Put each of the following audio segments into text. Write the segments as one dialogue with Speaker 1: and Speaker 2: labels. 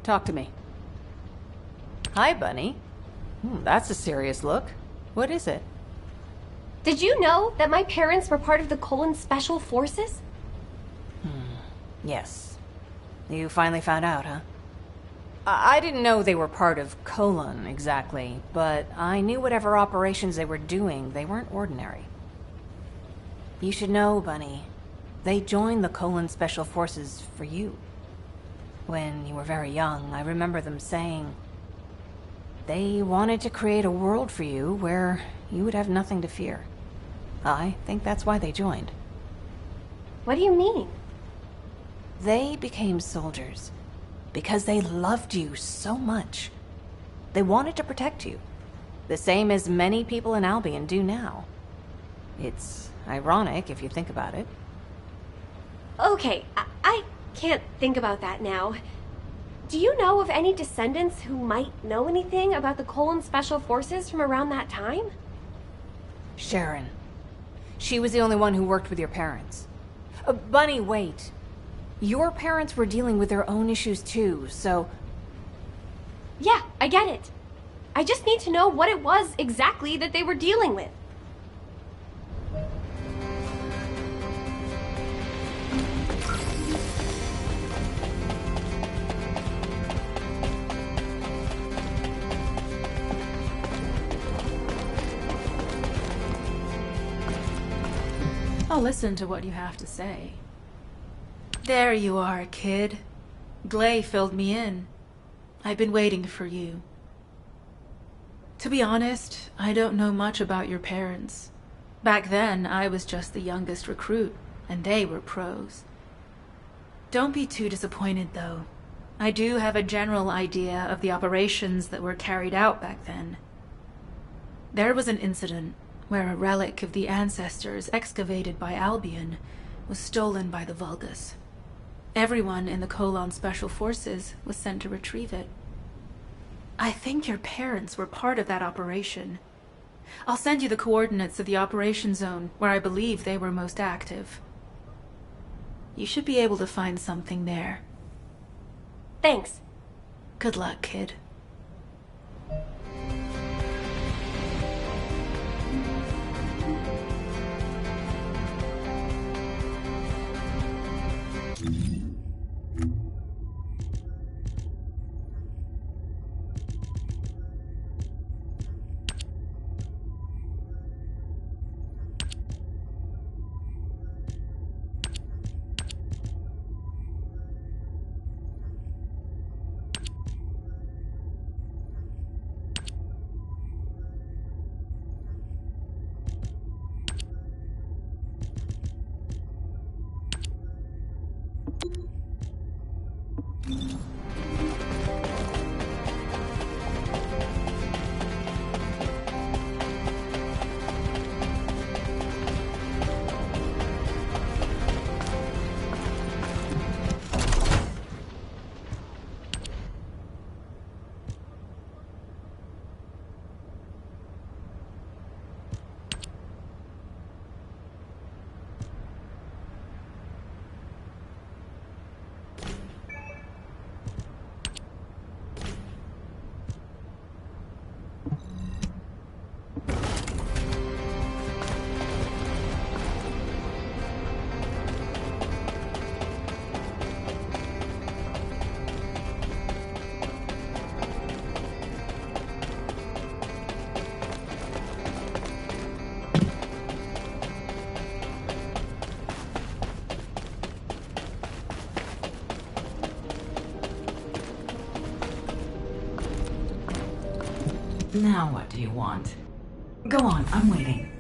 Speaker 1: Talk to me. Hi, Bunny. That's a serious look. What is it?
Speaker 2: Did you know that my parents were part of the Colon Special Forces?
Speaker 1: Yes. You finally found out, huh? I didn't know they were part of Colon, exactly, but I knew whatever operations they were doing, they weren't ordinary. You should know, Bunny. They joined the Colon Special Forces for you. When you were very young, I remember them saying they wanted to create a world for you where you would have nothing to fear. I think that's why they joined.
Speaker 2: What do you mean?
Speaker 1: They became soldiers because they loved you so much. They wanted to protect you, the same as many people in Albion do now. It's ironic if you think about it.
Speaker 2: Okay, I can't think about that now. Do you know of any descendants who might know anything about the Colon Special Forces from around that time?
Speaker 1: Sharon. She was the only one who worked with your parents. Bunny, wait. Your parents were dealing with their own issues too, so...
Speaker 2: Yeah, I get it. I just need to know what it was exactly that they were dealing with.
Speaker 3: I'll listen to what you have to say. There you are, kid. Gley filled me in. I've been waiting for you. To be honest, I don't know much about your parents. Back then, I was just the youngest recruit, and they were pros. Don't be too disappointed, though. I do have a general idea of the operations that were carried out back then. There was an incident where a relic of the ancestors excavated by Albion was stolen by the Vulgus. Everyone in the Colon Special Forces was sent to retrieve it. I think your parents were part of that operation. I'll send you the coordinates of the operation zone where I believe they were most active. You should be able to find something there.
Speaker 2: Thanks.
Speaker 3: Good luck, kid.
Speaker 4: Now what do you want? Go on, I'm waiting.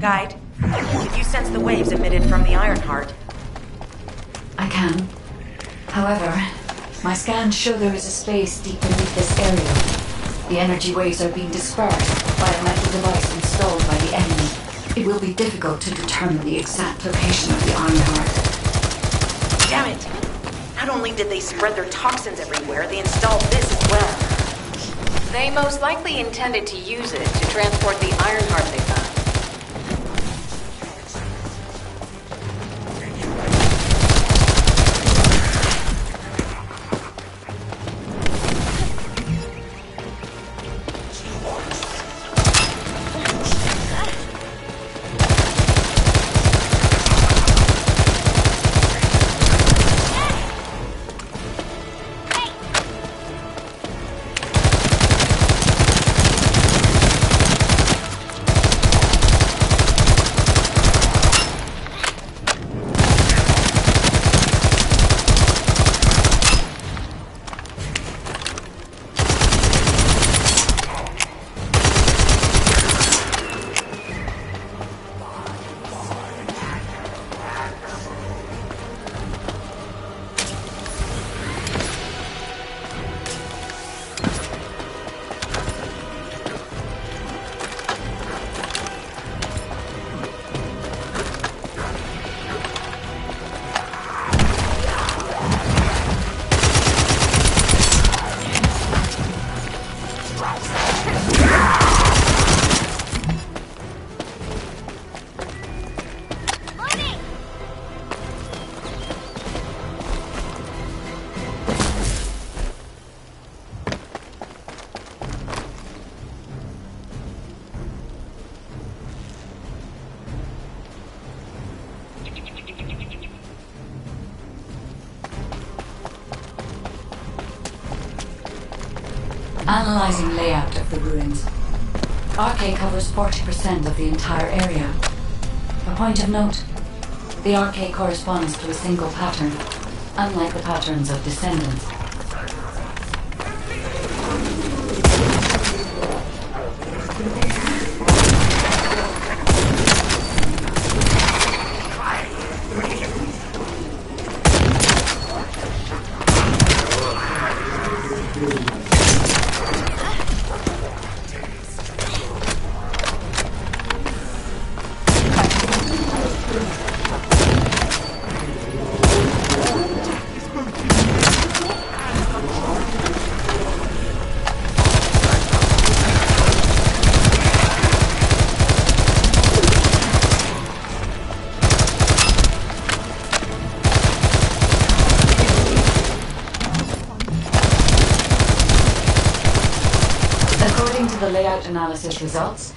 Speaker 5: Guide, if you sense the waves emitted from the Ironheart.
Speaker 4: I can. However, my scans show there is a space deep beneath this area. The energy waves are being dispersed by a metal device installed by the enemy. It will be difficult to determine the exact location of the Ironheart.
Speaker 5: Damn it! Not only did they spread their toxins everywhere, they installed this as well.
Speaker 1: They most likely intended to use it to transport the Ironheart they found.
Speaker 4: Analyzing layout of the ruins. RK covers 40% of the entire area. A point of note, the RK corresponds to a single pattern, unlike the patterns of Descendant. According to the layout analysis results,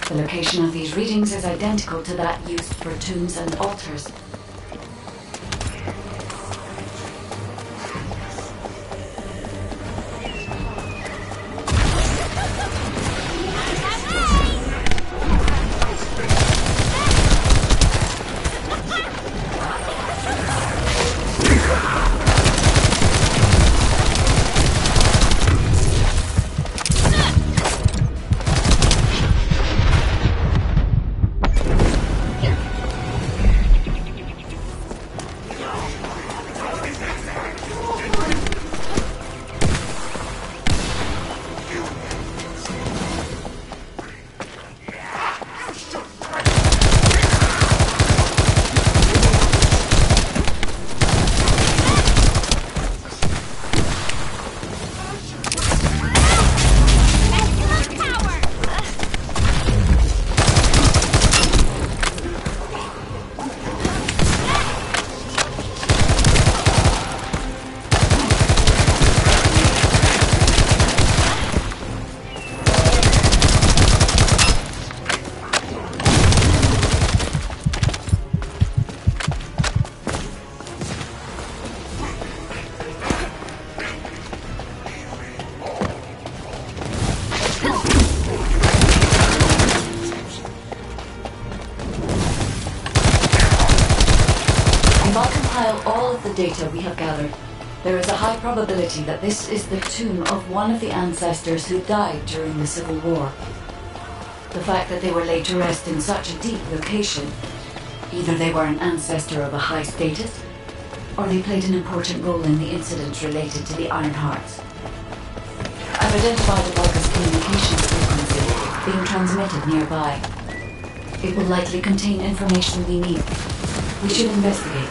Speaker 4: the location of these readings is identical to that used for tombs and altars. All of the data we have gathered, there is a high probability that this is the tomb of one of the ancestors who died during the Civil War. The fact that they were laid to rest in such a deep location, either they were an ancestor of a high status, or they played an important role in the incidents related to the Iron Hearts. I've identified a Vulca's communications frequency being transmitted nearby. It will likely contain information we need. We should investigate.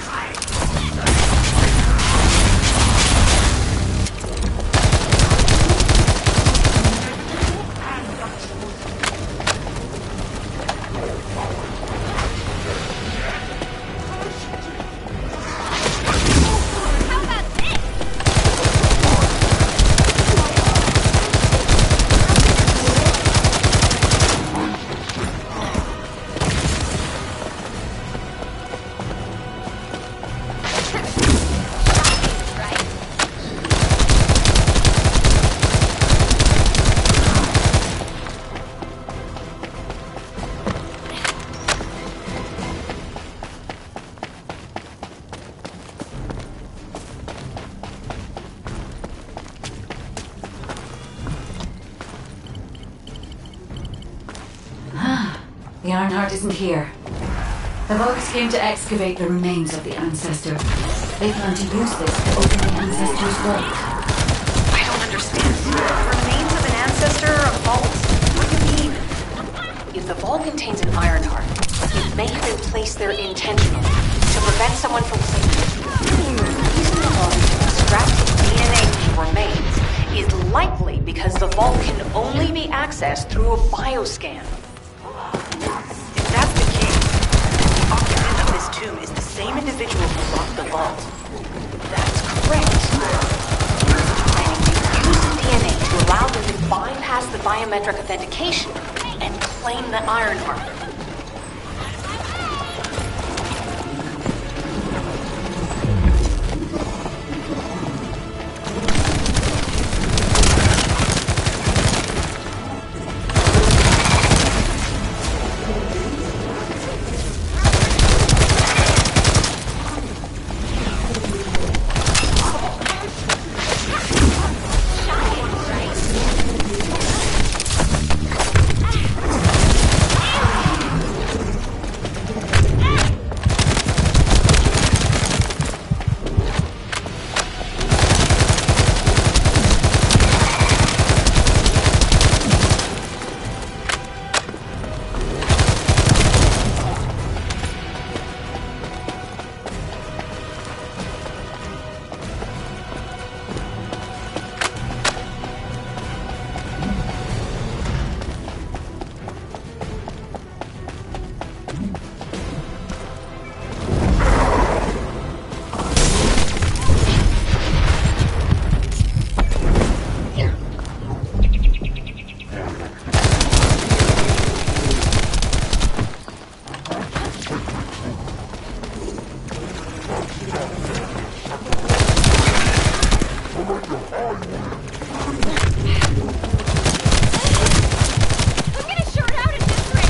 Speaker 4: The Ironheart isn't here. The Vulcans came to excavate the remains of the ancestor. They plan to use this to open the ancestor's vault.
Speaker 5: I don't understand. Remains of an ancestor, a vault? What do you mean? If the vault contains an Ironheart, it may have been placed there intentionally to prevent someone from claiming it. The reason the vault extracted DNA from remains is likely because the vault can only be accessed through a bioscan. If that's the case, the occupant of this tomb is the same individual who locked the vault. That's correct. And he used DNA to allow them to bypass the biometric authentication and claim the Ironheart.
Speaker 2: I'm gonna short out at this rate!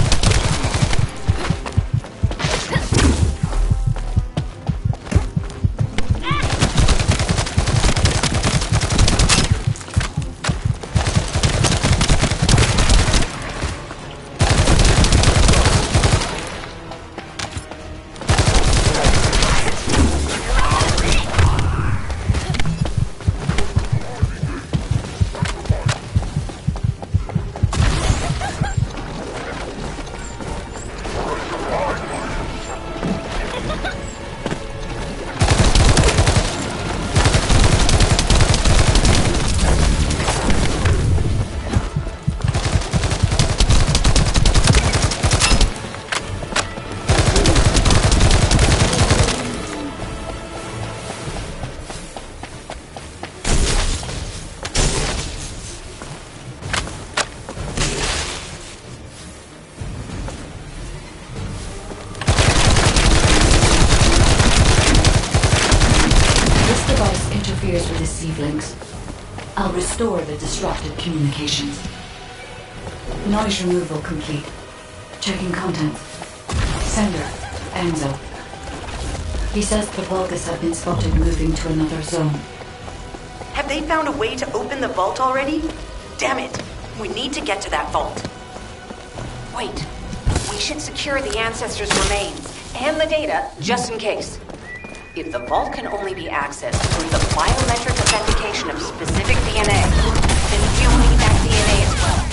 Speaker 4: Interferes with the seedlings. I'll restore the disrupted communications. Noise removal complete. Checking contents. Sender, Enzo. He says the Vulgus have been spotted moving to another zone.
Speaker 5: Have they found a way to open the vault already? Damn it! We need to get to that vault. Wait. We should secure the Ancestors' remains and the data, just in case. If the vault can only be accessed through the biometric authentication of specific DNA, then we'll need that DNA as well.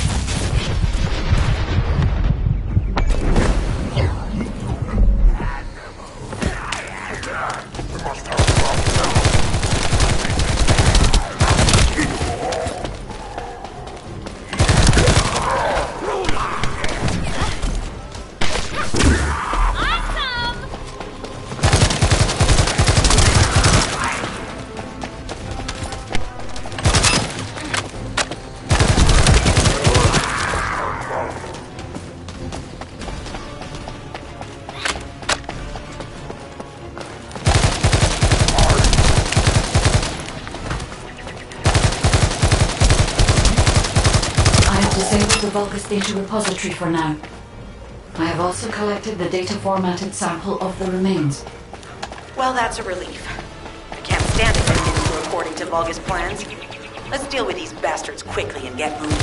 Speaker 4: The Vulgus data repository for now. I have also collected the data-formatted sample of the remains.
Speaker 5: Well, that's a relief. I can't stand it when it isn't according to Vulgus plans. Let's deal with these bastards quickly and get moving.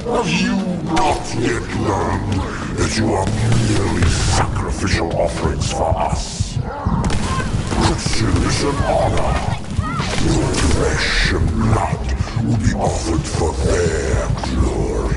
Speaker 6: Have you not yet learned that you are merely sacrificial offerings for us? Christian is an honor. Your flesh and blood will be offered for their glory.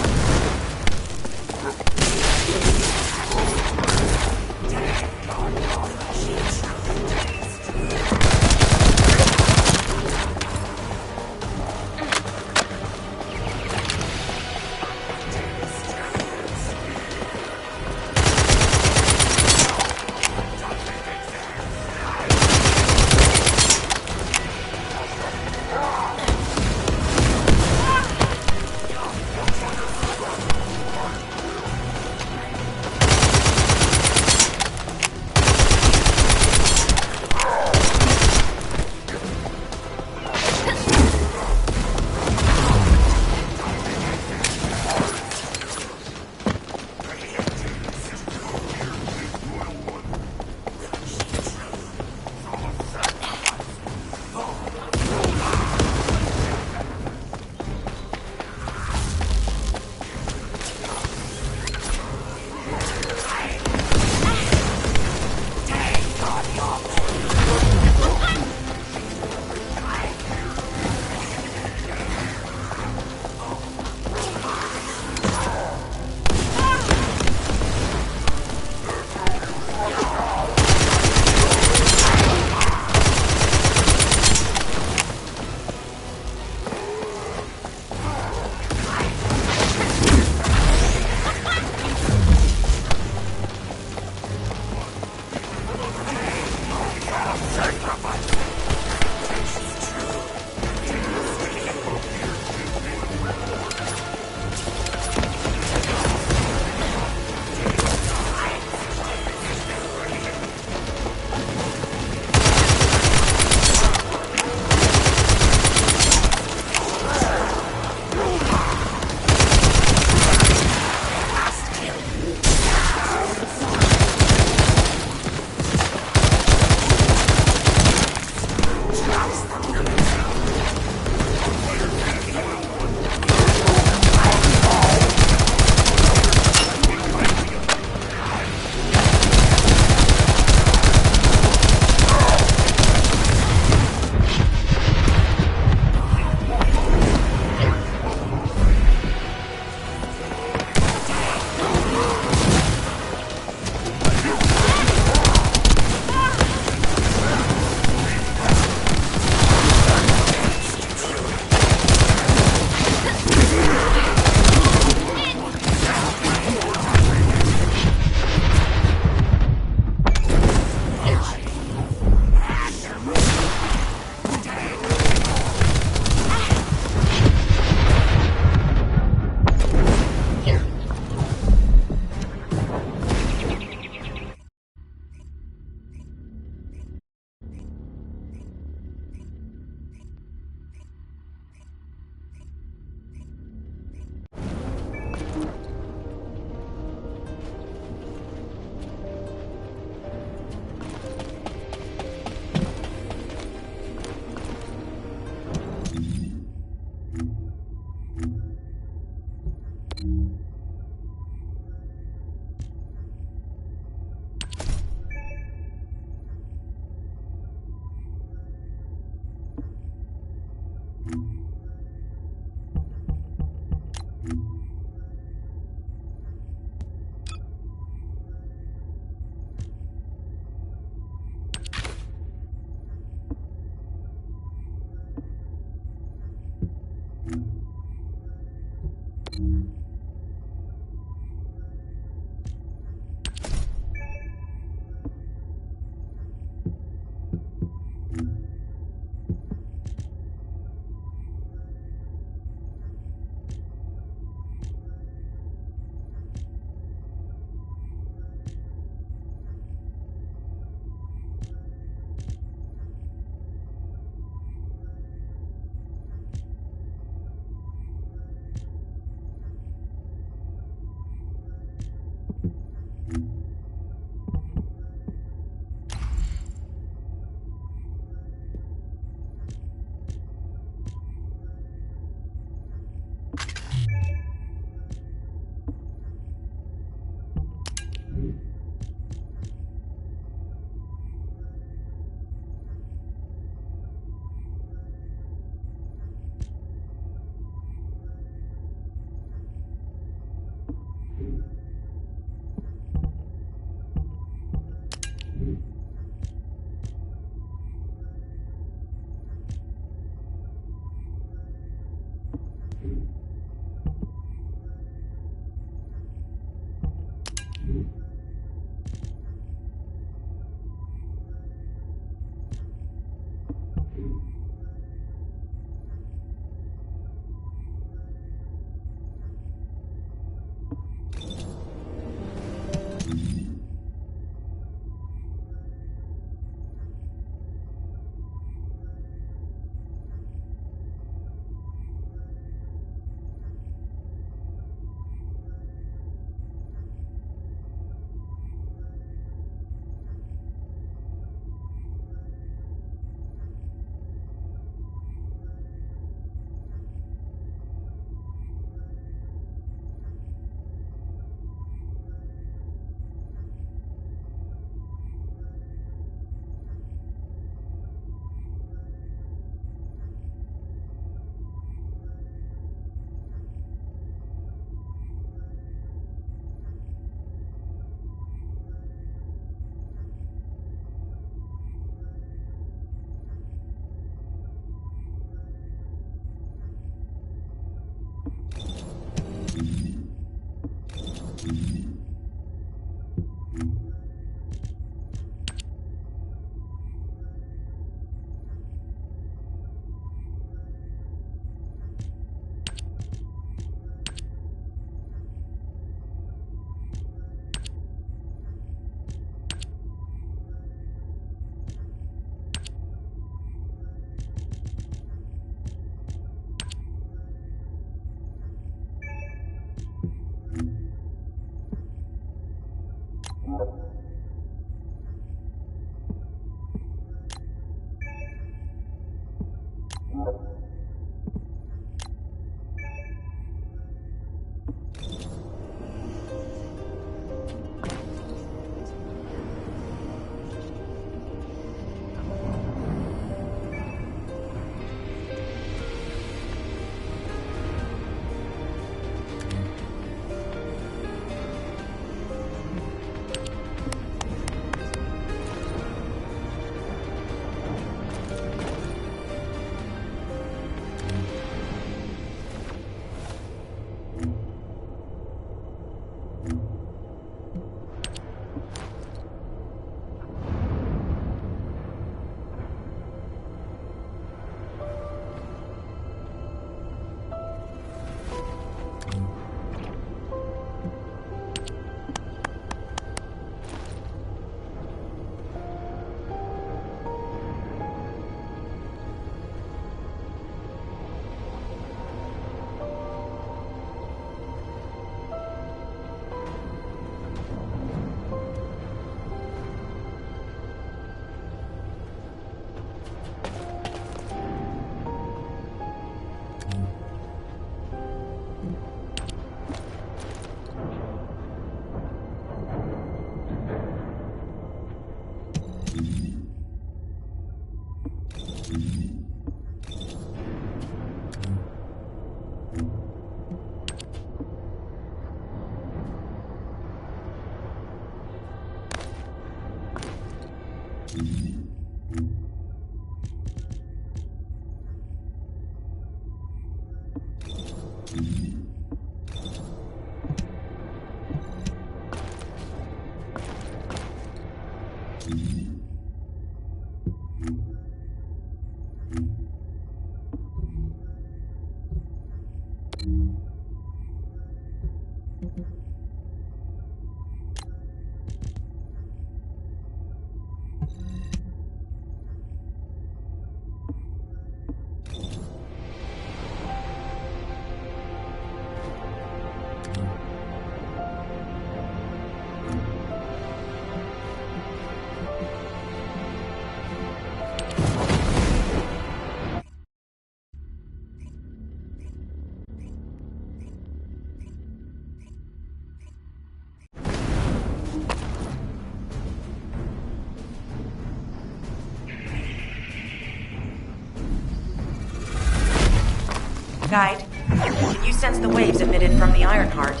Speaker 5: Guide, can you sense the waves emitted from the Ironheart?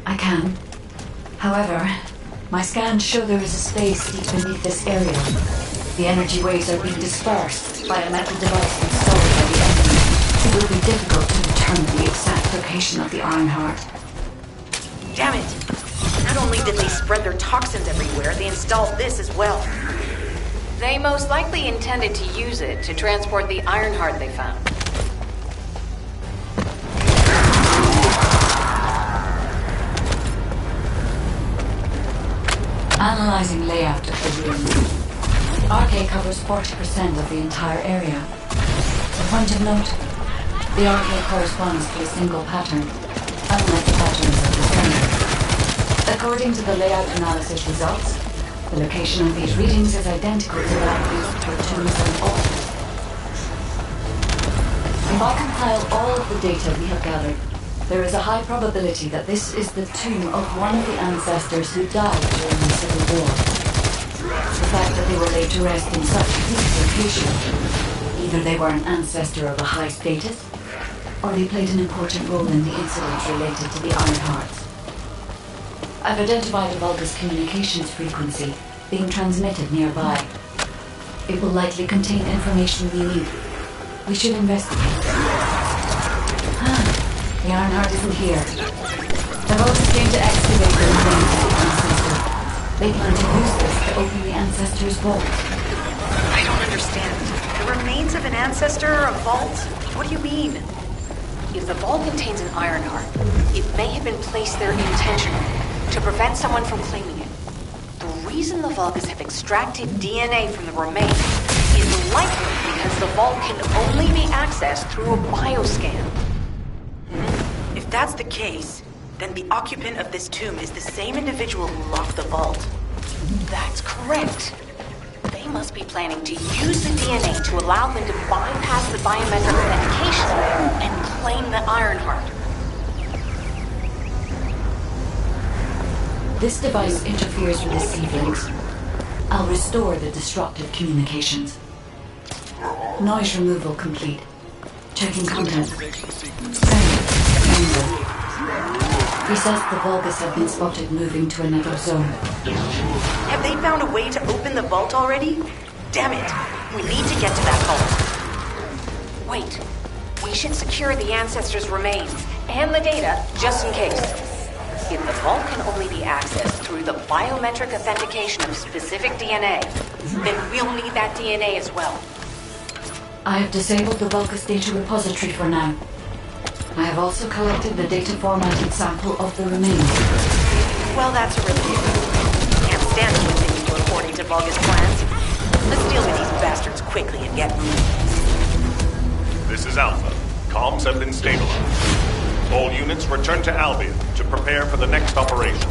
Speaker 4: I can. However, my scans show there is a space deep beneath this area. The energy waves are being dispersed by a metal device installed by the enemy. It will be difficult to determine the exact location of the Ironheart.
Speaker 5: Damn it! Not only did they spread their toxins everywhere, they installed this as well.
Speaker 1: They most likely intended to use it to transport the Ironheart they found.
Speaker 4: Analyzing layout of the room. RK covers 40% of the entire area. A point of note, the RK corresponds to a single pattern, unlike the patterns of Descendant. According to the layout analysis results, the location of these readings is identical to that used for tombs and altars. If I compile all of the data we have gathered, there is a high probability that this is the tomb of one of the ancestors who died during the Civil War. The fact that they were laid to rest in such a peaceful location, either they were an ancestor of a high status, or they played an important role in the incidents related to the Ironhearts. I've identified a Vulgus communications frequency being transmitted nearby. It will likely contain information we need. We should investigate. The Ironheart isn't here. The Vulgus came to excavate the remains of the ancestor. They plan to use this to open the ancestor's vault.
Speaker 5: I don't understand. The remains of an ancestor, a vault? What do you mean?
Speaker 1: If the vault contains an Ironheart, it may have been placed there intentionally to prevent someone from claiming it. The reason the Vulgus have extracted DNA from the remains is likely because the vault can only be accessed through a bioscan.
Speaker 5: If that's the case, then the occupant of this tomb is the same individual who locked the vault.
Speaker 1: That's correct. They must be planning to use the DNA to allow them to bypass the biometric authentication and claim the Ironheart.
Speaker 4: This device interferes with the C-links. I'll restore the disrupted communications. Noise removal complete. Checking contents. Angle. He says the Vulgus have been spotted moving to another zone.
Speaker 5: Have they found a way to open the vault already? Damn it! We need to get to that vault.
Speaker 1: Wait. We should secure the Ancestors' remains and the data just in case. If the vault can only be accessed through the biometric authentication of specific DNA, then we'll need that DNA as well.
Speaker 4: I have disabled the Vulgus data repository for now. I have also collected the data formatted sample of the remains.
Speaker 5: Well, that's a relief. Can't stand it when things go according to Vulgus plans. Let's deal with these bastards quickly and get moving.
Speaker 7: This is Alpha. Comms have been stabilized. All units return to Albion to prepare for the next operation.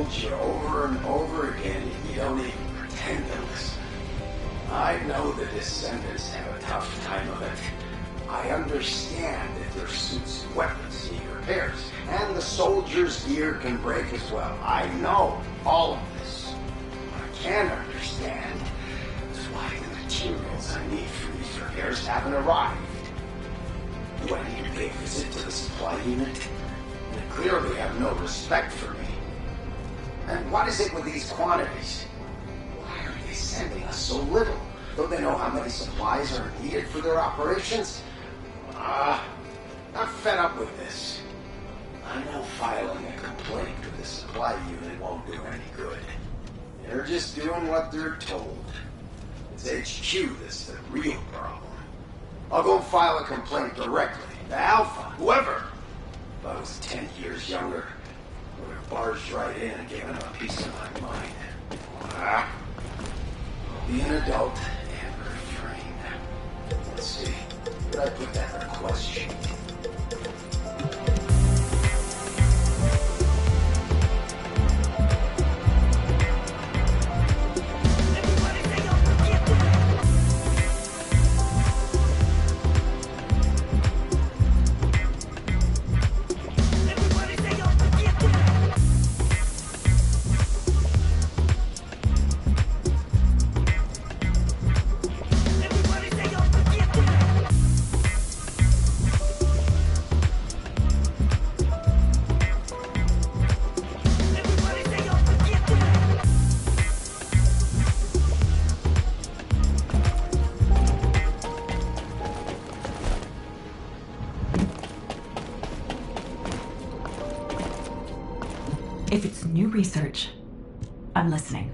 Speaker 8: told you over and over again, you don't even pretend to listen. I know the Descendants have a tough time of it. I understand that their suits and weapons need repairs, and the soldiers' gear can break as well. I know all of this. What I can understand is why the materials I need for these repairs haven't arrived. Do I need to pay a visit to the supply unit? They clearly have no respect for me. And what is it with these quantities? Why are they sending us so little? Don't they know how many supplies are needed for their operations? I'm fed up with this. I know filing a complaint with the supply unit won't do any good. They're just doing what they're told. It's HQ that's the real problem. I'll go file a complaint directly to Alpha, whoever. If I was 10 years younger, I would have barged right in and given him a piece of my mind. I'll be an adult and refrain. Let's see. Where did I put that request sheet?
Speaker 4: If it's new research, I'm listening.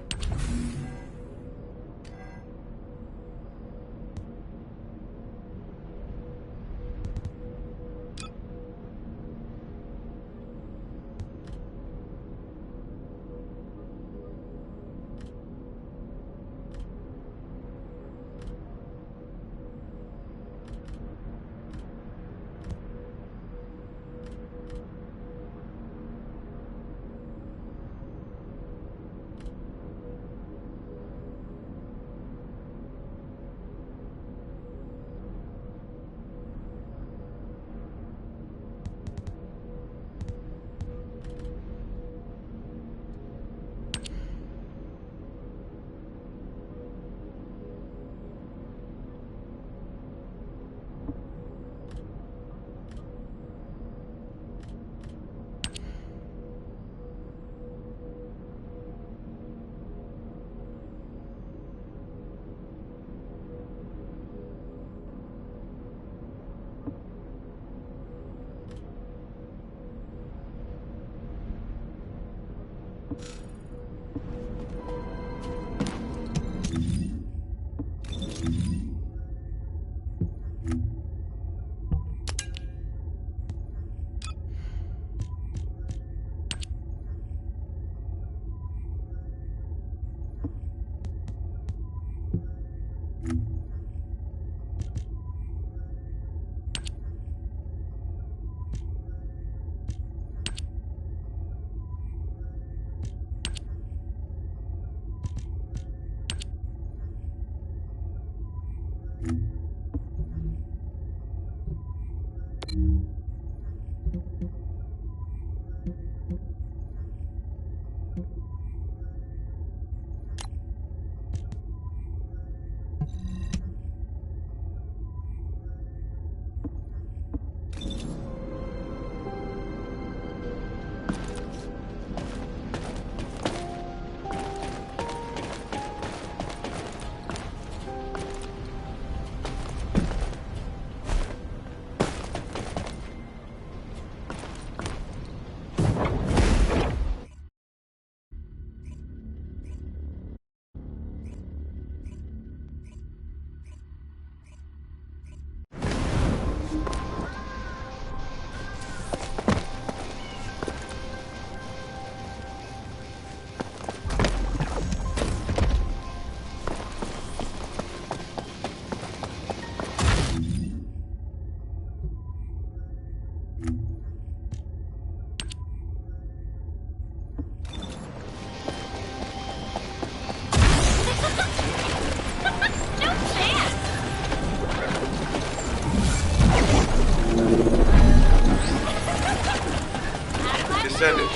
Speaker 9: Descendant,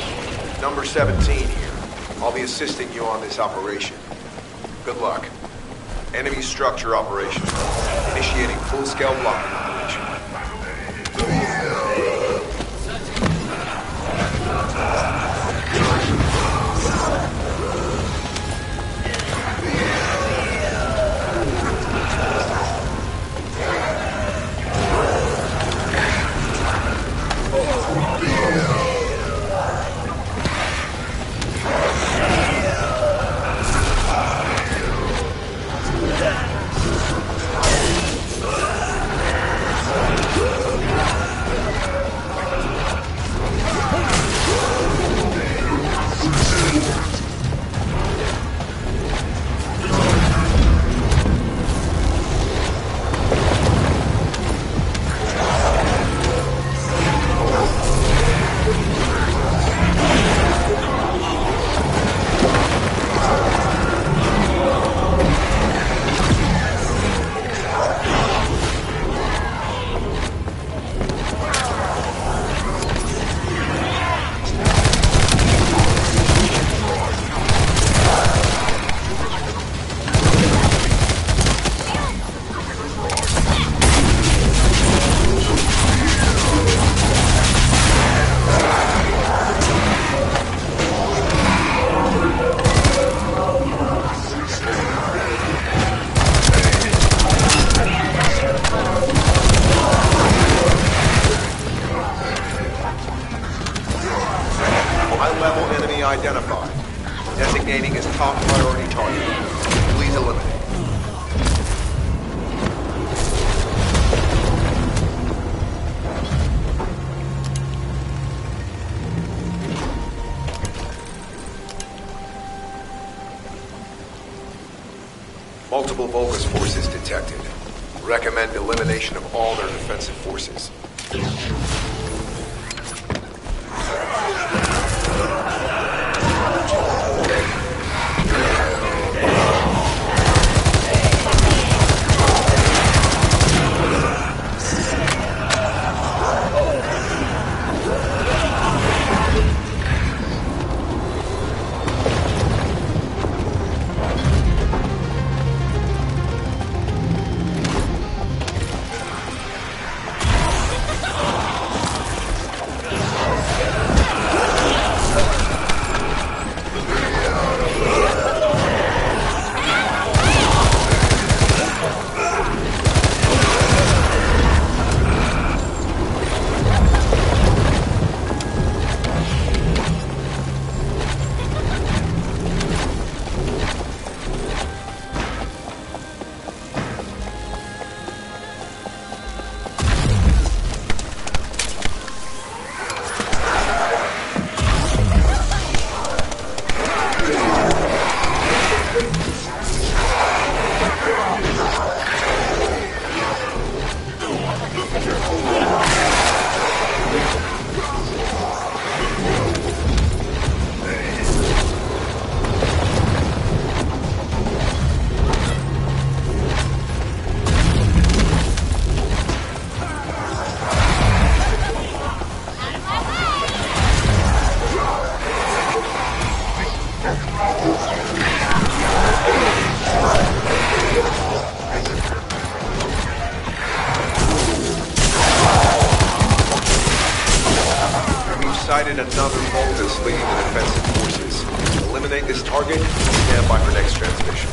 Speaker 9: number 17 here. I'll be assisting you on this operation. Good luck. Enemy structure operation. Initiating full-scale blocking operation. High-level enemy identified. Designating as top priority target. Please eliminate. Multiple Vulgus forces detected. Recommend elimination of all their defensive forces. Sighted another Vulgus leading the defensive forces. Eliminate this target and stand by for next transmission.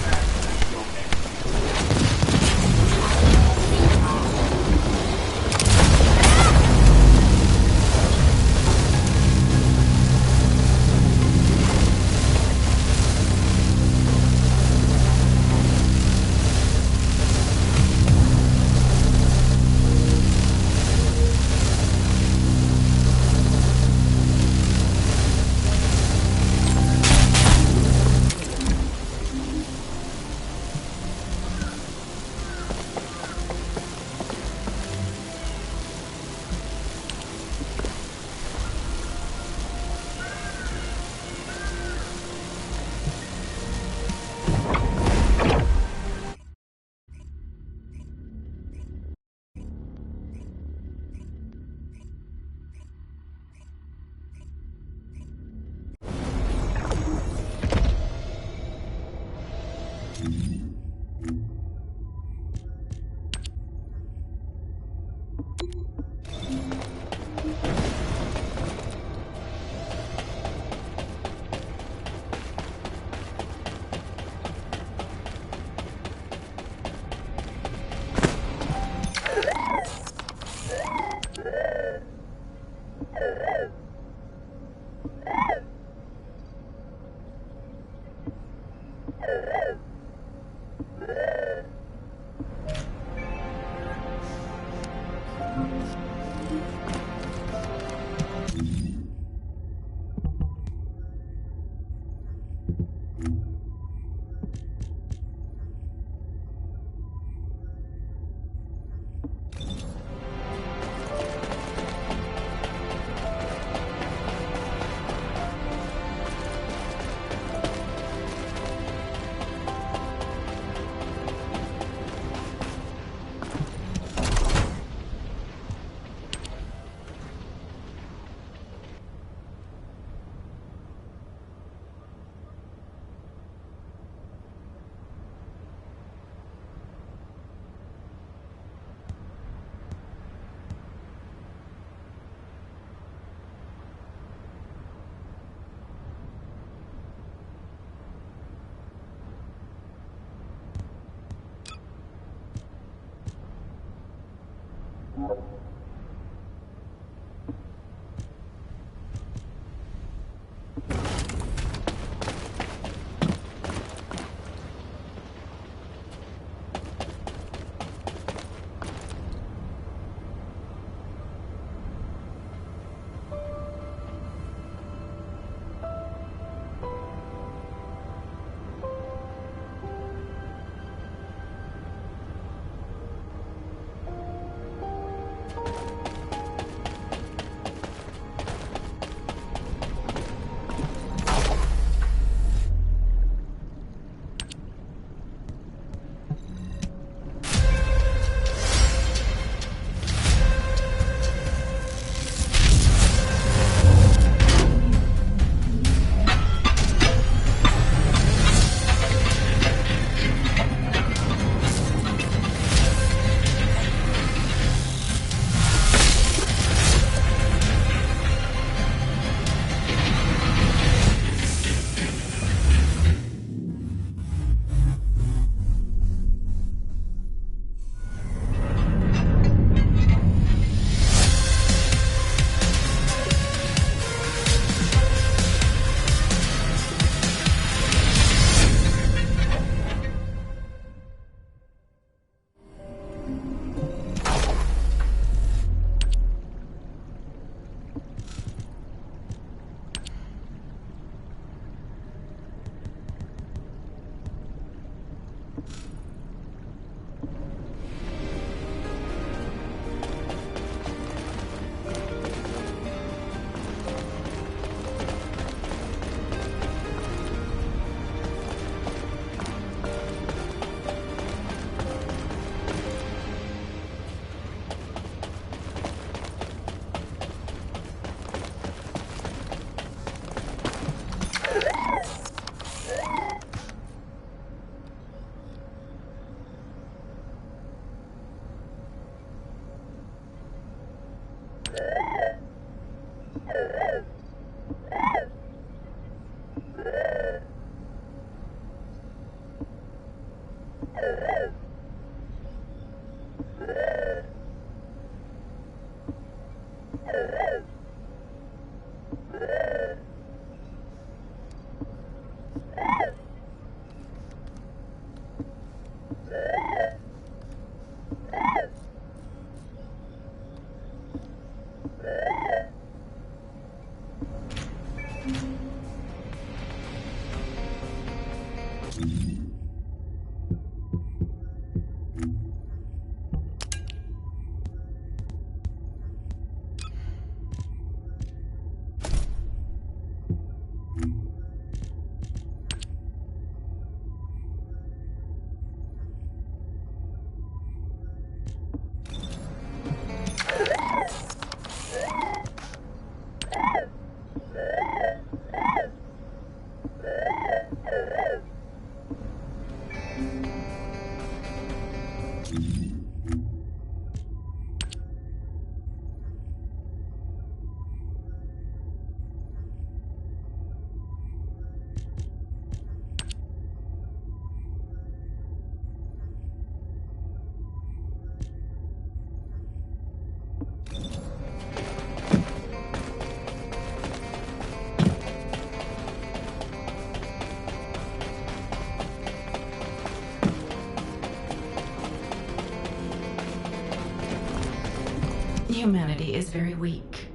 Speaker 3: Humanity is very weak.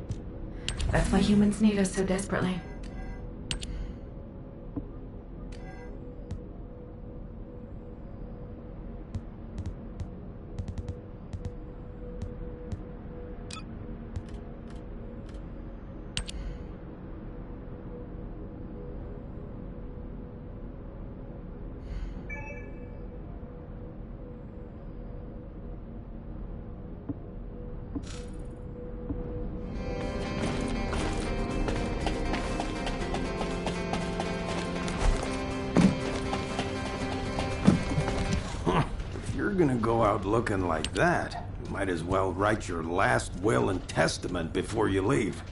Speaker 3: That's why humans need us so desperately.
Speaker 10: If you're gonna go out looking like that, you might as well write your last will and testament before you leave.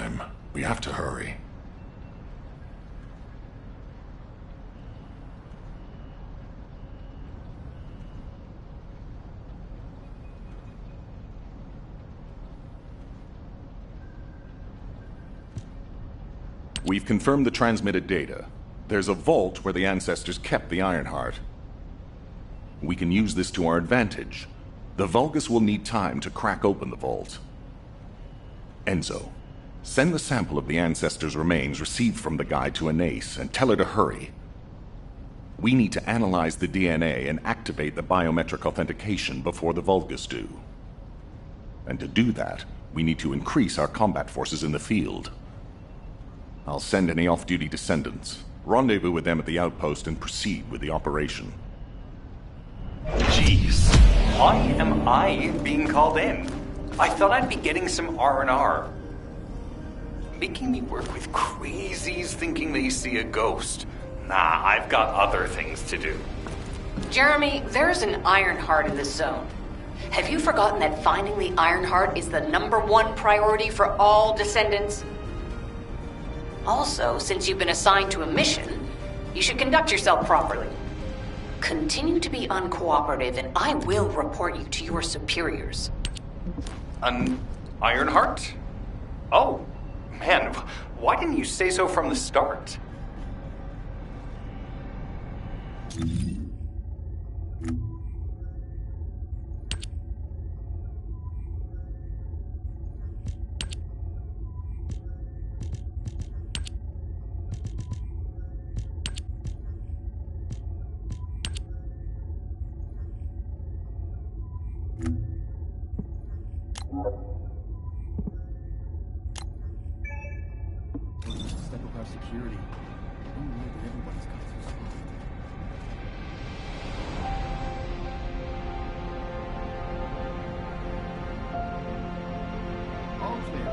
Speaker 6: time. We have to hurry.
Speaker 7: We've confirmed the transmitted data. There's a vault where the ancestors kept the Ironheart. We can use this to our advantage. The Vulgus will need time to crack open the vault. Enzo, send the sample of the ancestors' remains received from the guide to Anais and tell her to hurry. We need to analyze the DNA and activate the biometric authentication before the Vulgus do. And to do that, we need to increase our combat forces in the field. I'll send any off-duty descendants, rendezvous with them at the outpost, and proceed with the operation.
Speaker 11: Jeez, why am I being called in? I thought I'd be getting some R&R. Making me work with crazies thinking they see a ghost. Nah, I've got other things to do.
Speaker 5: Jeremy, there's an Ironheart in this zone. Have you forgotten that finding the Ironheart is the #1 priority for all Descendants? Also, since you've been assigned to a mission, you should conduct yourself properly. Continue to be uncooperative, and I will report you to your superiors.
Speaker 11: An Ironheart? Oh, man, why didn't you say so from the start?
Speaker 10: Step up our security. I don't know that everybody's got so soft. All clear.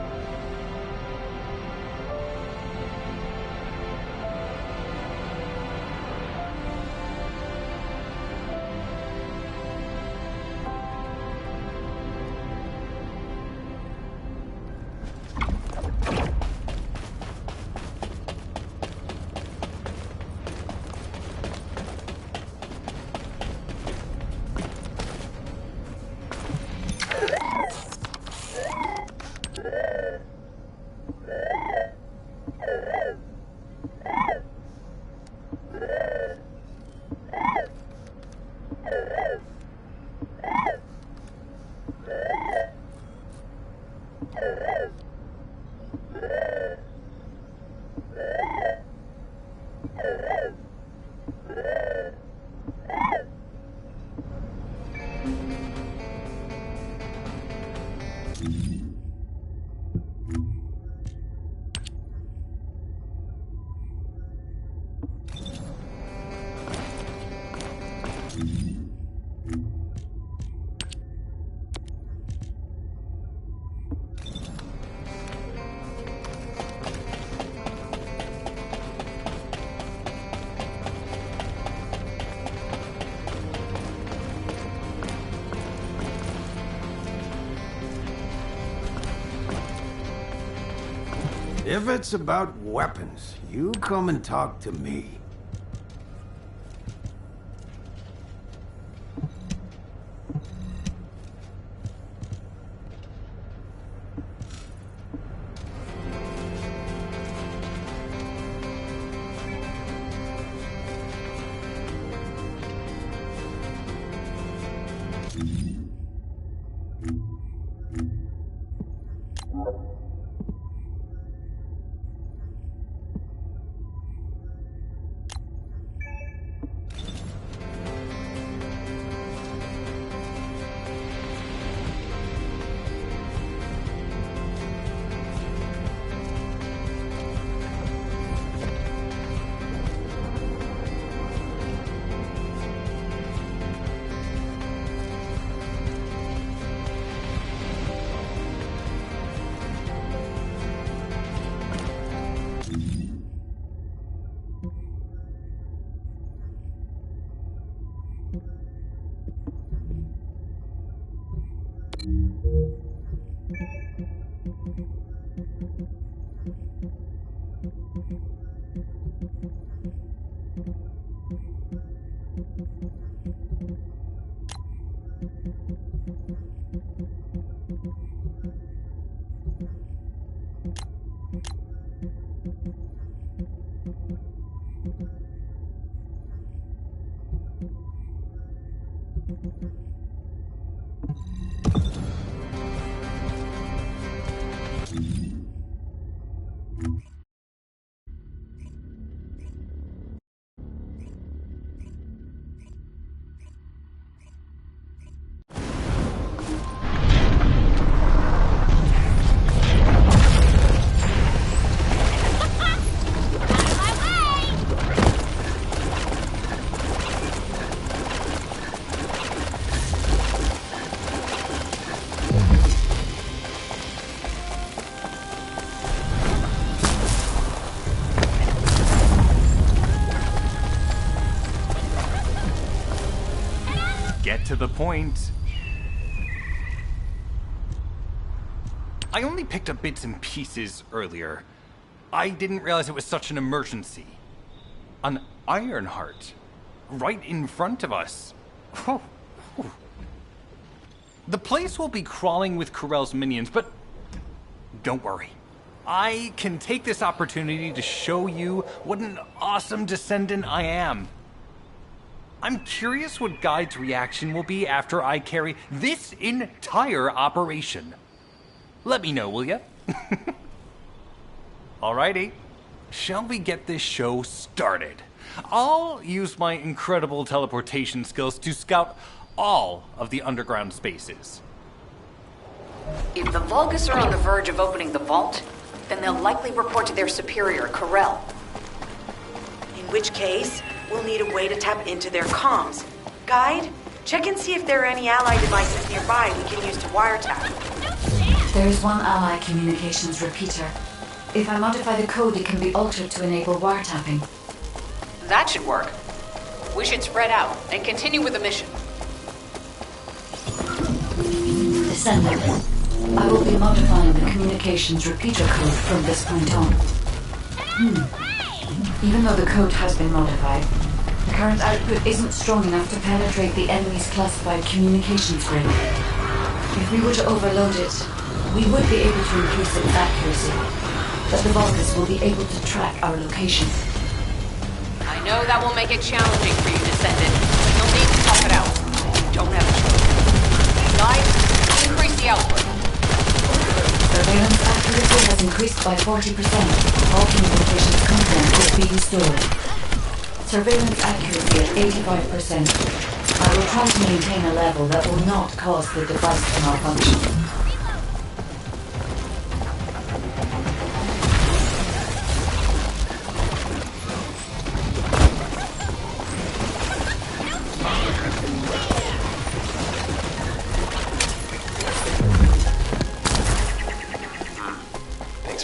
Speaker 10: If it's about weapons, you come and talk to me.
Speaker 11: to the point. I only picked up bits and pieces earlier. I didn't realize it was such an emergency. An Ironheart. Right in front of us. The place will be crawling with Corell's minions, but don't worry. I can take this opportunity to show you what an awesome Descendant I am. I'm curious what Guide's reaction will be after I carry this entire operation. Let me know, will ya? Alrighty. Shall we get this show started? I'll use my incredible teleportation skills to scout all of the underground spaces.
Speaker 5: If the Vulgus are on the verge of opening the vault, then they'll likely report to their superior, Corell.
Speaker 12: In which case, we'll need a way to tap into their comms. Guide, check and see if there are any ally devices nearby we can use to wiretap.
Speaker 4: There is one ally communications repeater. If I modify the code, it can be altered to enable wiretapping.
Speaker 5: That should work. We should spread out and continue with the mission.
Speaker 4: Descendant. I will be modifying the communications repeater code from this point on. Even though the code has been modified, the current output isn't strong enough to penetrate the enemy's classified communications grid. If we were to overload it, we would be able to increase its accuracy, but the Vulgus will be able to track our location.
Speaker 5: I know that will make it challenging for you, Descendant. You'll need to tough it out. You don't have a choice. Guide, increase the output.
Speaker 4: Surveillance accuracy has increased by 40%. All communications content is being stored. Surveillance accuracy at 85%. I will try to maintain a level that will not cause the device to malfunction.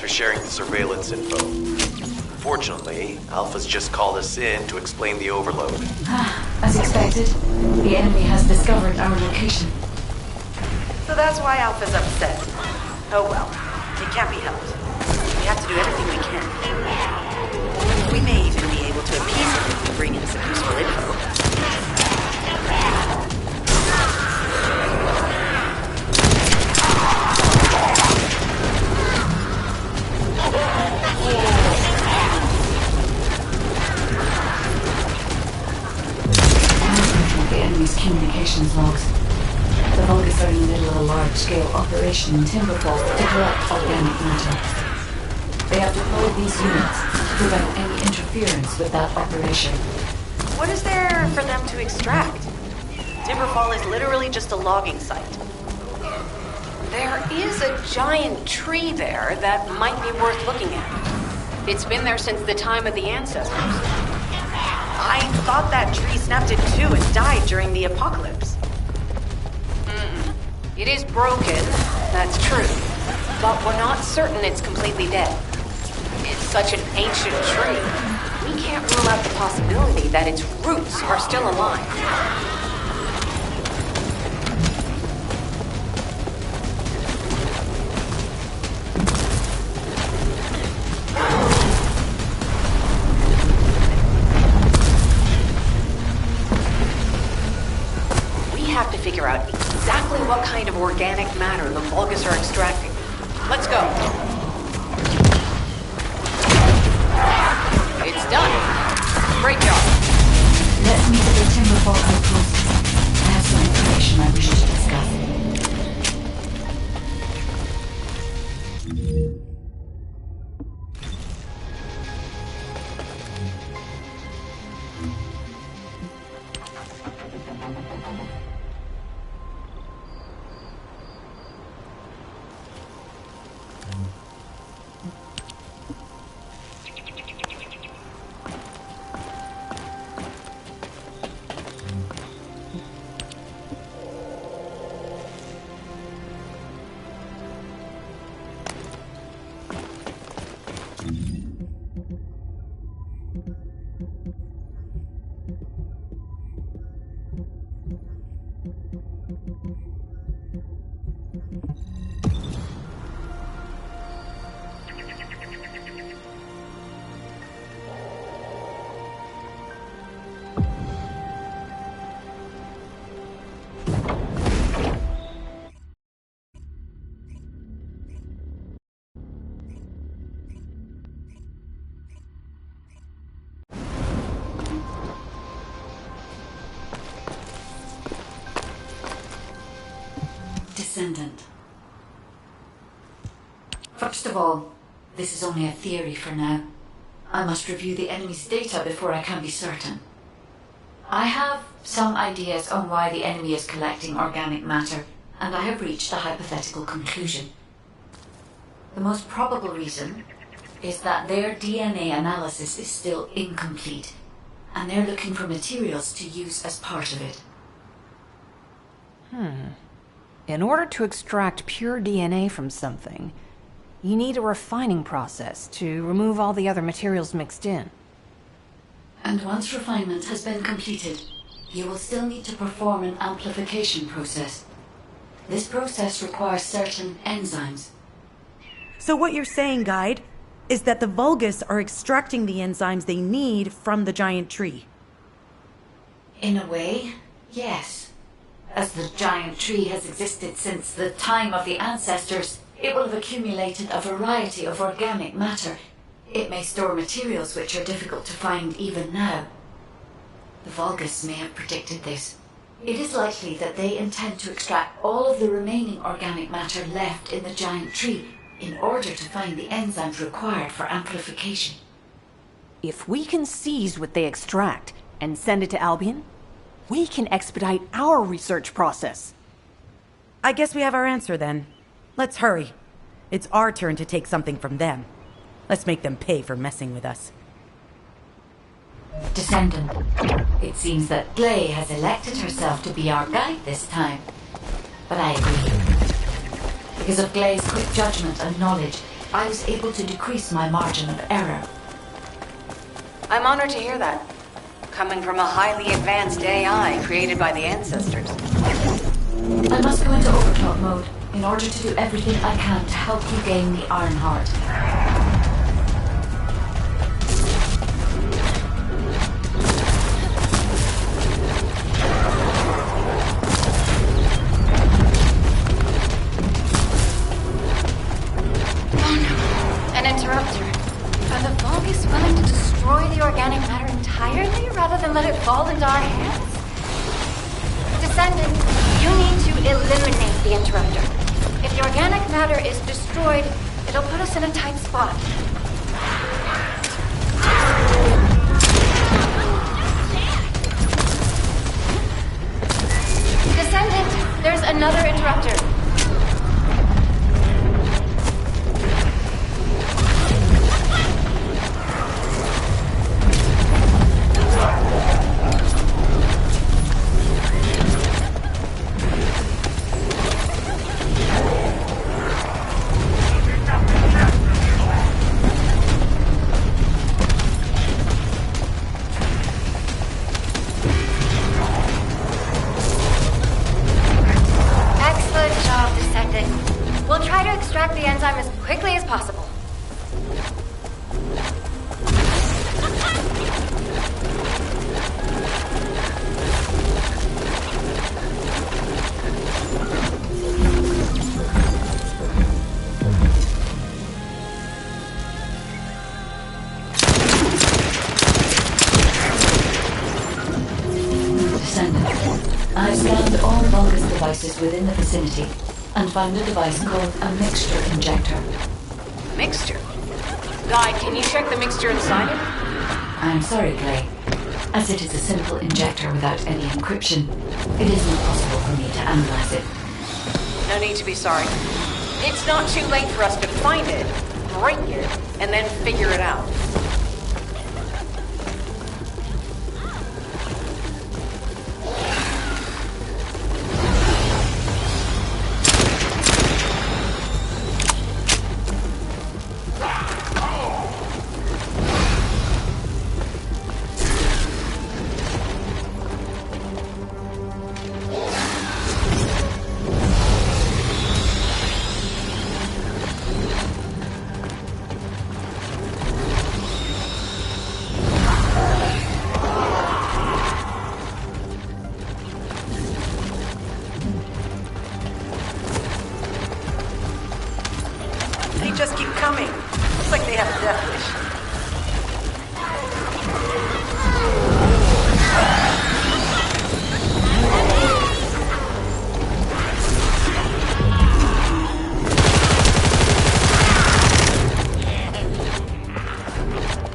Speaker 13: Sharing the surveillance info. Fortunately, Alpha's just called us in to explain the overload.
Speaker 4: As expected, the enemy has discovered our location.
Speaker 12: So that's why Alpha's upset. Oh well, it can't be helped. We have to do everything we can. We may even be able to appease him if we bring in some useful info.
Speaker 4: Communications logs. The Vulgus are in the middle of a large-scale operation in Timberfall to collect organic matter. They have deployed these units to prevent any interference with that operation.
Speaker 12: What is there for them to extract? Timberfall is literally just a logging site.
Speaker 5: There is a giant tree there that might be worth looking at. It's been there since the time of the ancestors.
Speaker 12: I thought that tree snapped in two and died during the apocalypse.
Speaker 5: It is broken, that's true. But we're not certain it's completely dead. It's such an ancient tree. We can't rule out the possibility that its roots are still alive. Figure out exactly what kind of organic matter the Vulgus are extracting. Let's go. It's done. Great job.
Speaker 4: Let's meet at the Timberfall outpost. I have some information I wish to discuss. Descendant. First of all, this is only a theory for now. I must review the enemy's data before I can be certain. I have some ideas on why the enemy is collecting organic matter, and I have reached a hypothetical conclusion. The most probable reason is that their DNA analysis is still incomplete, and they're looking for materials to use as part of it.
Speaker 1: In order to extract pure DNA from something, you need a refining process to remove all the other materials mixed in.
Speaker 4: And once refinement has been completed, you will still need to perform an amplification process. This process requires certain enzymes.
Speaker 14: So what you're saying, Guide, is that the Vulgus are extracting the enzymes they need from the giant tree.
Speaker 4: In a way, yes. As the giant tree has existed since the time of the ancestors, it will have accumulated a variety of organic matter. It may store materials which are difficult to find even now. The Vulgus may have predicted this. It is likely that they intend to extract all of the remaining organic matter left in the giant tree in order to find the enzymes required for amplification.
Speaker 1: If we can seize what they extract and send it to Albion, we can expedite our research process.
Speaker 14: I guess we have our answer then. Let's hurry. It's our turn to take something from them. Let's make them pay for messing with us.
Speaker 4: Descendant, it seems that Glay has elected herself to be our guide this time. But I agree. Because of Glay's quick judgment and knowledge, I was able to decrease my margin of error.
Speaker 5: I'm honored to hear that. Coming from a highly advanced AI created by the ancestors.
Speaker 4: I must go into overclock mode in order to do everything I can to help you gain the Iron Heart.
Speaker 2: An interrupter. Are the Vulgus willing to destroy the organic matter entirely rather than let it fall into our hands? Descendant, you need to eliminate the interrupter. If the organic matter is destroyed, it'll put us in a tight spot. Descendant, there's another interrupter. We'll try to extract the enzyme as quickly as possible.
Speaker 4: Descendant, I've scanned all Vulgus devices within the vicinity and found a device called a mixture injector.
Speaker 5: Mixture? Guide, can you check the mixture inside it?
Speaker 4: I'm sorry, Clay. As it is a simple injector without any encryption, it isn't possible for me to analyze it.
Speaker 5: No need to be sorry. It's not too late for us to find it, break it, and then figure it out.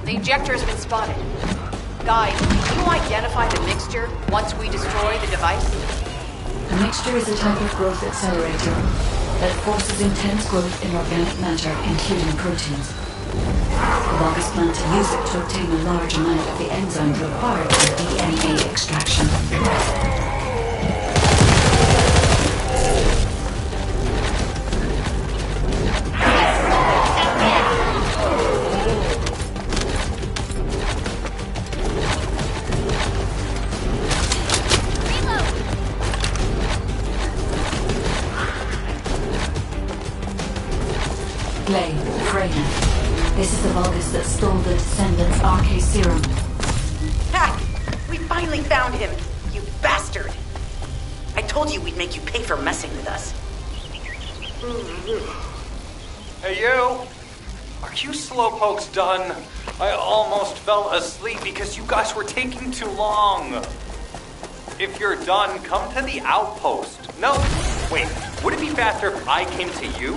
Speaker 5: The ejector has been spotted. Guy, can you identify the mixture once we destroy the device?
Speaker 4: A mixture is a type of growth accelerator that forces intense growth in organic matter, including proteins. The Vulgus plan to use it to obtain a large amount of the enzyme required for DNA extraction. Glay, Freyna. This is the Vulgus that stole the Descendant's RK serum.
Speaker 12: Ha! We finally found him, you bastard! I told you we'd make you pay for messing with us.
Speaker 11: Hey, you! Are you slowpokes done? I almost fell asleep because you guys were taking too long. If you're done, come to the outpost. No, wait, would it be faster if I came to you?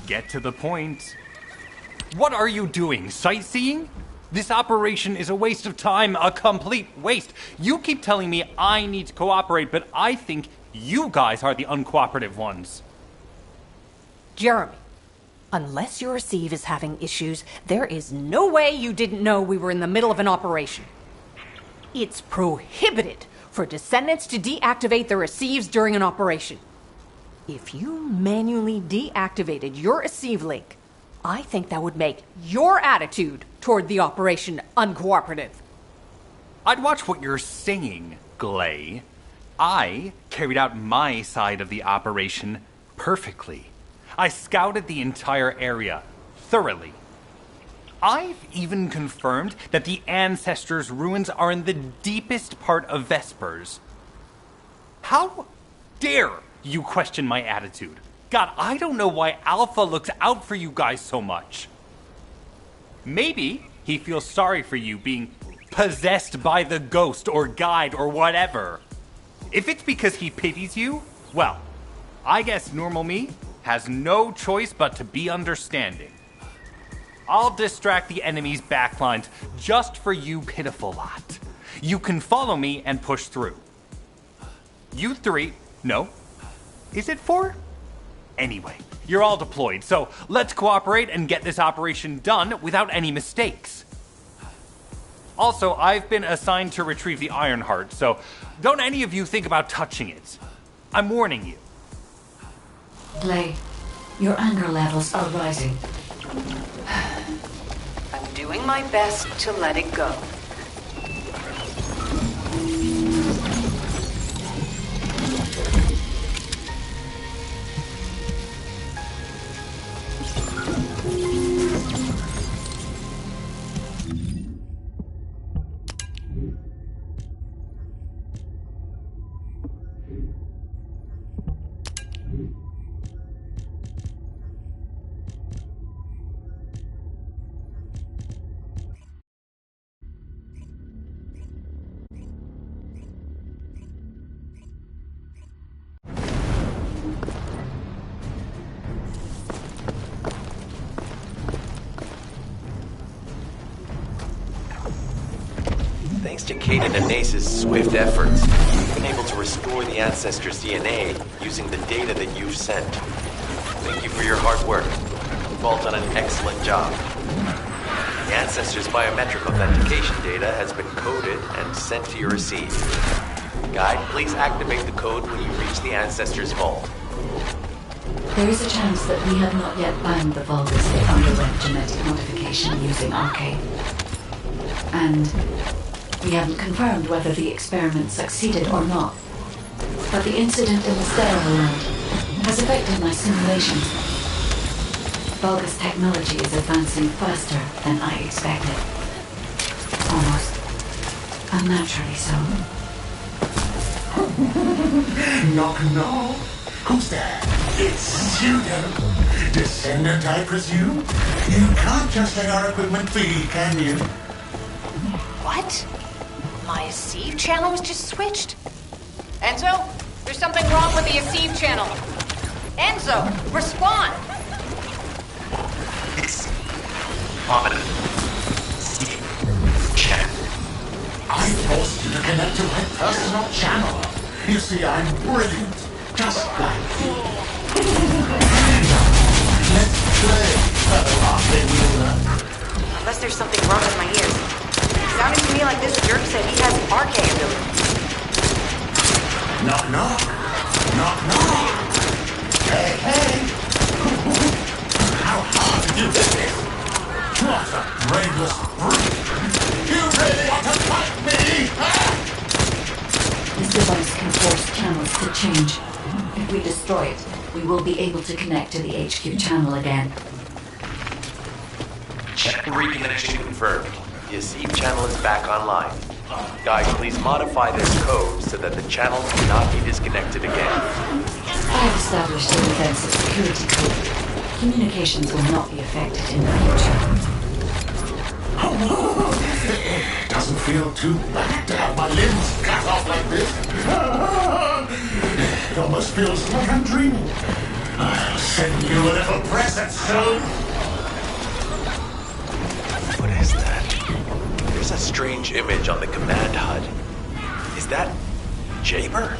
Speaker 11: Get to the point. What are you doing? Sightseeing? This operation is a waste of time, a complete waste. You keep telling me I need to cooperate, but I think you guys are the uncooperative ones.
Speaker 1: Jeremy, unless your receive is having issues, there is no way you didn't know we were in the middle of an operation. It's prohibited for Descendants to deactivate the receives during an operation. If you manually deactivated your receive link, I think that would make your attitude toward the operation uncooperative.
Speaker 11: I'd watch what you're saying, Glay. I carried out my side of the operation perfectly. I scouted the entire area thoroughly. I've even confirmed that the Ancestors' ruins are in the deepest part of Vespers. How dare you question my attitude? God, I don't know why Alpha looks out for you guys so much. Maybe he feels sorry for you being possessed by the ghost or guide or whatever. If it's because he pities you, well, I guess normal me has no choice but to be understanding. I'll distract the enemy's backlines just for you pitiful lot. You can follow me and push through. You three, no. Is it 4? Anyway, you're all deployed, so let's cooperate and get this operation done without any mistakes. Also, I've been assigned to retrieve the Iron Heart, so don't any of you think about touching it. I'm warning you.
Speaker 4: Glay, your anger levels are rising.
Speaker 5: I'm doing my best to let it go.
Speaker 13: Thanks to Caden and Nace's swift efforts, we've been able to restore the Ancestors' DNA using the data that you've sent. Thank you for your hard work. You've all done an excellent job. The Ancestors' biometric authentication data has been coded and sent to your receive. Guide, please activate the code when you reach the Ancestors' vault.
Speaker 4: There is a chance that we have not yet bound the Vulgus that underwent genetic modification using RK. And we haven't confirmed whether the experiment succeeded or not. But the incident in the sterile land has affected my simulations. Vulgus technology is advancing faster than I expected. Almost unnaturally so.
Speaker 6: Knock, knock. Who's there? It's Pseudo. Descendant, I presume? You can't just let our equipment be, can you?
Speaker 12: What?
Speaker 5: What? My Eceive channel was just switched? Enzo, there's something wrong with the Eceive channel. Enzo, respond!
Speaker 6: It's prominent. Check. I forced you to connect to my personal channel. You see, I'm brilliant, just like you. Now, let's play, fellow arcade wheeler.
Speaker 12: Unless there's something wrong with my ears. It sounded to me like this jerk said he has arcane abilities.
Speaker 6: Knock, knock. Knock, knock. Hey, hey. How hard did you hit this? What a brainless brute. You really want to fight me, huh?
Speaker 4: This device can force channels to change. If we destroy it, we will be able to connect to the HQ channel again.
Speaker 13: Check reconnection confirmed. The Eceive channel is back online. Guys, please modify this code so that the channel cannot be disconnected again.
Speaker 4: I have established a defensive security code. Communications will not be affected in the future.
Speaker 6: It doesn't feel too bad to have my limbs cut off like this. It almost feels like I'm dreaming. I'll send you a little present soon.
Speaker 13: What is that? There's a strange image on the command HUD. Is that Jaber?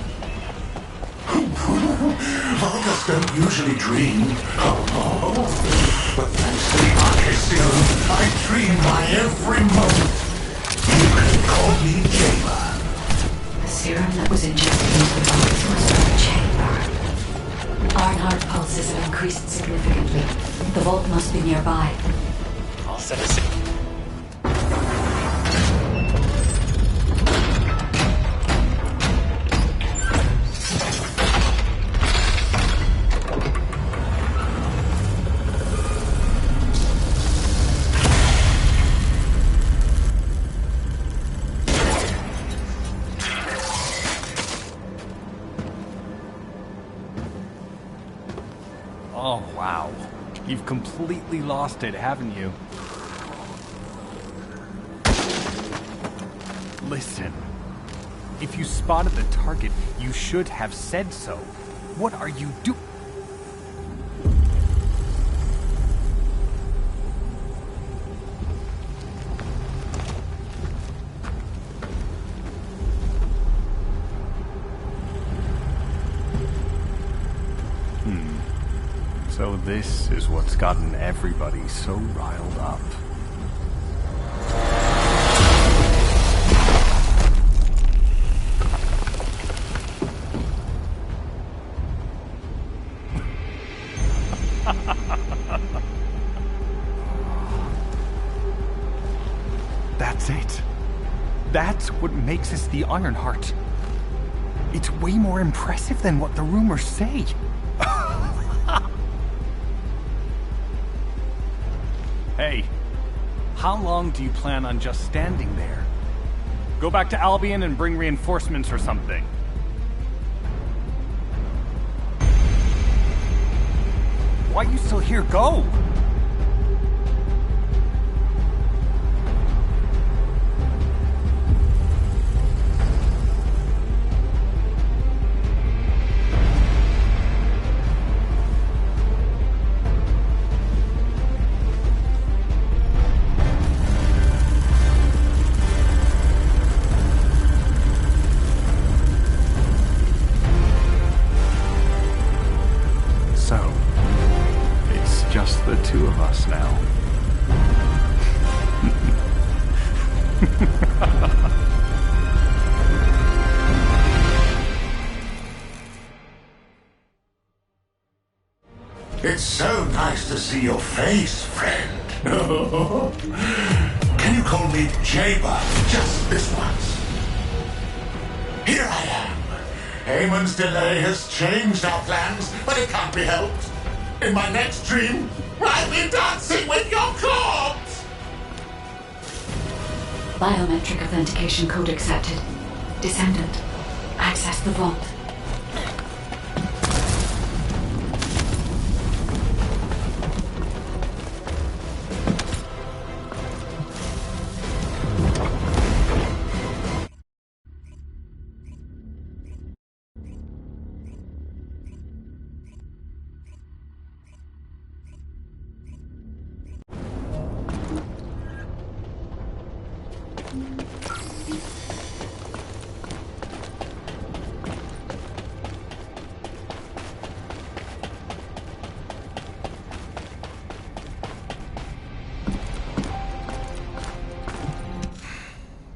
Speaker 6: Vulgus don't usually dream. But thanks to the Arcasteel, I dream my every moment. You can call me Jaber.
Speaker 4: The serum that was injected into the Vulgus was from Jaber. Ironheart pulses have increased significantly. The vault must be nearby.
Speaker 13: I'll set a signal.
Speaker 15: Oh, wow. You've completely lost it, haven't you? Listen. If you spotted the target, you should have said so. What are you doing? So this is what's gotten everybody so riled up. That's it. That's what makes us the Ironheart. It's way more impressive than what the rumors say. Hey, how long do you plan on just standing there? Go back to Albion and bring reinforcements or something. Why are you still here? Go! The two of us now.
Speaker 6: It's so nice to see your face, friend. Can you call me Jaber just this once? Here I am. Eamon's delay has changed our plans, but it can't be helped. In my next dream, I'll be dancing with your corpse!
Speaker 4: Biometric authentication code accepted. Descendant, access the vault.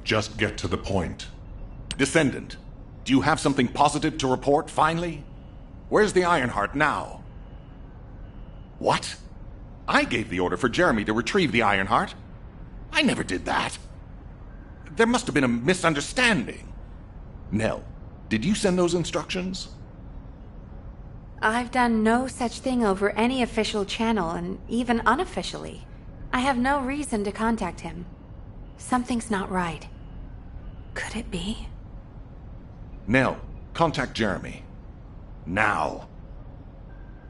Speaker 7: Just get to the point. Descendant, do you have something positive to report, finally? Where's the Ironheart now? What? I gave the order for Jeremy to retrieve the Ironheart. I never did that. There must have been a misunderstanding. Nell, did you send those instructions?
Speaker 2: I've done no such thing over any official channel, and even unofficially. I have no reason to contact him. Something's not right. Could it be?
Speaker 7: Nell, contact Jeremy. Now.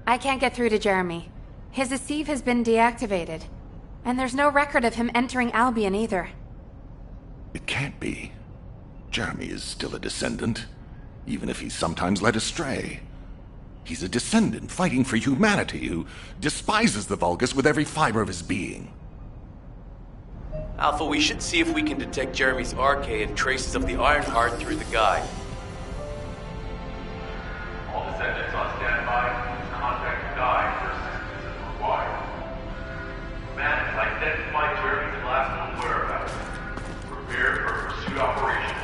Speaker 2: I can't get through to Jeremy. His Deceive has been deactivated, and there's no record of him entering Albion either.
Speaker 7: It can't be. Jeremy is still a Descendant, even if he's sometimes led astray. He's a Descendant fighting for humanity who despises the Vulgus with every fiber of his being.
Speaker 13: Alpha, we should see if we can detect Jeremy's arcade and traces of the Ironheart through the guide.
Speaker 16: All Descendants on standby. Contact the guide for assistance if required. Man has identified Jeremy's last known whereabouts. Prepare for a pursuit operation.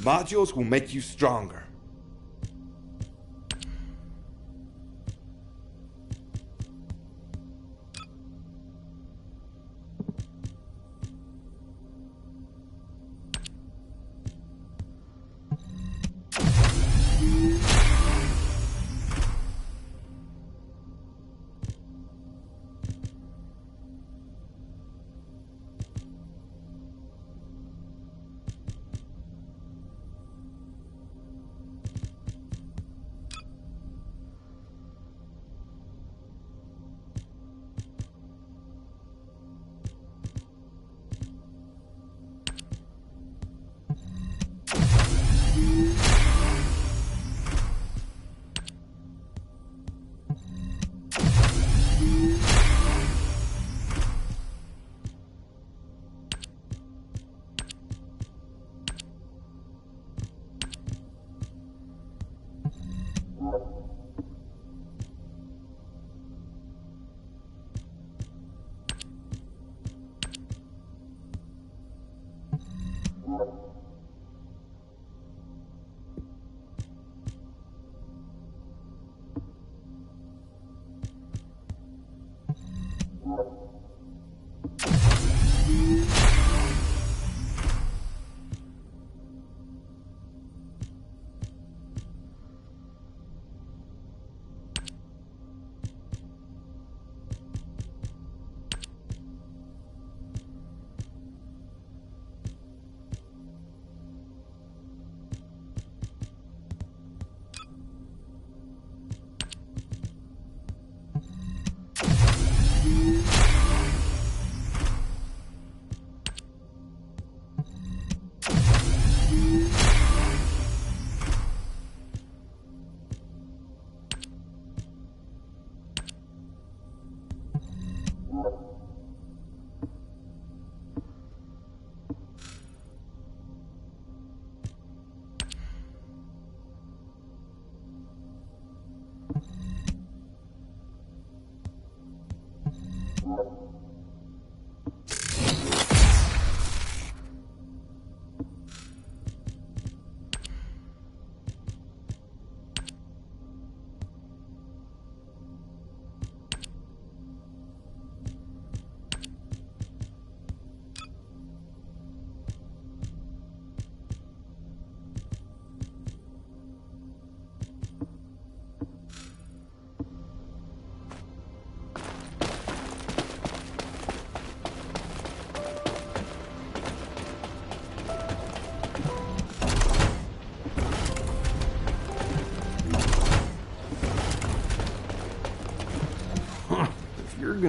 Speaker 17: Modules will make you stronger.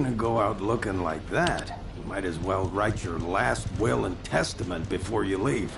Speaker 10: gonna go out looking like that, you might as well write your last will and testament before you leave.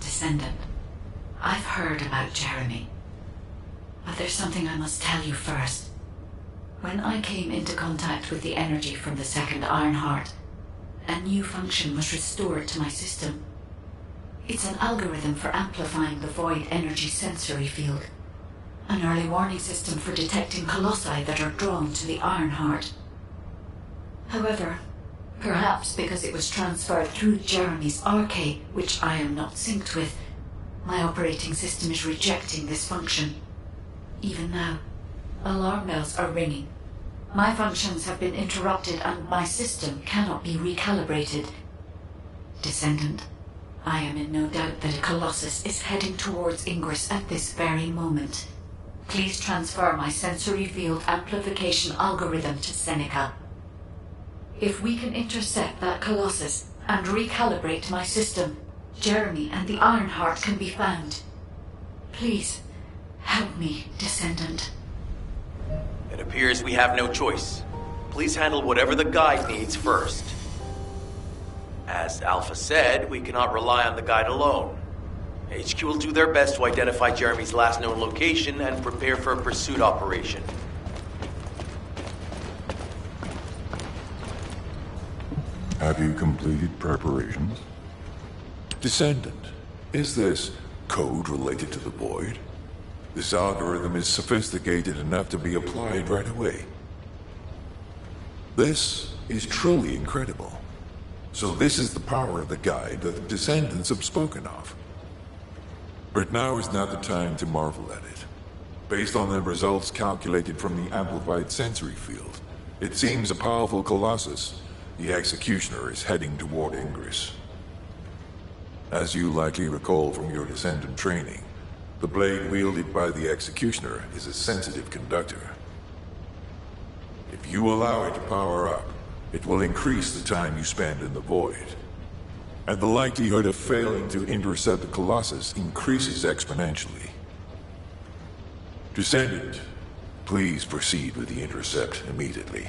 Speaker 4: Descendant. I've heard about Jeremy. But there's something I must tell you first. When I came into contact with the energy from the second Ironheart, a new function was restored to my system. It's an algorithm for amplifying the void energy sensory field. An early warning system for detecting colossi that are drawn to the Ironheart. However, perhaps because it was transferred through Jeremy's arcade, which I am not synced with, my operating system is rejecting this function. Even now, alarm bells are ringing. My functions have been interrupted and my system cannot be recalibrated. Descendant, I am in no doubt that a Colossus is heading towards Ingress at this very moment. Please transfer my sensory field amplification algorithm to Seneca. If we can intercept that Colossus and recalibrate my system, Jeremy and the Ironheart can be found. Please, help me, Descendant.
Speaker 13: It appears we have no choice. Please handle whatever the guide needs first. As Alpha said, we cannot rely on the guide alone. HQ will do their best to identify Jeremy's last known location and prepare for a pursuit operation.
Speaker 6: Have you completed preparations? Descendant, is this code related to the Void? This algorithm is sophisticated enough to be applied right away. This is truly incredible. So this is the power of the guide that the Descendants have spoken of. But now is not the time to marvel at it. Based on the results calculated from the amplified sensory field, it seems a powerful Colossus, the Executioner, is heading toward Ingress. As you likely recall from your Descendant training, the blade wielded by the Executioner is a sensitive conductor. If you allow it to power up, it will increase the time you spend in the Void. And the likelihood of failing to intercept the Colossus increases exponentially. Descendant, please proceed with the intercept immediately.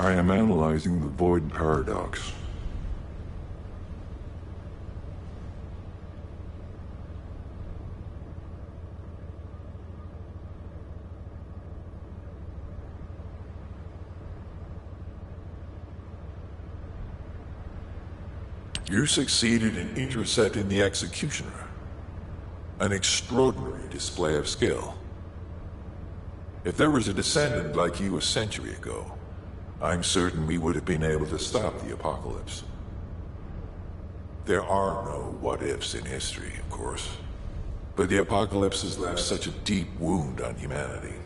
Speaker 6: I am analyzing the void paradox. You succeeded in intercepting the Executioner. An extraordinary display of skill. If there was a Descendant like you a century ago, I'm certain we would have been able to stop the apocalypse. There are no what-ifs in history, of course. But the apocalypse has left such a deep wound on humanity.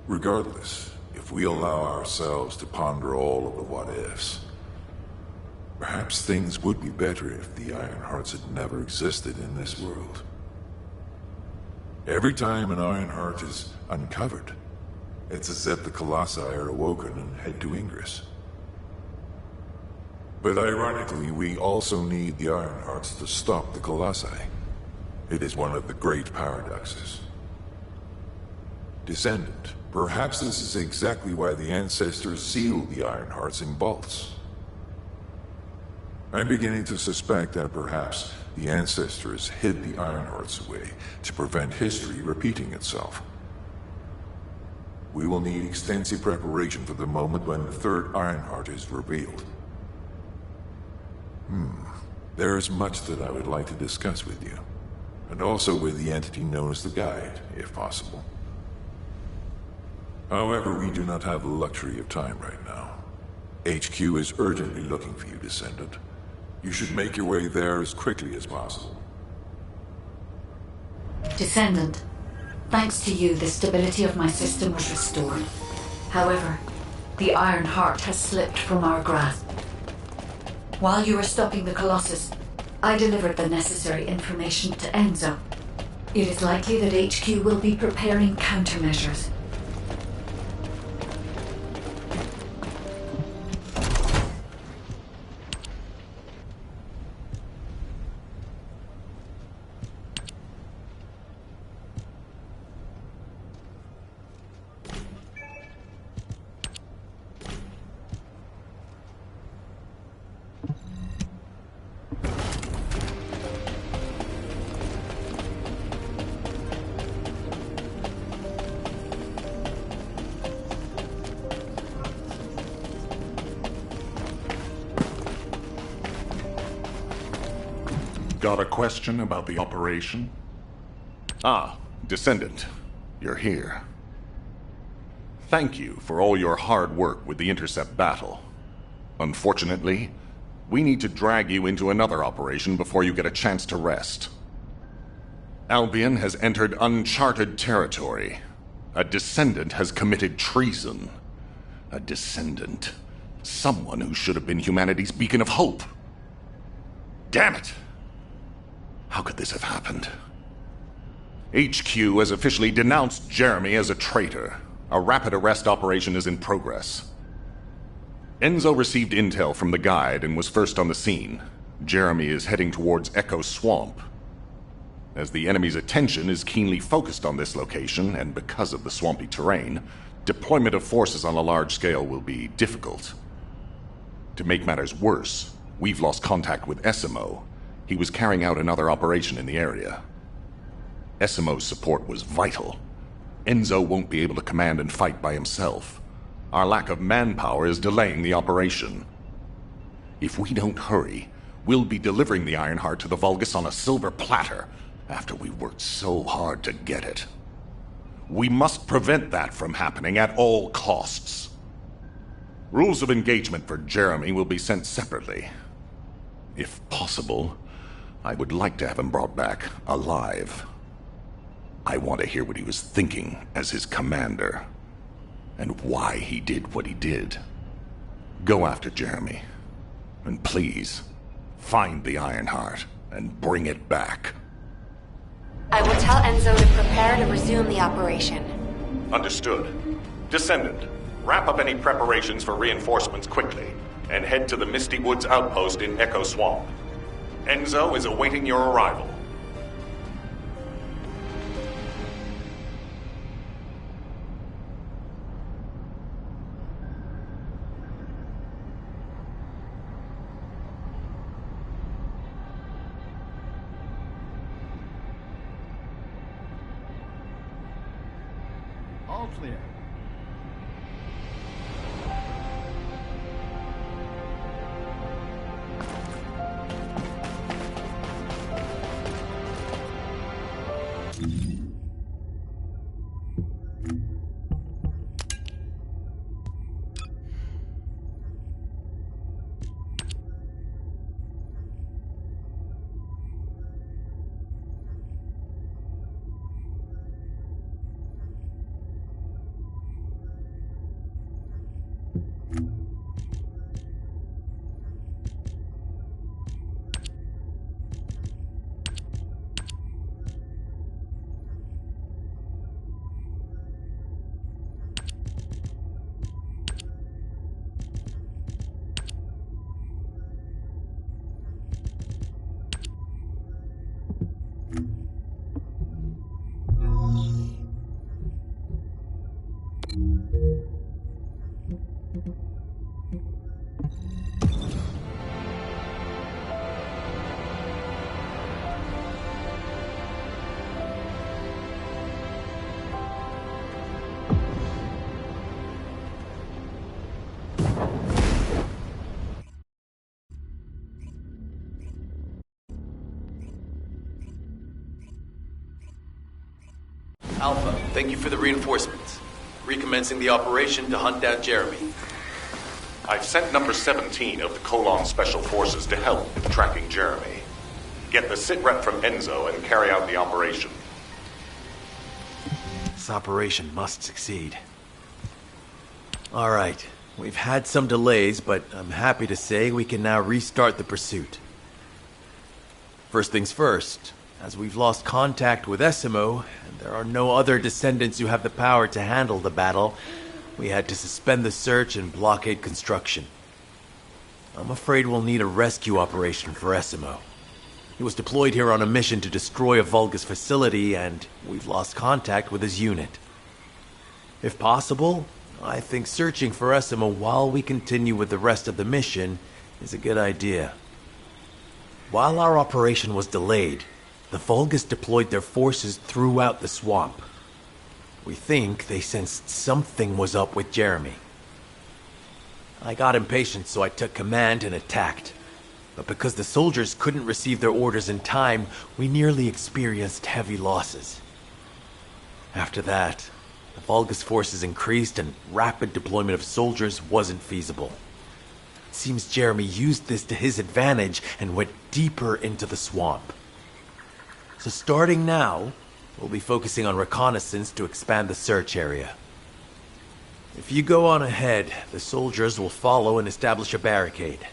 Speaker 6: Regardless, if we allow ourselves to ponder all of the what-ifs, perhaps things would be better if the Ironhearts had never existed in this world. Every time an Ironheart is uncovered, it's as if the Colossi are awoken and head to Ingress. But ironically, we also need the Ironhearts to stop the Colossi. It is one of the great paradoxes. Descendant, perhaps this is exactly why the Ancestors sealed the Ironhearts in vaults. I'm beginning to suspect that perhaps the Ancestors hid the Ironhearts away to prevent history repeating itself. We will need extensive preparation for the moment when the third Ironheart is revealed. There is much that I would like to discuss with you, and also with the entity known as the Guide, if possible. However, we do not have the luxury of time right now. HQ is urgently looking for you, Descendant. You should make your way there as quickly as possible.
Speaker 4: Descendant, thanks to you, the stability of my system was restored. However, the Iron Heart has slipped from our grasp. While you were stopping the Colossus, I delivered the necessary information to Enzo. It is likely that HQ will be preparing countermeasures.
Speaker 7: Got a question about the operation? Ah, Descendant. You're here. Thank you for all your hard work with the intercept battle. Unfortunately, we need to drag you into another operation before you get a chance to rest. Albion has entered uncharted territory. A Descendant has committed treason. A Descendant. Someone who should have been humanity's beacon of hope. Damn it! How could this have happened? HQ has officially denounced Jeremy as a traitor. A rapid arrest operation is in progress. Enzo received intel from the guide and was first on the scene. Jeremy is heading towards Echo Swamp. As the enemy's attention is keenly focused on this location, and because of the swampy terrain, deployment of forces on a large scale will be difficult. To make matters worse, we've lost contact with Essimo. He was carrying out another operation in the area. Essimo's support was vital. Enzo won't be able to command and fight by himself. Our lack of manpower is delaying the operation. If we don't hurry, we'll be delivering the Ironheart to the Vulgus on a silver platter after we worked so hard to get it. We must prevent that from happening at all costs. Rules of engagement for Jeremy will be sent separately. If possible, I would like to have him brought back alive. I want to hear what he was thinking as his commander, and why he did what he did. Go after Jeremy, and please, find the Ironheart and bring it back.
Speaker 2: I will tell Enzo to prepare to resume the operation.
Speaker 7: Understood. Descendant, wrap up any preparations for reinforcements quickly, and head to the Misty Woods outpost in Echo Swamp. Enzo is awaiting your arrival.
Speaker 18: All clear.
Speaker 13: Alpha, thank you for the reinforcements. Recommencing the operation to hunt down Jeremy.
Speaker 7: I've sent number 17 of the Colon Special Forces to help with tracking Jeremy. Get the sitrep from Enzo and carry out the operation.
Speaker 19: This operation must succeed. All right, we've had some delays, but I'm happy to say we can now restart the pursuit. First things first, As we've lost contact with Essimo, and there are no other descendants who have the power to handle the battle, we had to suspend the search and blockade construction. I'm afraid we'll need a rescue operation for Essimo. He was deployed here on a mission to destroy a Vulgus facility, and we've lost contact with his unit. If possible, I think searching for Essimo while we continue with the rest of the mission is a good idea. While our operation was delayed, the Vulgus deployed their forces throughout the swamp. We think they sensed something was up with Jeremy. I got impatient, so I took command and attacked. But because the soldiers couldn't receive their orders in time, we nearly experienced heavy losses. After that, the Vulgus forces increased and rapid deployment of soldiers wasn't feasible. It seems Jeremy used this to his advantage and went deeper into the swamp. So starting now, we'll be focusing on reconnaissance to expand the search area. If you go on ahead, the soldiers will follow and establish a barricade.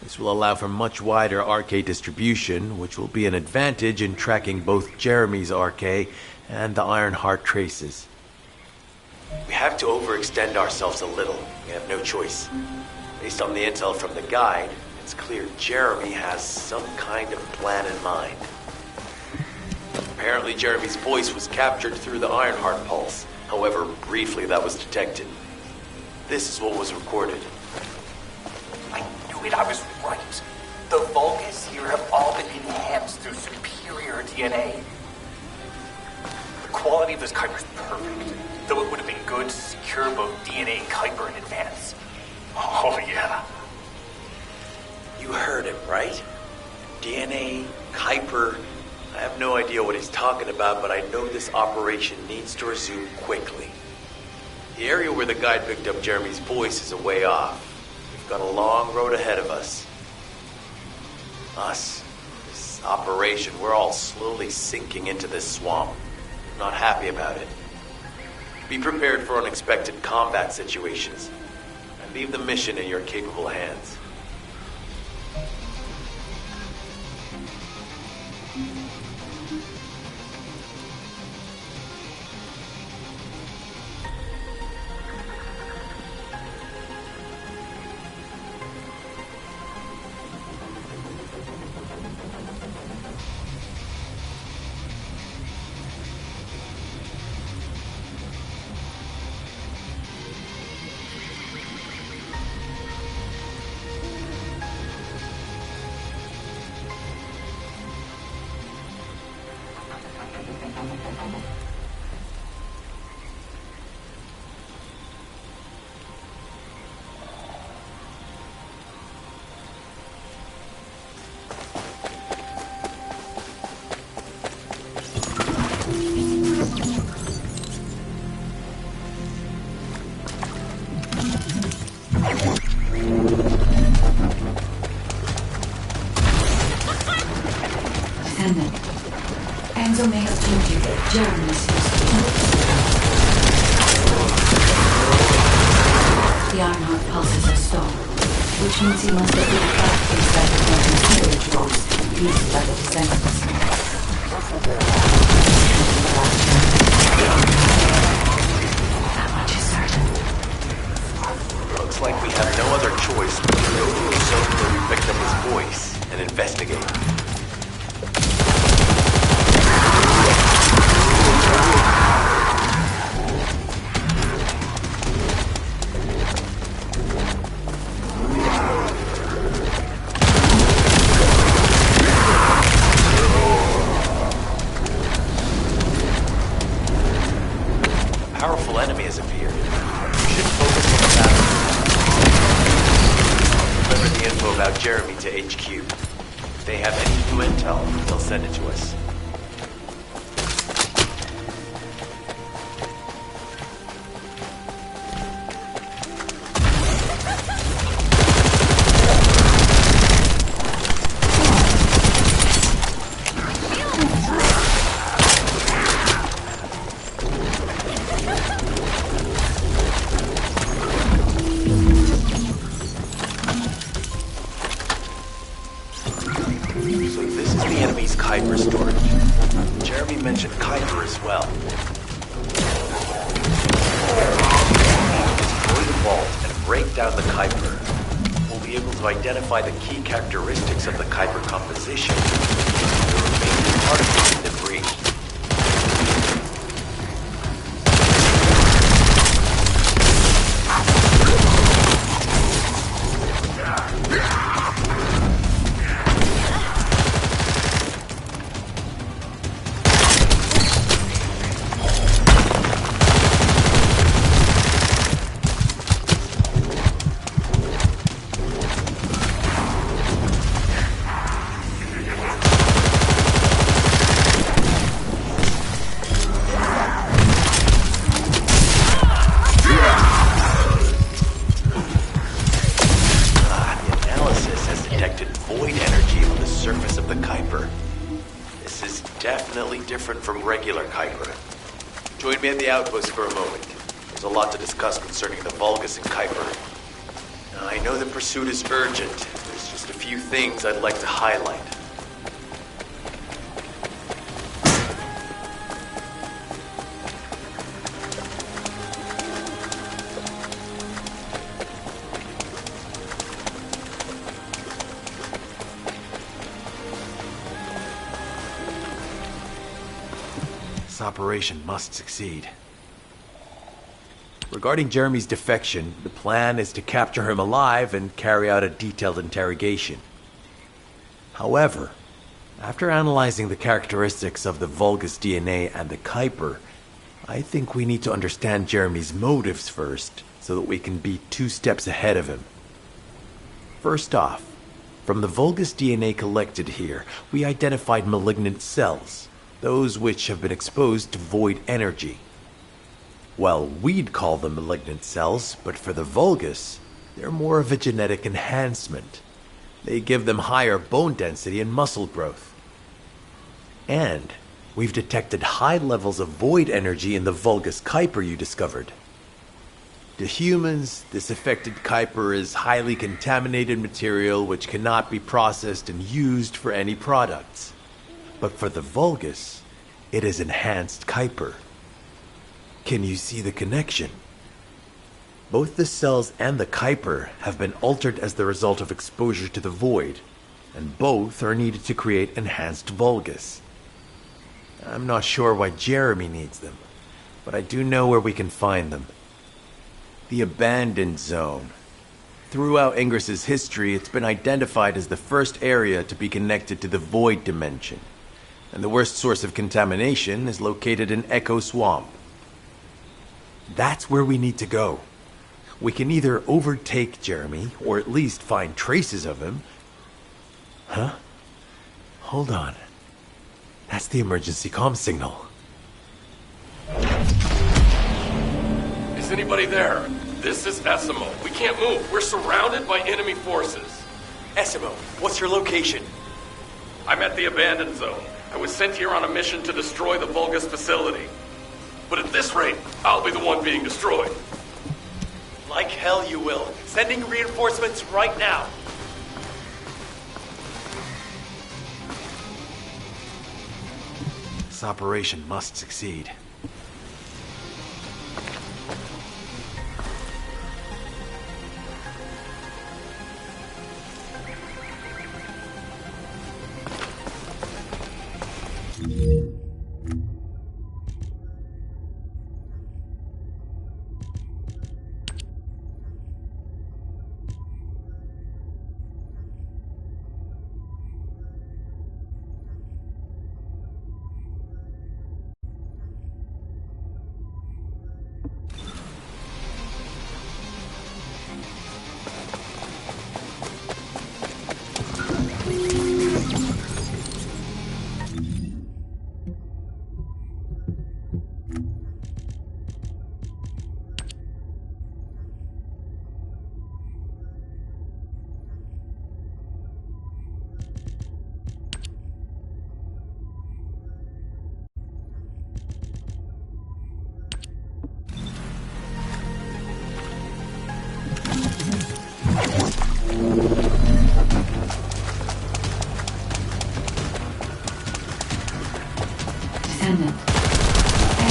Speaker 19: This will allow for much wider RK distribution, which will be an advantage in tracking both Jeremy's RK and the Ironheart traces.
Speaker 13: We have to overextend ourselves a little. We have no choice. Based on the intel from the guide, it's clear Jeremy has some kind of plan in mind. Apparently Jeremy's voice was captured through the Ironheart pulse. However, briefly that was detected. This is what was recorded.
Speaker 11: I knew it, I was right. The Vulgus here have all been enhanced through superior DNA. The quality of this Kuiper is perfect, though it would have been good to secure both DNA and Kuiper in advance. Oh yeah.
Speaker 13: You heard him, right? DNA, Kuiper. I have no idea what he's talking about, but I know this operation needs to resume quickly. The area where the guide picked up Jeremy's voice is a way off. We've got a long road ahead of us. This operation, we're all slowly sinking into this swamp. I'm not happy about it. Be prepared for unexpected combat situations. And leave the mission in your capable hands.
Speaker 4: Descendant. Enzo may have told you that Jeremy seems to be... The Ironheart pulses are stalled, which means he must have been trapped inside the quantum storage box used by the Descendants. That much is certain.
Speaker 13: Looks like we have no other choice but to go to the zone where we picked up his voice and investigate. Powerful enemy has appeared. We should focus on the battle. I'll deliver the info about Jeremy to HQ. If they have any new intel, they'll send it to us.
Speaker 19: as well. Destroy the vault and break down the Kuiper. We'll be able to identify the key characteristics of the Kuiper composition, the remaining particles and debris. Different from regular Kuiper. Join me at the outpost for a moment. There's a lot to discuss concerning the Vulgus and Kuiper. Now, I know the pursuit is urgent. There's just a few things I'd like to highlight. This operation must succeed. Regarding Jeremy's defection, the plan is to capture him alive and carry out a detailed interrogation. However, after analyzing the characteristics of the Vulgus DNA and the Kuiper, I think we need to understand Jeremy's motives first, so that we can be 2 steps ahead of him. First off, from the Vulgus DNA collected here, we identified malignant cells, those which have been exposed to void energy. Well, we'd call them malignant cells, but for the Vulgus, they're more of a genetic enhancement. They give them higher bone density and muscle growth. And we've detected high levels of void energy in the Vulgus Kuiper you discovered. To humans, this affected Kuiper is highly contaminated material which cannot be processed and used for any products. But for the Vulgus, it is enhanced Kuiper. Can you see the connection? Both the cells and the Kuiper have been altered as the result of exposure to the void, and both are needed to create enhanced Vulgus. I'm not sure why Jeremy needs them, but I do know where we can find them. The Abandoned Zone. Throughout Ingris's history, it's been identified as the first area to be connected to the Void Dimension, and the worst source of contamination is located in Echo Swamp. That's where we need to go. We can either overtake Jeremy, or at least find traces of him. Huh? Hold on. That's the emergency comm signal.
Speaker 18: Is anybody there? This is Essimo. We can't move. We're surrounded by enemy forces.
Speaker 11: Essimo, what's your location?
Speaker 18: I'm at the Abandoned Zone. I was sent here on a mission to destroy the Vulgus facility. But at this rate, I'll be the one being destroyed.
Speaker 11: Like hell you will. Sending reinforcements right now.
Speaker 19: This operation must succeed.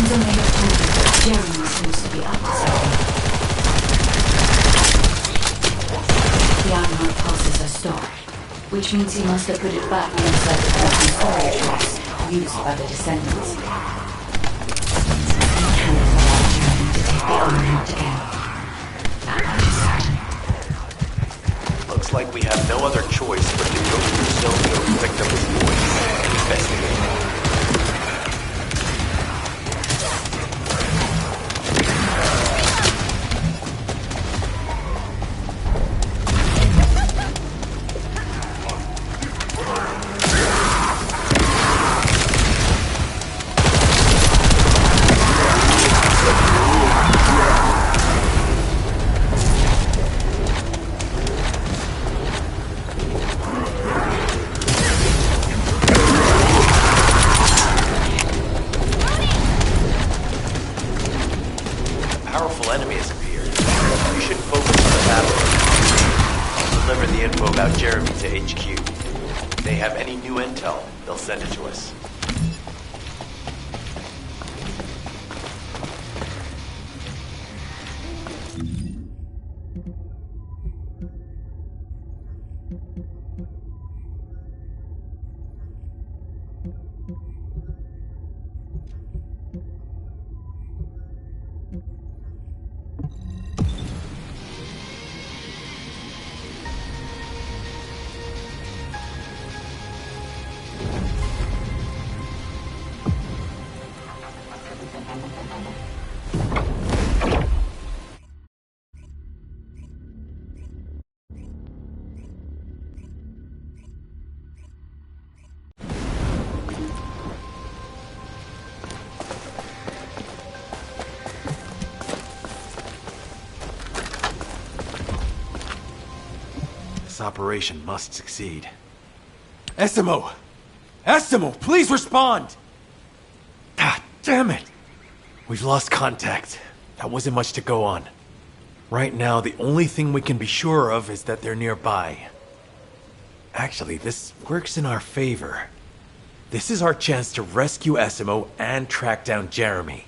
Speaker 4: Enzo may have told you that Jeremy seems to be up to something. The Ironheart pulses are stored, which means he must have put it back inside the custom storage box used by the Descendants. We can't allow Jeremy to take the Ironheart again. That much is certain.
Speaker 13: Looks like we have no other choice but to go to the Sylvio victim's voice and investigate. Powerful enemy has appeared. We should focus on the battle. I'll deliver the info about Jeremy to HQ. If they have any new intel, they'll send it to us.
Speaker 19: This operation must succeed. Essimo! Essimo, please respond! Ah, damn it! We've lost contact. That wasn't much to go on. Right now, the only thing we can be sure of is that they're nearby. Actually, this works in our favor. This is our chance to rescue Essimo and track down Jeremy.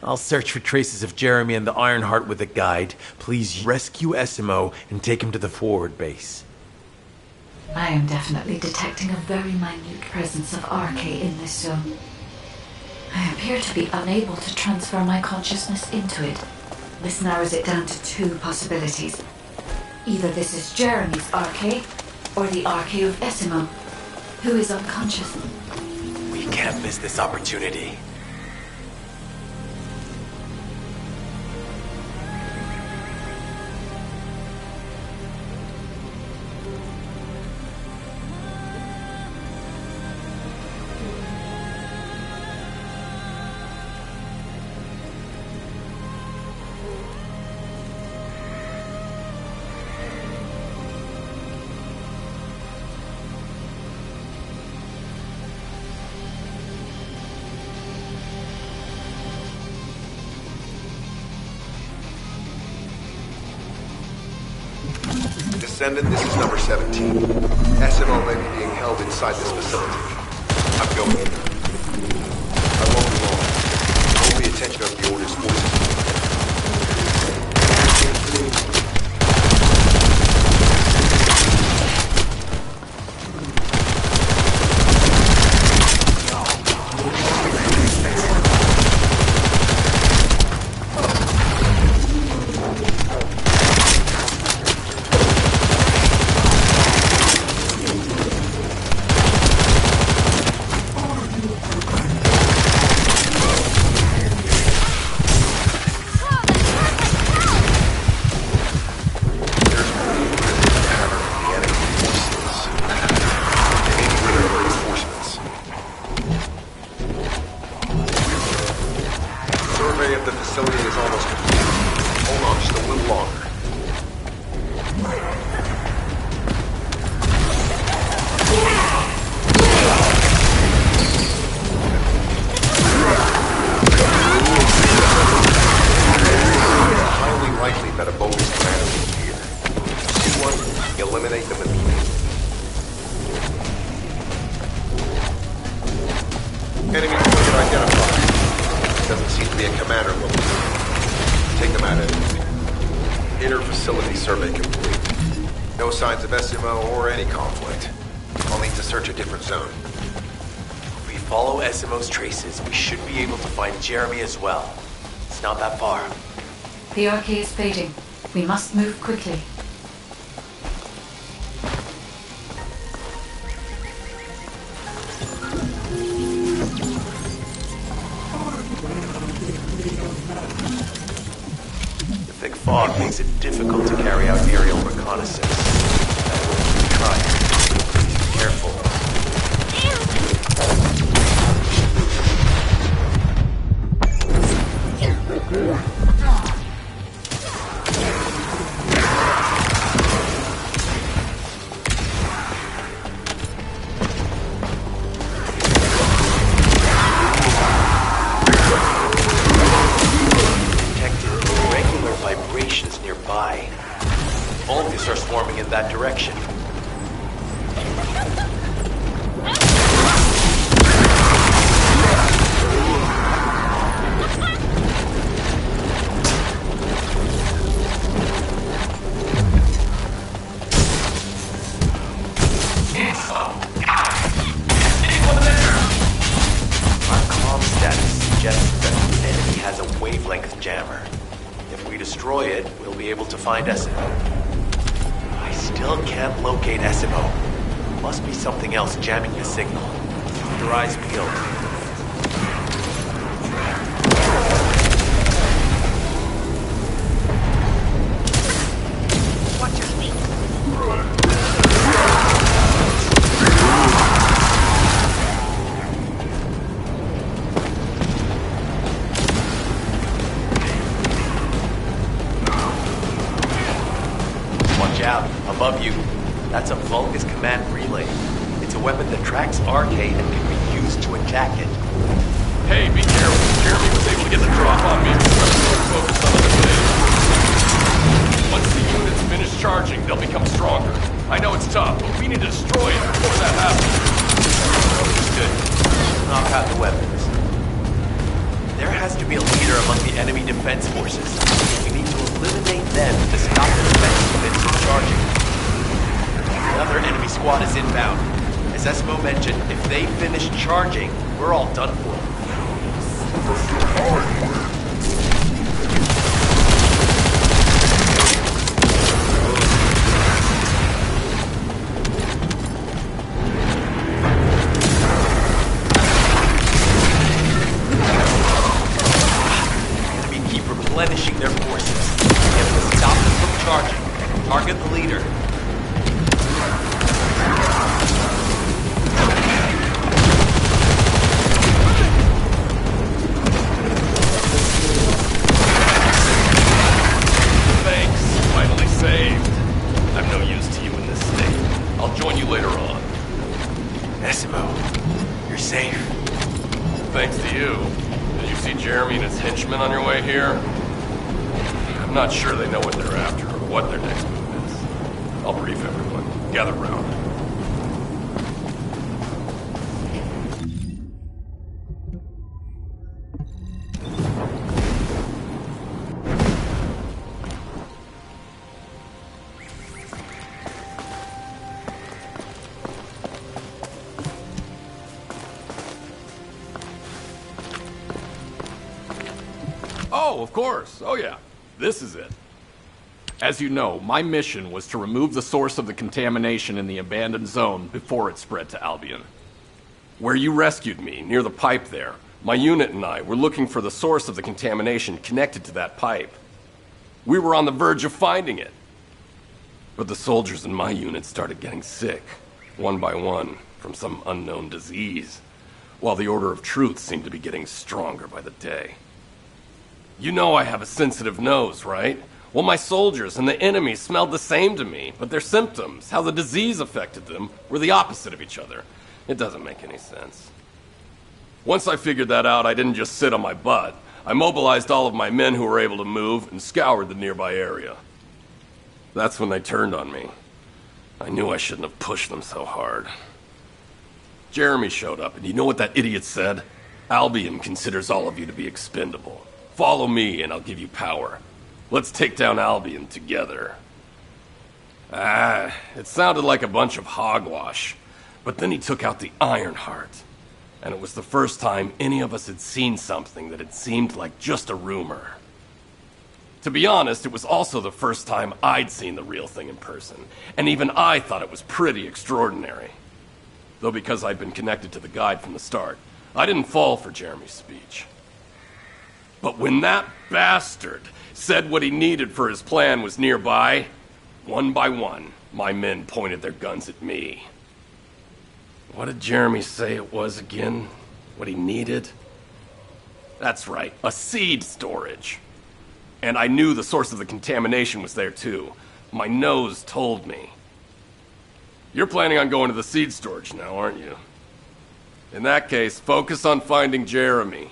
Speaker 19: I'll search for traces of Jeremy and the Ironheart with a guide. Please rescue Essimo and take him to the forward base.
Speaker 4: I am definitely detecting a very minute presence of RK in this zone. I appear to be unable to transfer my consciousness into it. This narrows it down to two possibilities. Either this is Jeremy's RK, or the RK of Essimo, who is unconscious.
Speaker 19: We can't miss this opportunity.
Speaker 9: Descendant, this is number 17. SMO may be being held inside this facility. I'm going in. I won't be long. Hold the attention of the Order's forces. Eliminate them immediately. Enemy target identified. Doesn't seem to be a commander local. Take them out of inner facility survey complete. No signs of SMO or any conflict. I'll need to search a different zone.
Speaker 19: If we follow SMO's traces, we should be able to find Jeremy as well. It's not that far.
Speaker 4: The RK is fading. We must move quickly.
Speaker 19: The thick fog makes it difficult to carry out aerial reconnaissance. I will keep trying. Be careful. Are swarming in that direction. Our comm status suggests that the enemy has a wavelength jammer. If we destroy it, we'll be able to find SMO. Still can't locate SMO. Must be something else jamming the signal. Keep your eyes peeled.
Speaker 12: Watch your feet.
Speaker 19: Watch out. Above you. That's a Vulgus command relay. It's a weapon that tracks RK and can be used to attack it.
Speaker 18: Hey, be careful. Jeremy was able to get the drop on me. Focus on other things. Once the units finish charging, they'll become stronger. I know it's tough, but we need to destroy it before that happens.
Speaker 19: Understood. Knock out the weapons. There has to be a leader among the enemy defense forces. We need to eliminate them to stop the defense units from charging. Another enemy squad is inbound. As Esmo mentioned, if they finish charging, we're all done for. Enemy keep replenishing their forces. We have to stop them from charging. Target the leader.
Speaker 18: On your way here? I'm not sure they know what they're after or what their next move is. I'll brief everyone. Gather round. Oh, of course. Oh, yeah. This is it. As you know, my mission was to remove the source of the contamination in the abandoned zone before it spread to Albion. Where you rescued me, near the pipe there, my unit and I were looking for the source of the contamination connected to that pipe. We were on the verge of finding it. But the soldiers in my unit started getting sick, one by one, from some unknown disease, while the Order of Truth seemed to be getting stronger by the day. You know I have a sensitive nose, right? Well, my soldiers and the enemy smelled the same to me, but their symptoms, how the disease affected them, were the opposite of each other. It doesn't make any sense. Once I figured that out, I didn't just sit on my butt. I mobilized all of my men who were able to move and scoured the nearby area. That's when they turned on me. I knew I shouldn't have pushed them so hard. Jeremy showed up, and you know what that idiot said? Albion considers all of you to be expendable. Follow me and I'll give you power. Let's take down Albion together. It sounded like a bunch of hogwash. But then he took out the Ironheart. And it was the first time any of us had seen something that had seemed like just a rumor. To be honest, it was also the first time I'd seen the real thing in person. And even I thought it was pretty extraordinary. Though because I'd been connected to the guide from the start, I didn't fall for Jeremy's speech. But when that bastard said what he needed for his plan was nearby, one by one, my men pointed their guns at me. What did Jeremy say it was again? What he needed? That's right, a seed storage. And I knew the source of the contamination was there too. My nose told me. You're planning on going to the seed storage now, aren't you? In that case, focus on finding Jeremy.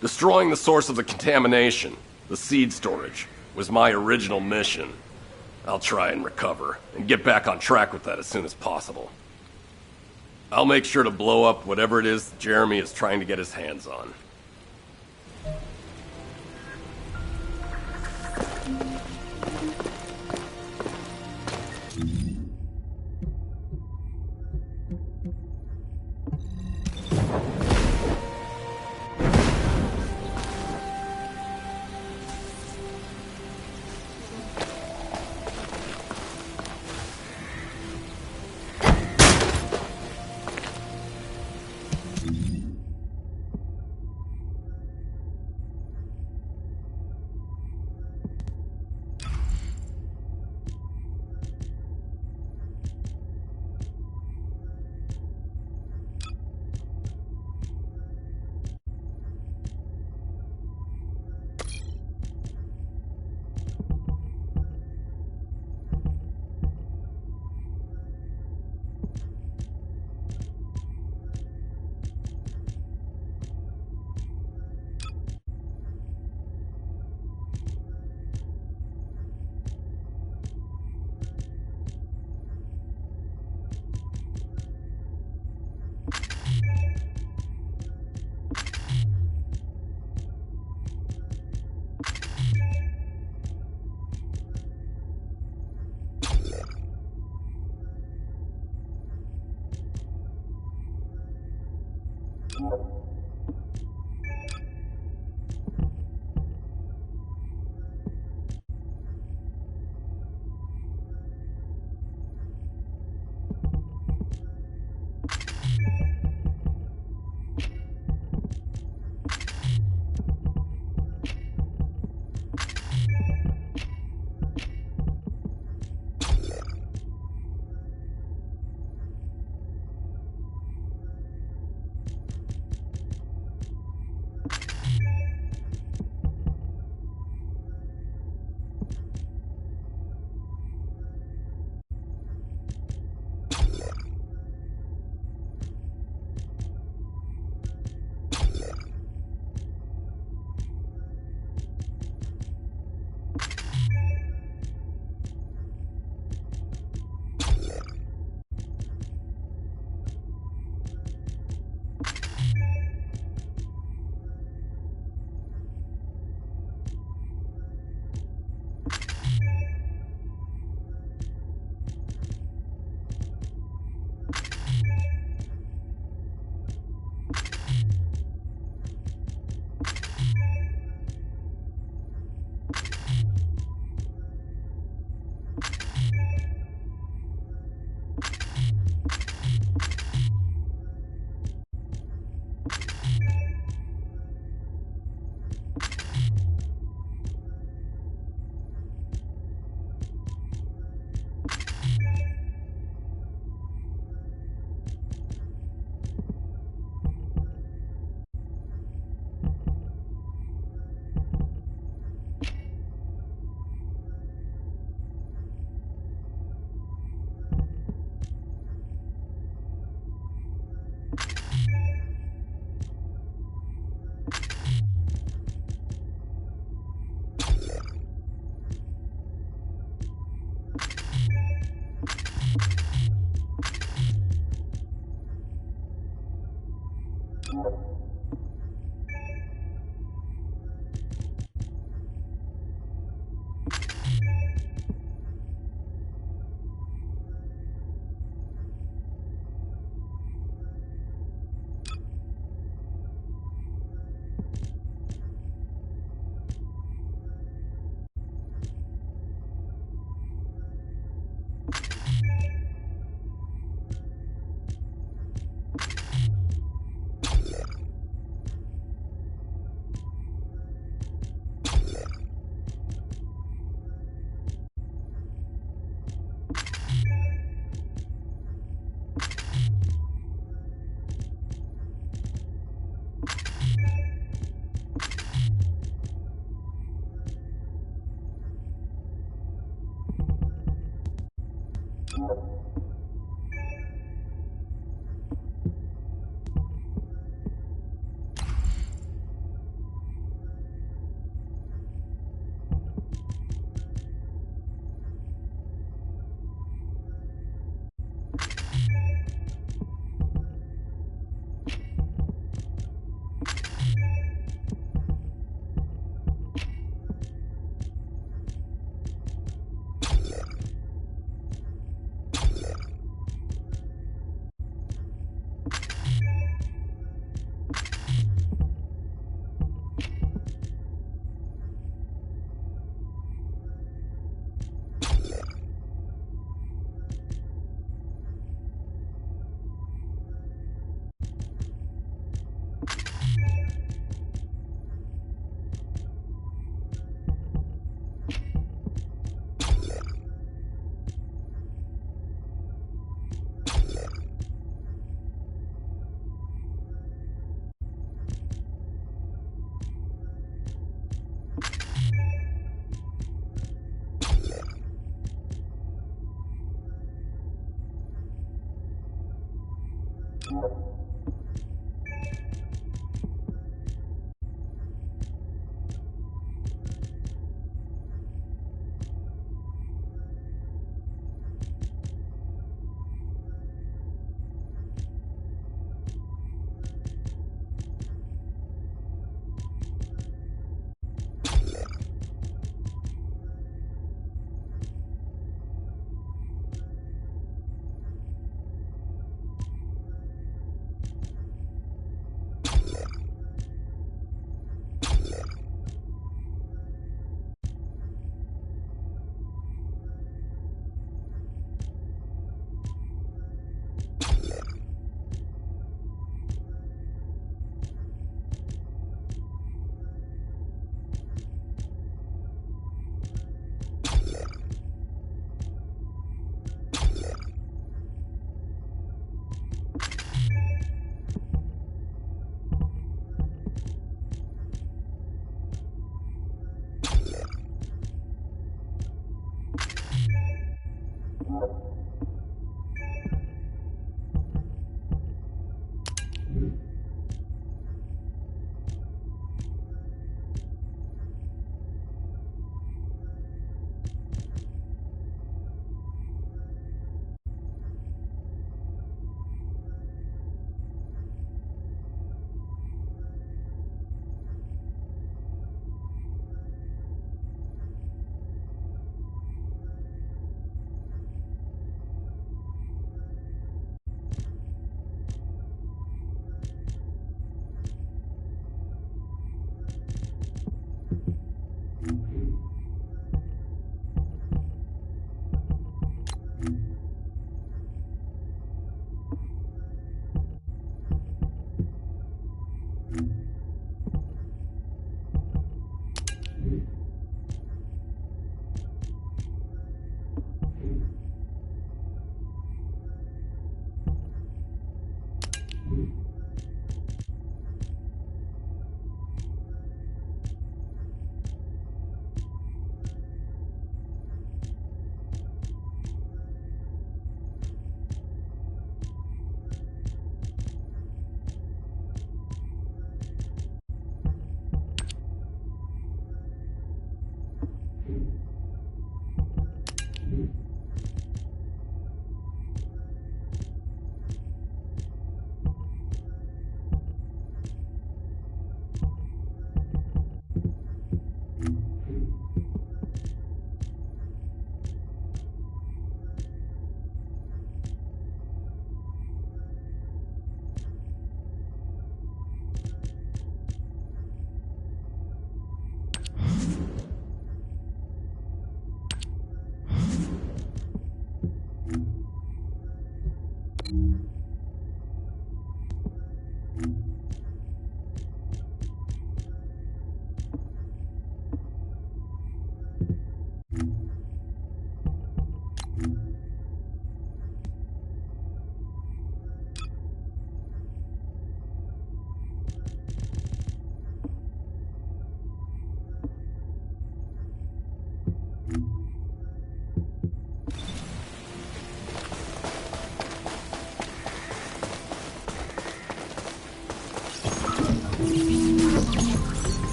Speaker 18: Destroying the source of the contamination, the seed storage, was my original mission. I'll try and recover, and get back on track with that as soon as possible. I'll make sure to blow up whatever it is Jeremy is trying to get his hands on.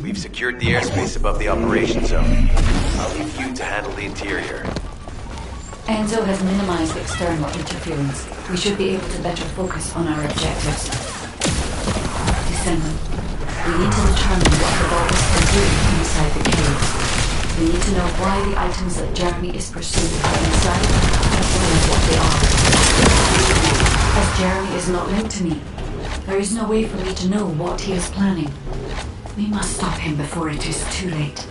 Speaker 13: We've secured the airspace above the operation zone. I'll leave you to handle the interior.
Speaker 4: Enzo has minimized external interference. We should be able to better focus on our objectives. Descendant, we need to determine what the Vulgus can do inside the cave. We need to know why the items that Jeremy is pursuing are inside, as well as what they are. As Jeremy is not linked to me, there is no way for me to know what he is planning. We must stop him before it is too late.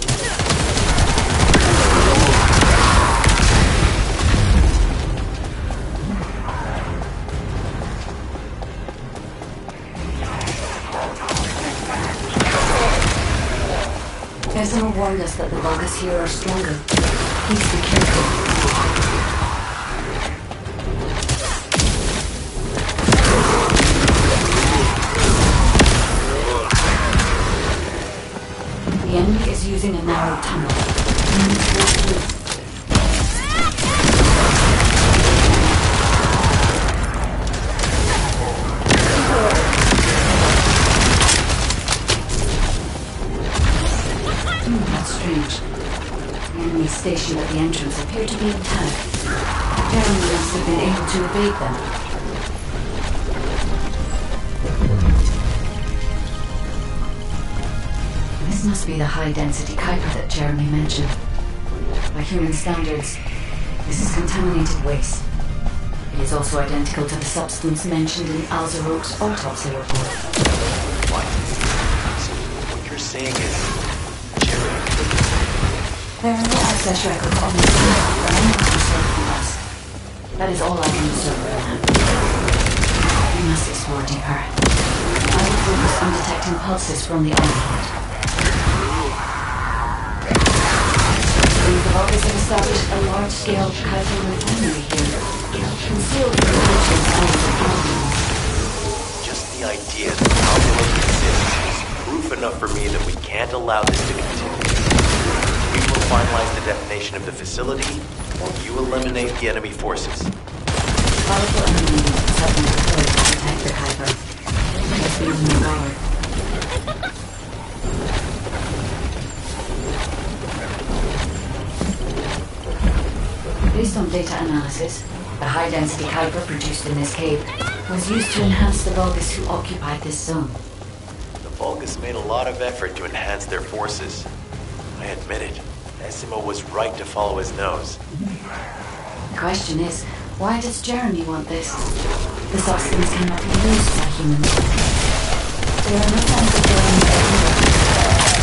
Speaker 4: Ezra warned us that the Vulgus here are stronger. Please be careful. The enemy is using a narrow tunnel. We need to walk through. That's strange. The enemies stationed at the entrance appear to be intact. Jeremy must have been able to evade them. This must be the high-density Kuiper that Jeremy mentioned. By human standards, this is contaminated waste. It is also identical to the substance mentioned in Alzarok's autopsy report.
Speaker 13: What? So what you're saying is... Jeremy...
Speaker 4: There are no access records on this site for anyone who served from us. That is all I can observe right now. We must explore deeper. I will focus on detecting pulses from the Ironheart. The Vulgus have established a large-scale Kuiper refinery here, concealed from the nation's eyes.
Speaker 13: Just the idea that Algorithm exists is proof enough for me that we can't allow this to continue. We will finalize the detonation of the facility, while you eliminate the enemy forces.
Speaker 4: Powerful enemy units have been deployed to protect the Kuiper. Let's be on your guard. Based on data analysis, the high-density Kuiper produced in this cave was used to enhance the Vulgus who occupied this zone.
Speaker 13: The Vulgus made a lot of effort to enhance their forces. I admit it. Essimo was right to follow his nose.
Speaker 4: The question is, why does Jeremy want this? The substance cannot be used by humans. There are no signs of Jeremy everywhere.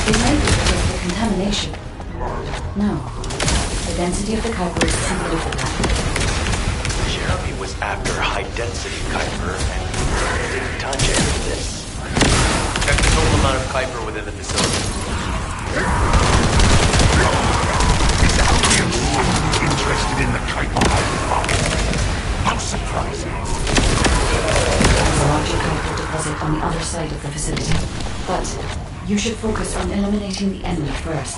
Speaker 4: It may be because of the contamination. No. The density of the Kuiper is too low for that.
Speaker 13: Jeremy was after high-density Kuiper and didn't touch any of this. Check the total amount of Kuiper within the facility.
Speaker 6: Is Albion interested in the Kuiper? How surprising.
Speaker 4: There's a larger Kuiper deposit on the other side of the facility. But you should focus on eliminating the enemy first.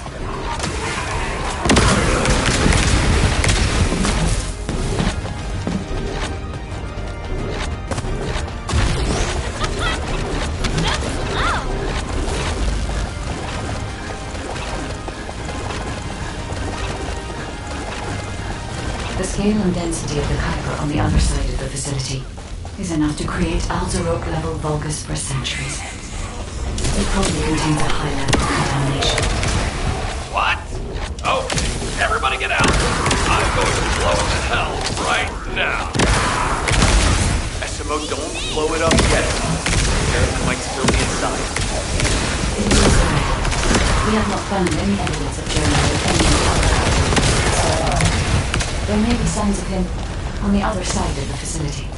Speaker 4: The scale and density of the Kuiper on the other side of the facility is enough to create Alzarok-level Vulgus for centuries. It probably contains a high level of contamination.
Speaker 18: What? Okay, everybody get out. I'm going to blow it to hell right now.
Speaker 19: Essimo, don't blow it up yet. Jeremy might still be inside.
Speaker 4: It is right. We have not found any evidence of Jeremy with any power. There may be signs of him on the other side of the facility.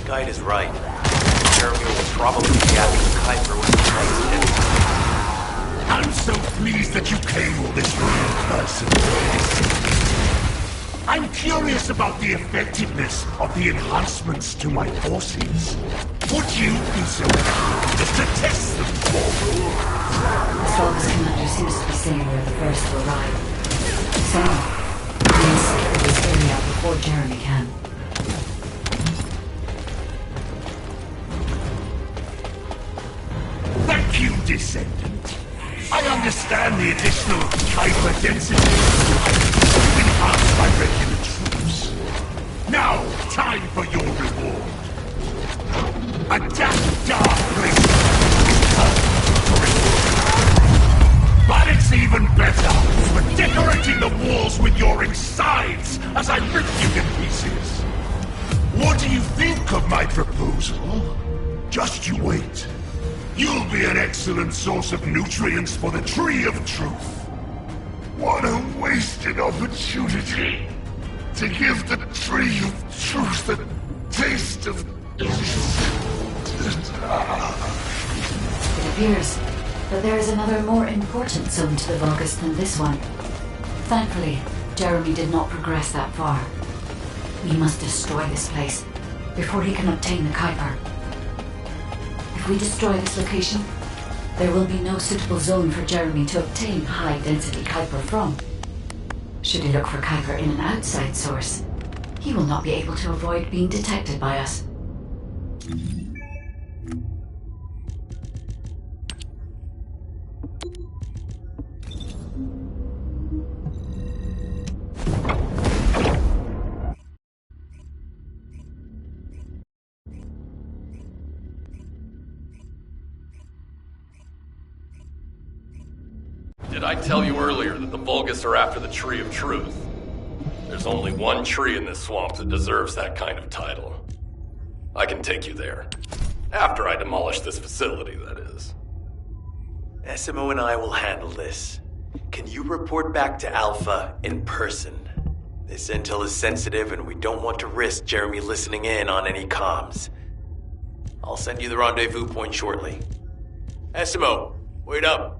Speaker 19: Guide is right. Jeremy will probably be after the Kuiper when he tries to hit.
Speaker 6: I'm so pleased that you came all this way in person. I'm curious about the effectiveness of the enhancements to my forces. Would you be so kind as to test them for me?
Speaker 4: The Stalker's commander seems to be saying we're the first to arrive. So, we must secure this area before Jeremy can.
Speaker 6: Thank you, Descendant. I understand the additional Kuiper density enhanced by regular troops. Now, time for your reward. A dark place is perfect for it. But it's even better for decorating the walls with your insides as I rip you to pieces. What do you think of my proposal? Just you wait. You'll be an excellent source of nutrients for the Tree of Truth. What a wasted opportunity to give the Tree of Truth the taste of...
Speaker 4: It appears that there is another more important zone to the Vulgus than this one. Thankfully, Jeremy did not progress that far. We must destroy this place before he can obtain the Kuiper. If we destroy this location, there will be no suitable zone for Jeremy to obtain high-density Kuiper from. Should he look for Kuiper in an outside source, he will not be able to avoid being detected by us.
Speaker 18: Did I tell you earlier that the Vulgus are after the Tree of Truth? There's only one tree in this swamp that deserves that kind of title. I can take you there. After I demolish this facility, that is.
Speaker 19: Essimo and I will handle this. Can you report back to Alpha in person? This intel is sensitive and we don't want to risk Jeremy listening in on any comms. I'll send you the rendezvous point shortly. Essimo, wait up.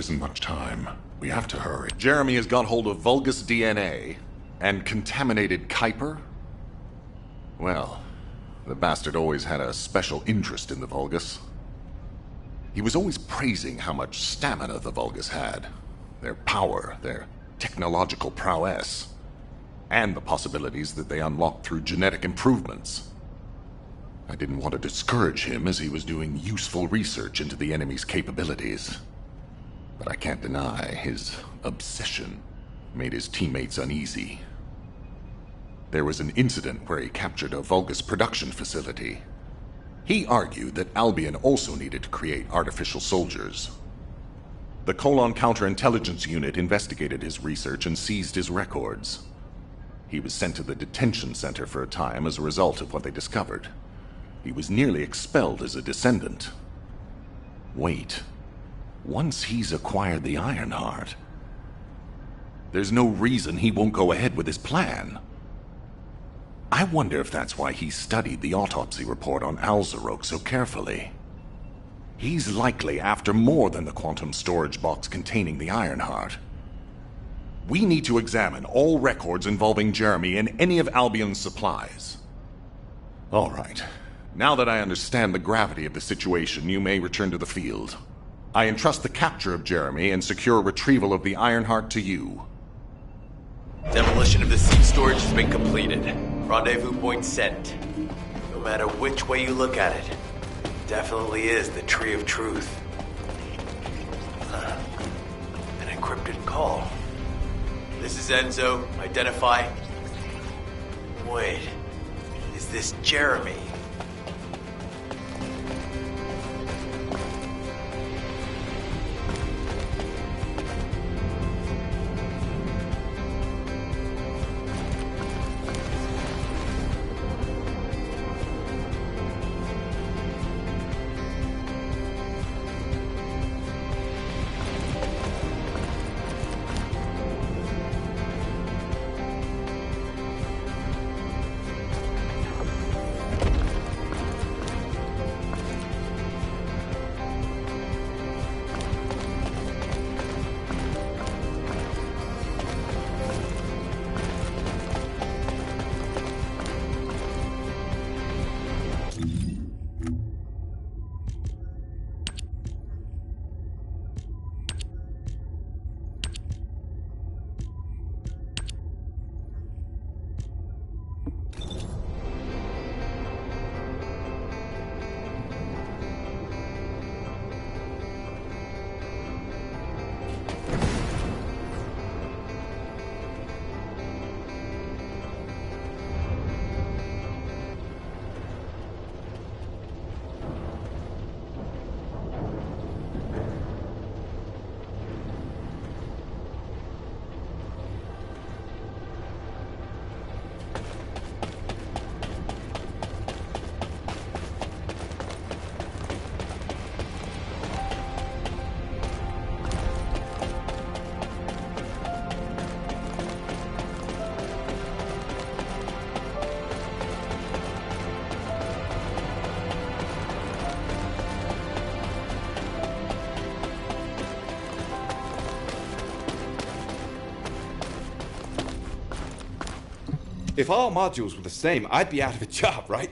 Speaker 7: isn't much time. We have to hurry. Jeremy has got hold of Vulgus DNA and contaminated Kuiper? Well, the bastard always had a special interest in the Vulgus. He was always praising how much stamina the Vulgus had, their power, their technological prowess, and the possibilities that they unlocked through genetic improvements. I didn't want to discourage him as he was doing useful research into the enemy's capabilities. But I can't deny his obsession made his teammates uneasy. There was an incident where he captured a Vulgus production facility. He argued that Albion also needed to create artificial soldiers. The Colon Counterintelligence Unit investigated his research and seized his records. He was sent to the detention center for a time as a result of what they discovered. He was nearly expelled as a Descendant. Wait. Once he's acquired the Ironheart, there's no reason he won't go ahead with his plan. I wonder if that's why he studied the autopsy report on Alzarok so carefully. He's likely after more than the quantum storage box containing the Ironheart. We need to examine all records involving Jeremy and any of Albion's supplies. All right. Now that I understand the gravity of the situation, you may return to the field. I entrust the capture of Jeremy and secure retrieval of the Ironheart to you.
Speaker 19: Demolition of the seed storage has been completed. Rendezvous point set. No matter which way you look at it, definitely is the Tree of Truth. An encrypted call. This is Enzo. Identify. Wait. Is this Jeremy?
Speaker 17: If all modules were the same, I'd be out of a job, right?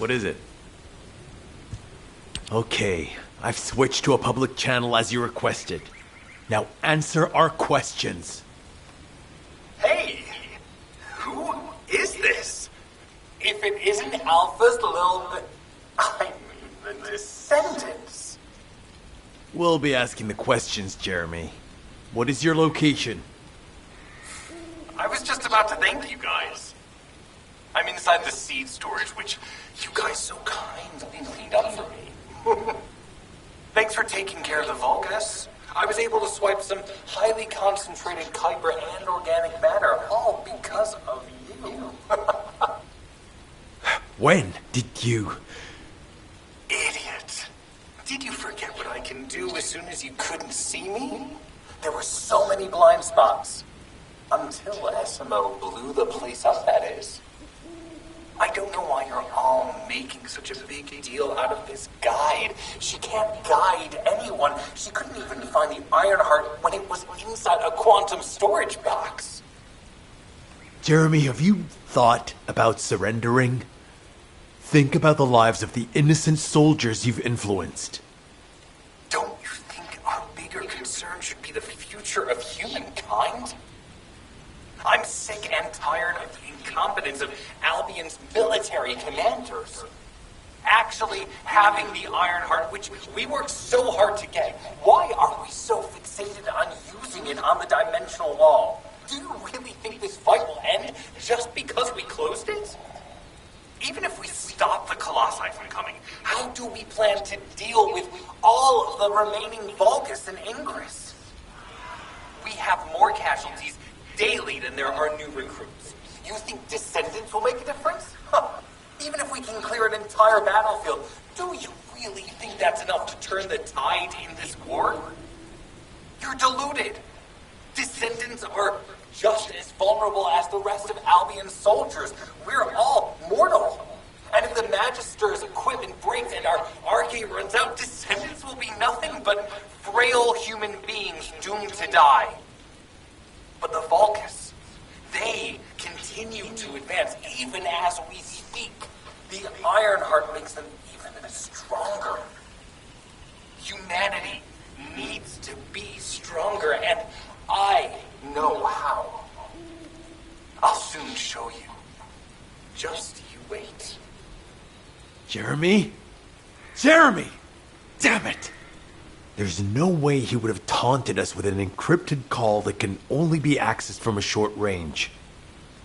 Speaker 19: What is it? Okay, I've switched to a public channel as you requested. Now answer our questions.
Speaker 11: Hey! Who is this? If it isn't Alpha's little... I mean, the Descendants.
Speaker 19: We'll be asking the questions, Jeremy. What is your location?
Speaker 11: I was just about to thank you guys. I'm inside the seed storage, which you guys so kindly cleaned up for me. Thanks for taking care of the Vulgus. I was able to swipe some highly concentrated Kuiper and organic matter, all because of you.
Speaker 19: When did you...
Speaker 11: Idiot. Did you forget what I can do as soon as you couldn't see me? There were so many blind spots. Until SMO blew the place up, that is. I don't know why you're all making such a big deal out of this guide. She can't guide anyone. She couldn't even find the Ironheart when it was inside a quantum storage box.
Speaker 19: Jeremy, have you thought about surrendering? Think about the lives of the innocent soldiers you've influenced.
Speaker 11: Don't you think our bigger concern should be the future of humankind? I'm sick and tired of the incompetence of Albion's military commanders. Actually having the Ironheart, which we worked so hard to get, why are we so fixated on using it on the dimensional wall? Do you really think this fight will end just because we closed it? Even if we stop the Colossi from coming, how do we plan to deal with all of the remaining Vulgus and Ingress? We have more casualties daily than there are new recruits. You think Descendants will make a difference? Huh. Even if we can clear an entire battlefield, do you really think that's enough to turn the tide in this war? You're deluded. Descendants are just as vulnerable as the rest of Albion's soldiers. We're all mortal. And if the Magister's equipment breaks and our Arche runs out, Descendants will be nothing but frail human beings doomed to die. But the Vulgus, they continue to advance even as we speak. The Ironheart makes them even stronger. Humanity needs to be stronger, and I know how. I'll soon show you. Just you wait.
Speaker 19: Jeremy? Jeremy! Damn it! There's no way he would have taunted us with an encrypted call that can only be accessed from a short range.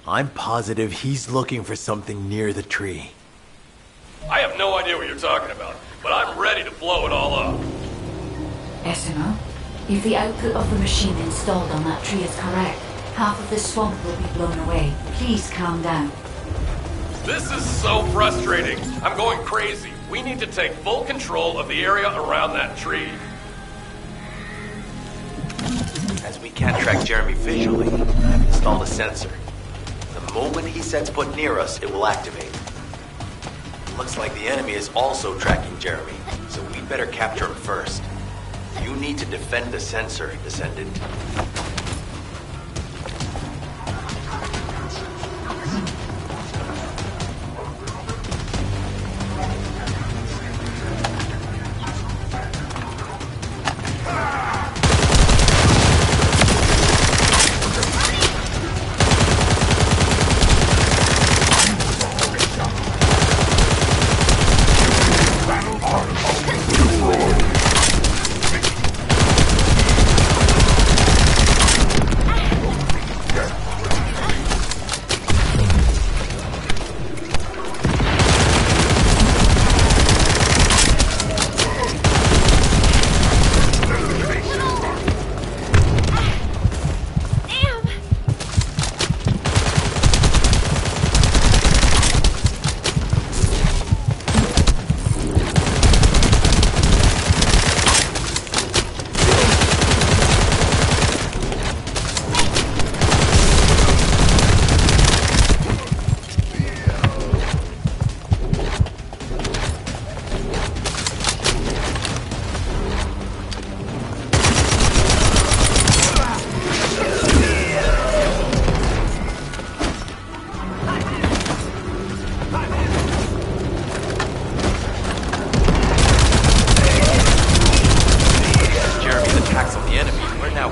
Speaker 19: I'm positive he's looking for something near the tree.
Speaker 18: I have no idea what you're talking about, but I'm ready to blow it all up.
Speaker 4: SMO, if the output of the machine installed on that tree is correct, half of the swamp will be blown away. Please calm down.
Speaker 18: This is so frustrating. I'm going crazy. We need to take full control of the area around that tree.
Speaker 13: As we can't track Jeremy visually, I've installed a sensor. The moment he sets foot near us, it will activate. Looks like the enemy is also tracking Jeremy, so we'd better capture him first. You need to defend the sensor, Descendant.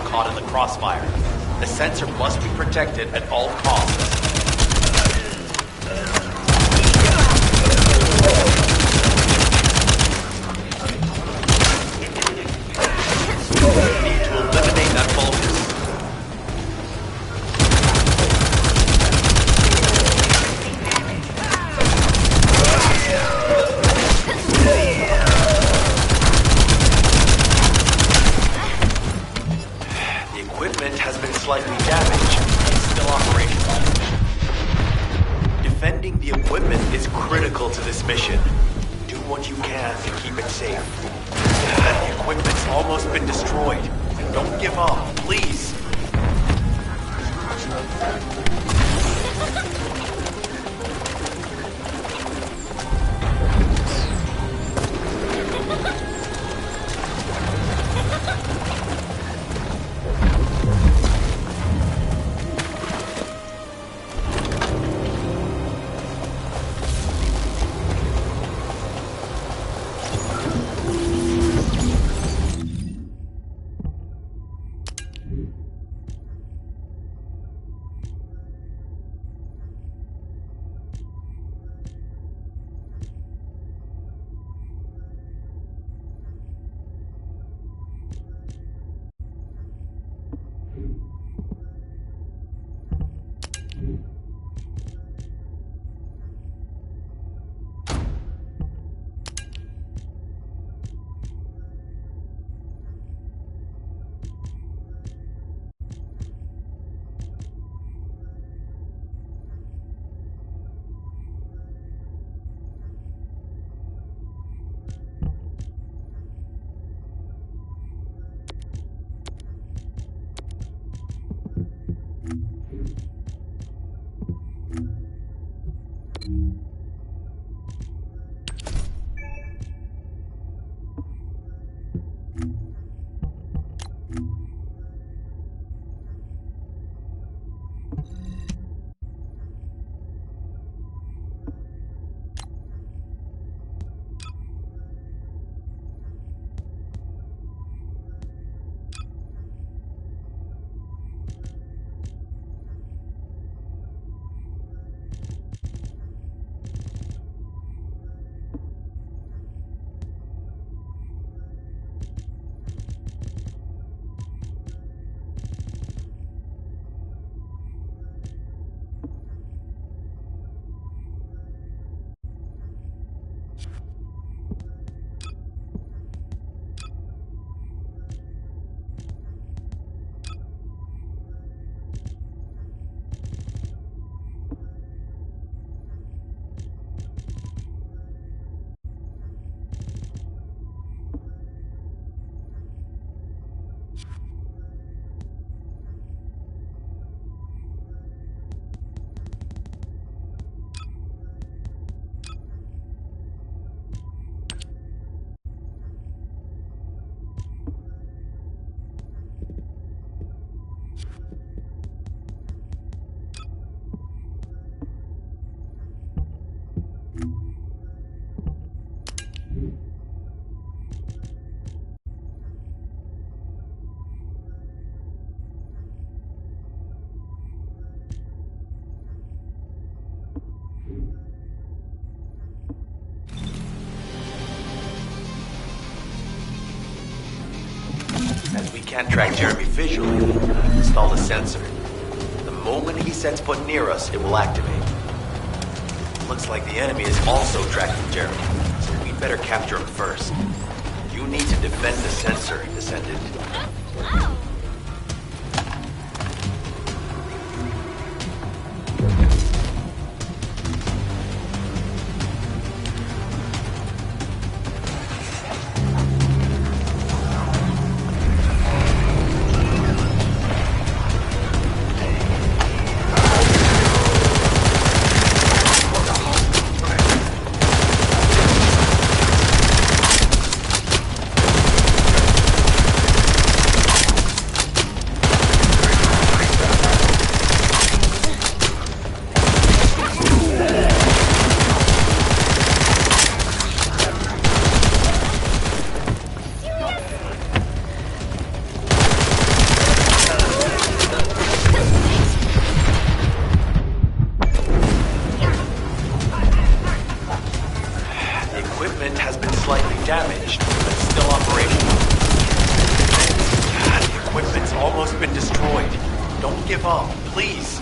Speaker 19: caught in the crossfire. The sensor must be protected at all costs. Need to eliminate that Vulgus. The equipment has been slightly damaged, but it's still operational. Defending the equipment is critical to this mission. Do what you can to keep it safe. The equipment's almost been destroyed. Don't give up, please. As we can't track Jeremy visually, I've installed a sensor. The moment he sets foot near us, it will activate. Looks like the enemy is also tracking Jeremy, so we'd better capture him first. You need to defend the sensor, Descendant. give up, please.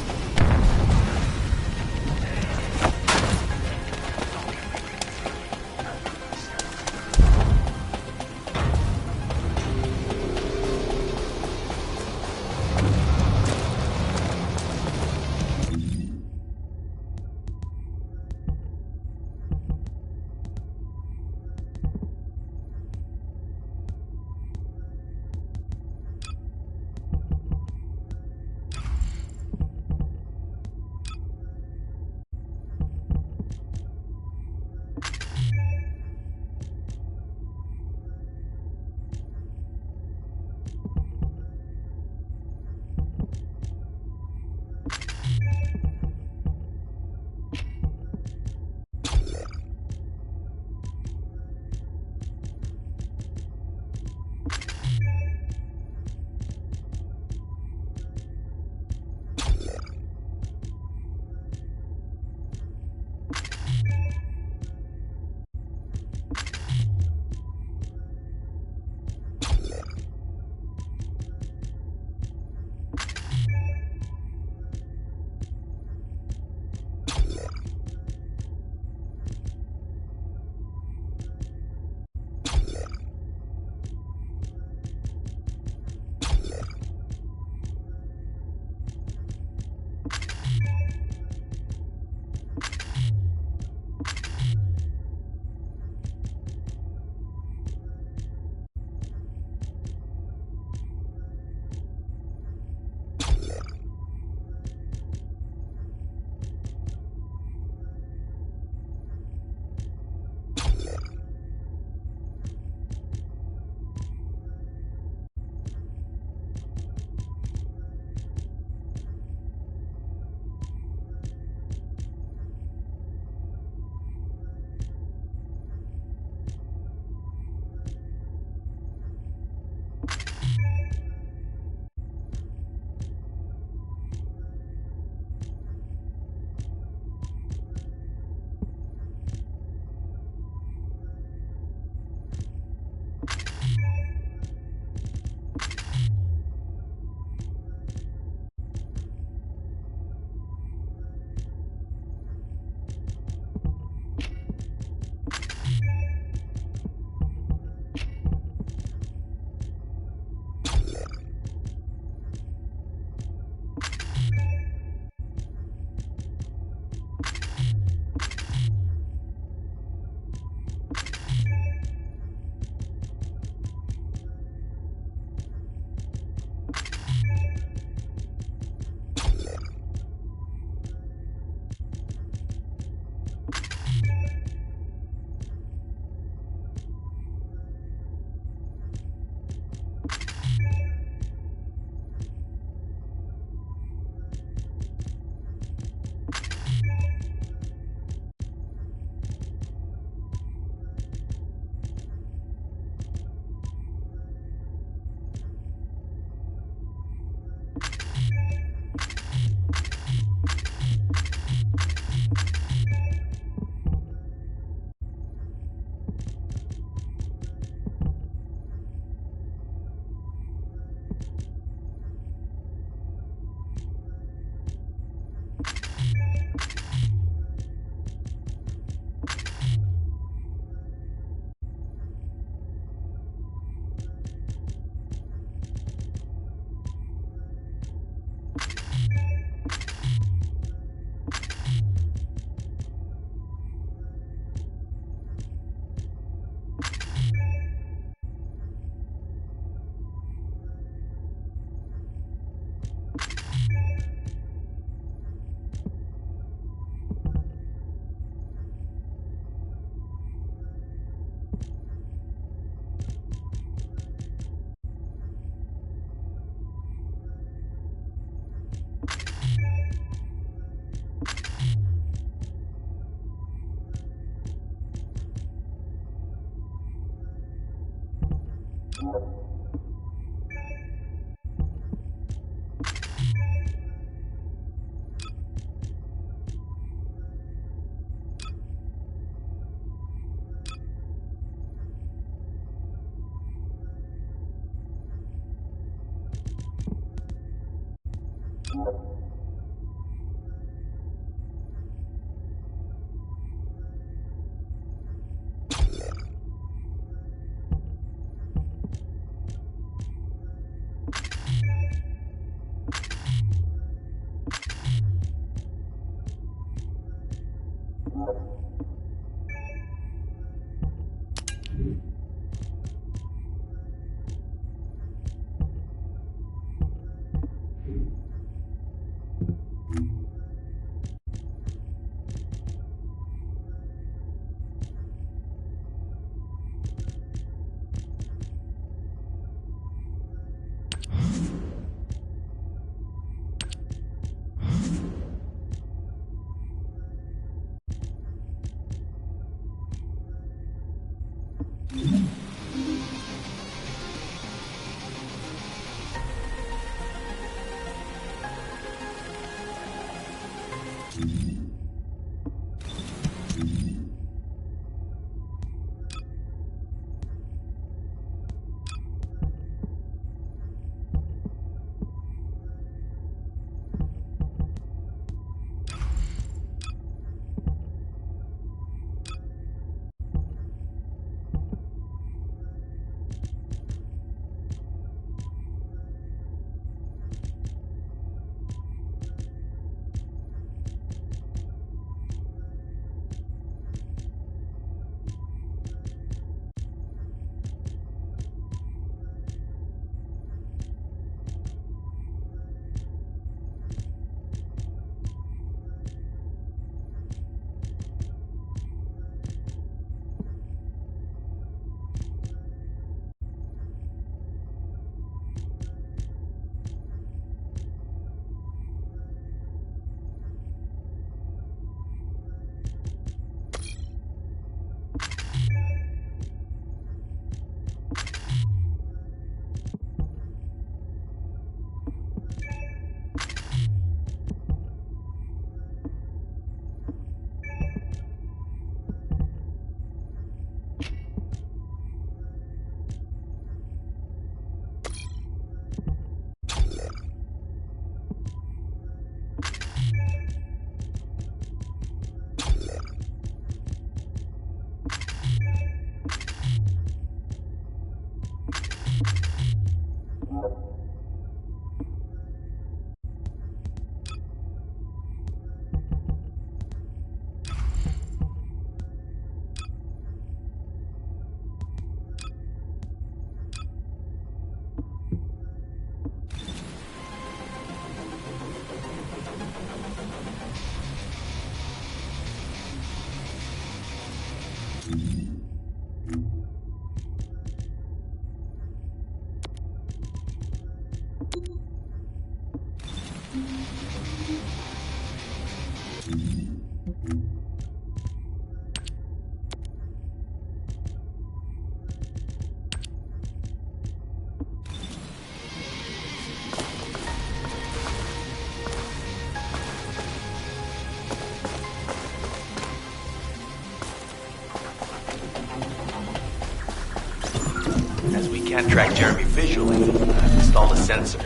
Speaker 13: As we can't track Jeremy visually, I've installed a sensor.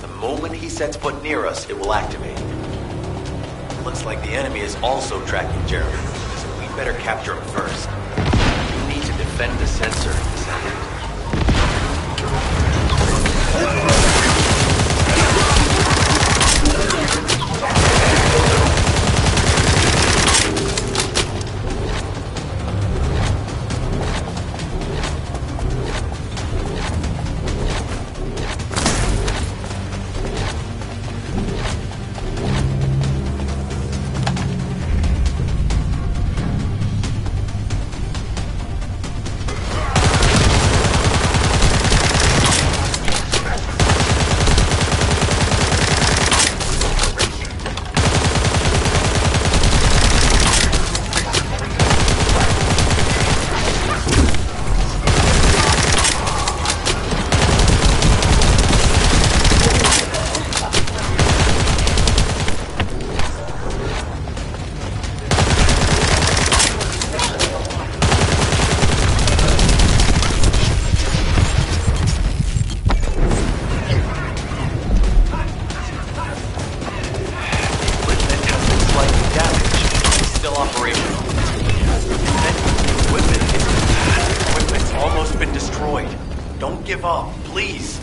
Speaker 13: The moment he sets foot near us, it will activate. Looks like the enemy is also tracking Jeremy, so we'd better capture him first. You need to defend the sensor, Descendant.
Speaker 19: stop, please.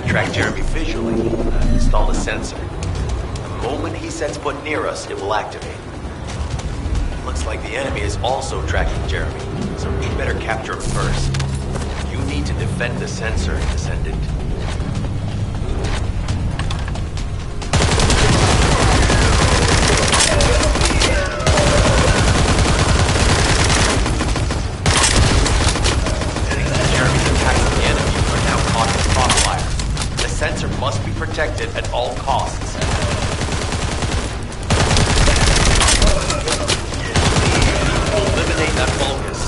Speaker 13: Track Jeremy visually. Install a sensor. The moment he sets foot near us, it will activate. Looks like the enemy is also tracking Jeremy, so we better capture him first. You need to defend the sensor, Descendant. Jeremy's attacks on the enemy are now caught in crossfire. The sensor must be protected at all costs. Eliminate that Vulgus.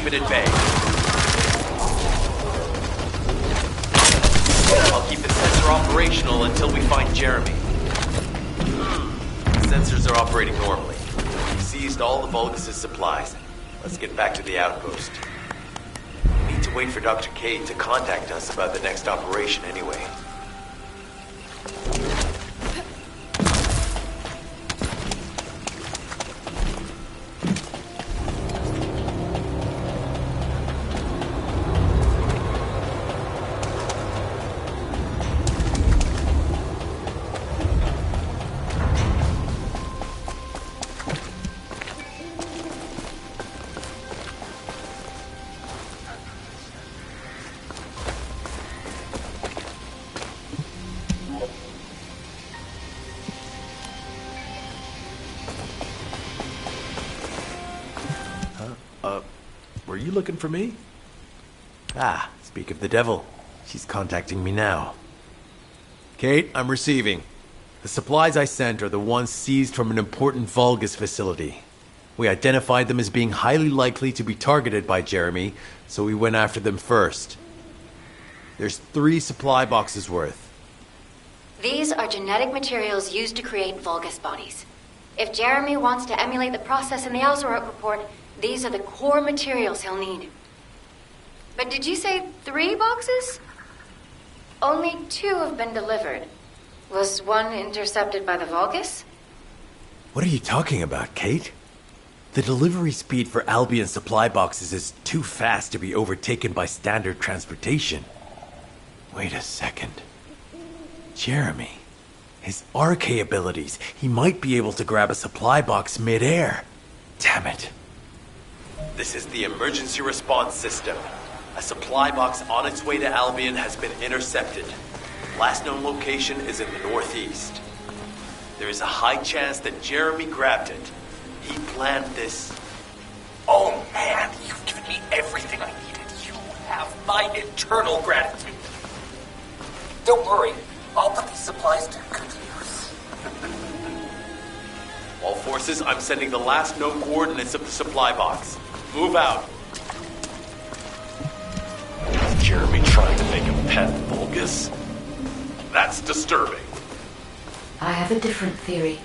Speaker 19: keep it at bay. I'll keep the sensor operational until we find Jeremy. The sensors are operating normally. We've seized all the Vulgus' supplies. Let's get back to the outpost. We need to wait for Dr. Cade to contact us about the next operation anyway. Were you looking for me? Ah, speak of the devil. She's contacting me now. Kate, I'm receiving. The supplies I sent are the ones seized from an important Vulgus facility. We identified them as being highly likely to be targeted by Jeremy, so we went after them first. There's 3 supply boxes worth.
Speaker 2: These are genetic materials used to create Vulgus bodies. If Jeremy wants to emulate the process in the Alzarok report, these are the core materials he'll need. But did you say 3 boxes? Only 2 have been delivered. Was one intercepted by the Vulgus?
Speaker 19: What are you talking about, Kate? The delivery speed for Albion supply boxes is too fast to be overtaken by standard transportation. Wait a second. Jeremy. His RK abilities. He might be able to grab a supply box mid-air. Damn it. This is the emergency response system. A supply box on its way to Albion has been intercepted. Last known location is in the northeast. There is a high chance that Jeremy grabbed it. He planned this.
Speaker 11: Oh man, you've given me everything I needed. You have my eternal gratitude. Don't worry, I'll put these supplies to good use.
Speaker 19: All forces, I'm sending the last known coordinates of the supply box. Move out.
Speaker 11: Is Jeremy trying to make a pet Vulgus? That's disturbing.
Speaker 4: I have a different theory.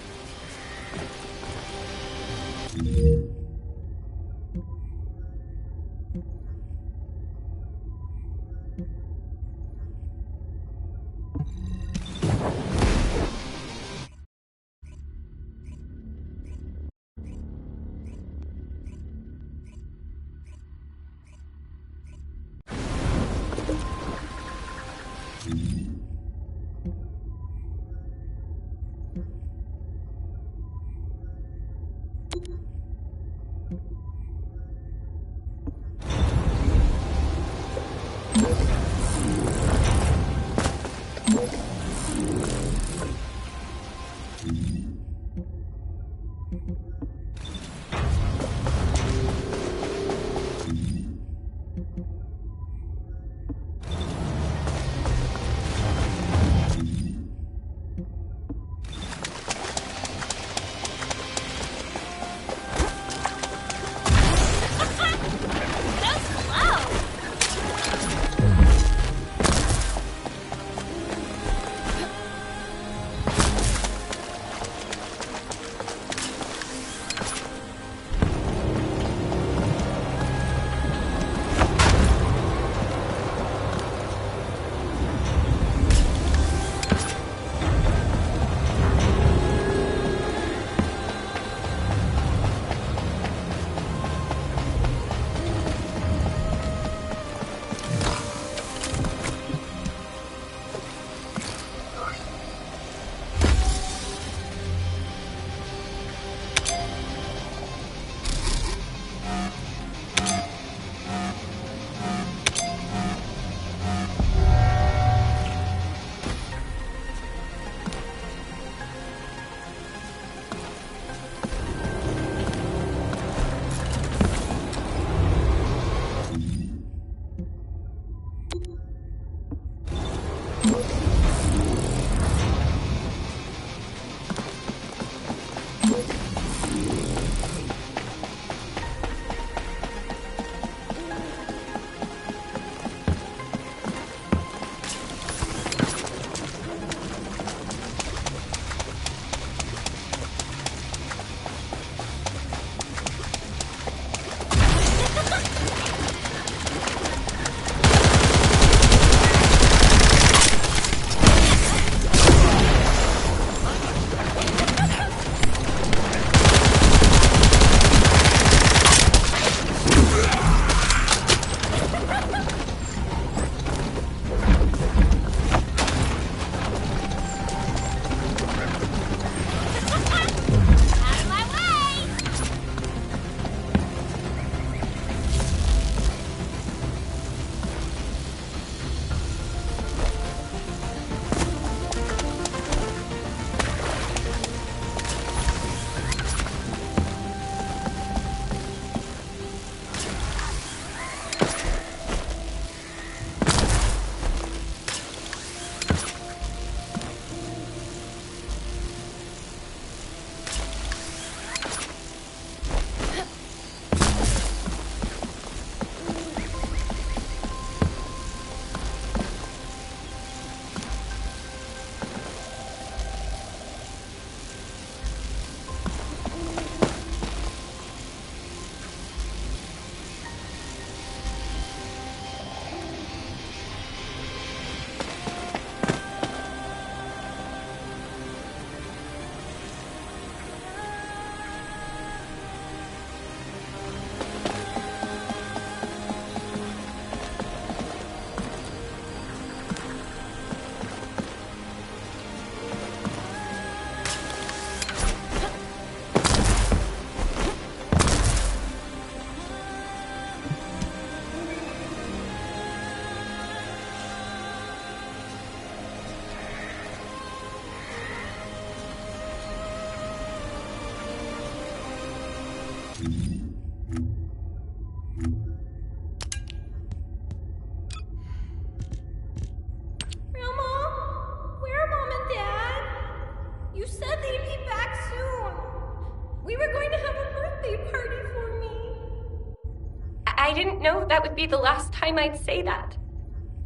Speaker 2: didn't know that would be the last time I'd say that.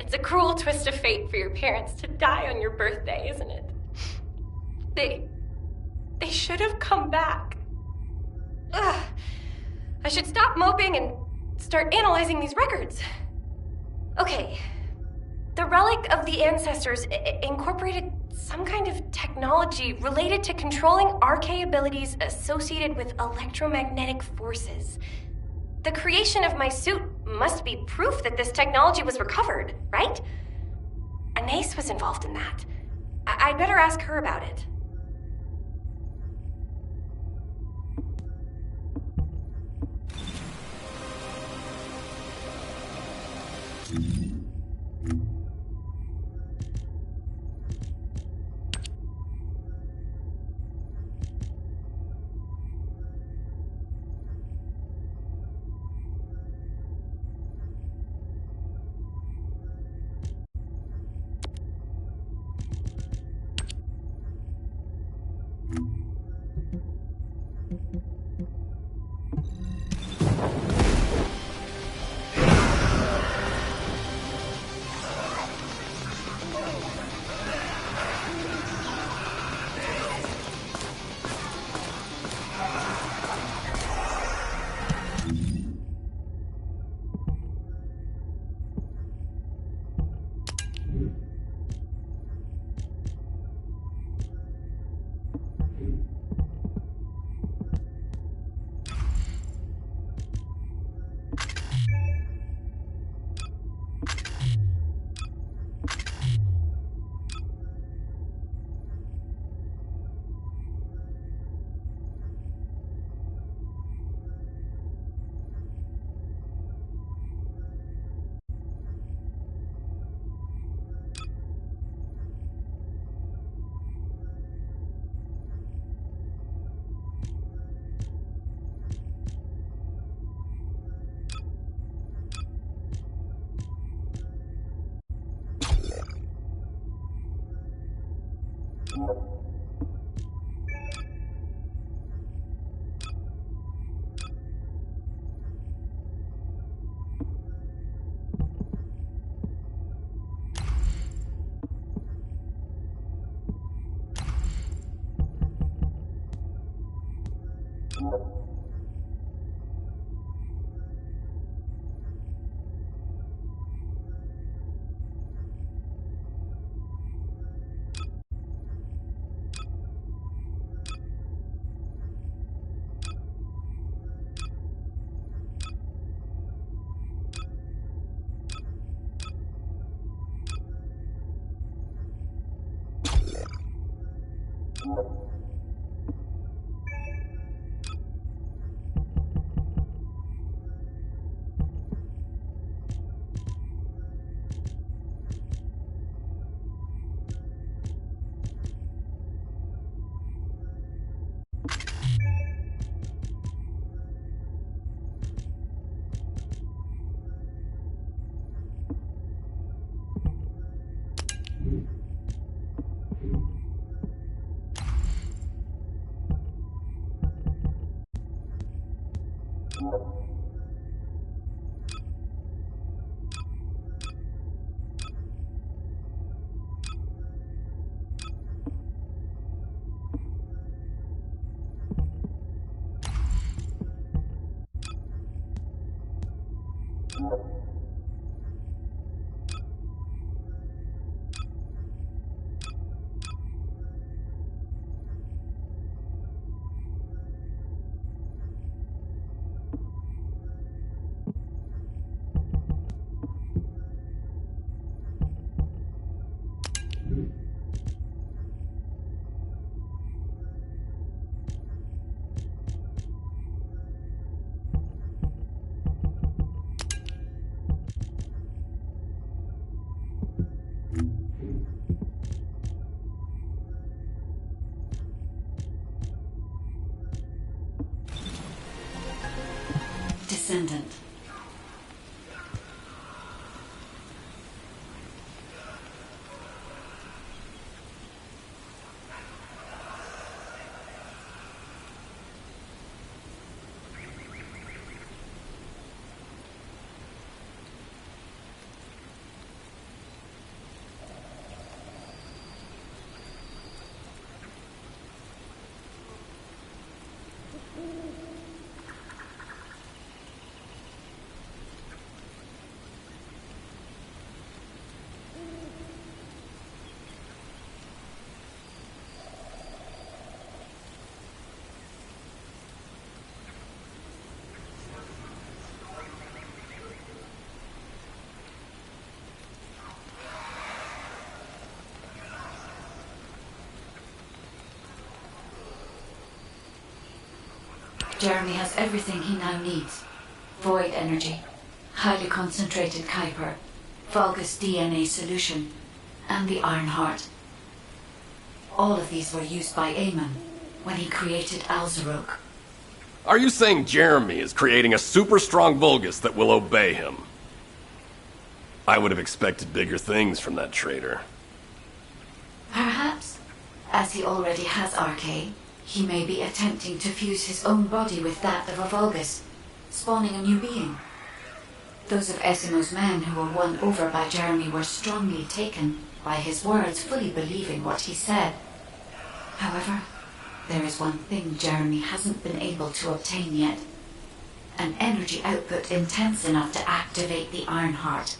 Speaker 2: It's a cruel twist of fate for your parents to die on your birthday, isn't it? They should have come back. Ugh. I should stop moping and start analyzing these records. Okay. The relic of the ancestors incorporated some kind of technology related to controlling RK abilities associated with electromagnetic forces. The creation of my suit must be proof that this technology was recovered, right? Anais was involved in that. I'd better ask her about it.
Speaker 4: Descendant. Jeremy has everything he now needs. Void energy, highly concentrated Kuiper, Vulgus DNA solution, and the Iron Heart. All of these were used by Aemon when he created Alzarok.
Speaker 18: Are you saying Jeremy is creating a super strong Vulgus that will obey him? I would have expected bigger things from that traitor.
Speaker 4: Perhaps, as he already has Arcane, he may be attempting to fuse his own body with that of a Vulgus, spawning a new being. Those of Esimo's men who were won over by Jeremy were strongly taken by his words, fully believing what he said. However, there is one thing Jeremy hasn't been able to obtain yet. An energy output intense enough to activate the Iron Heart.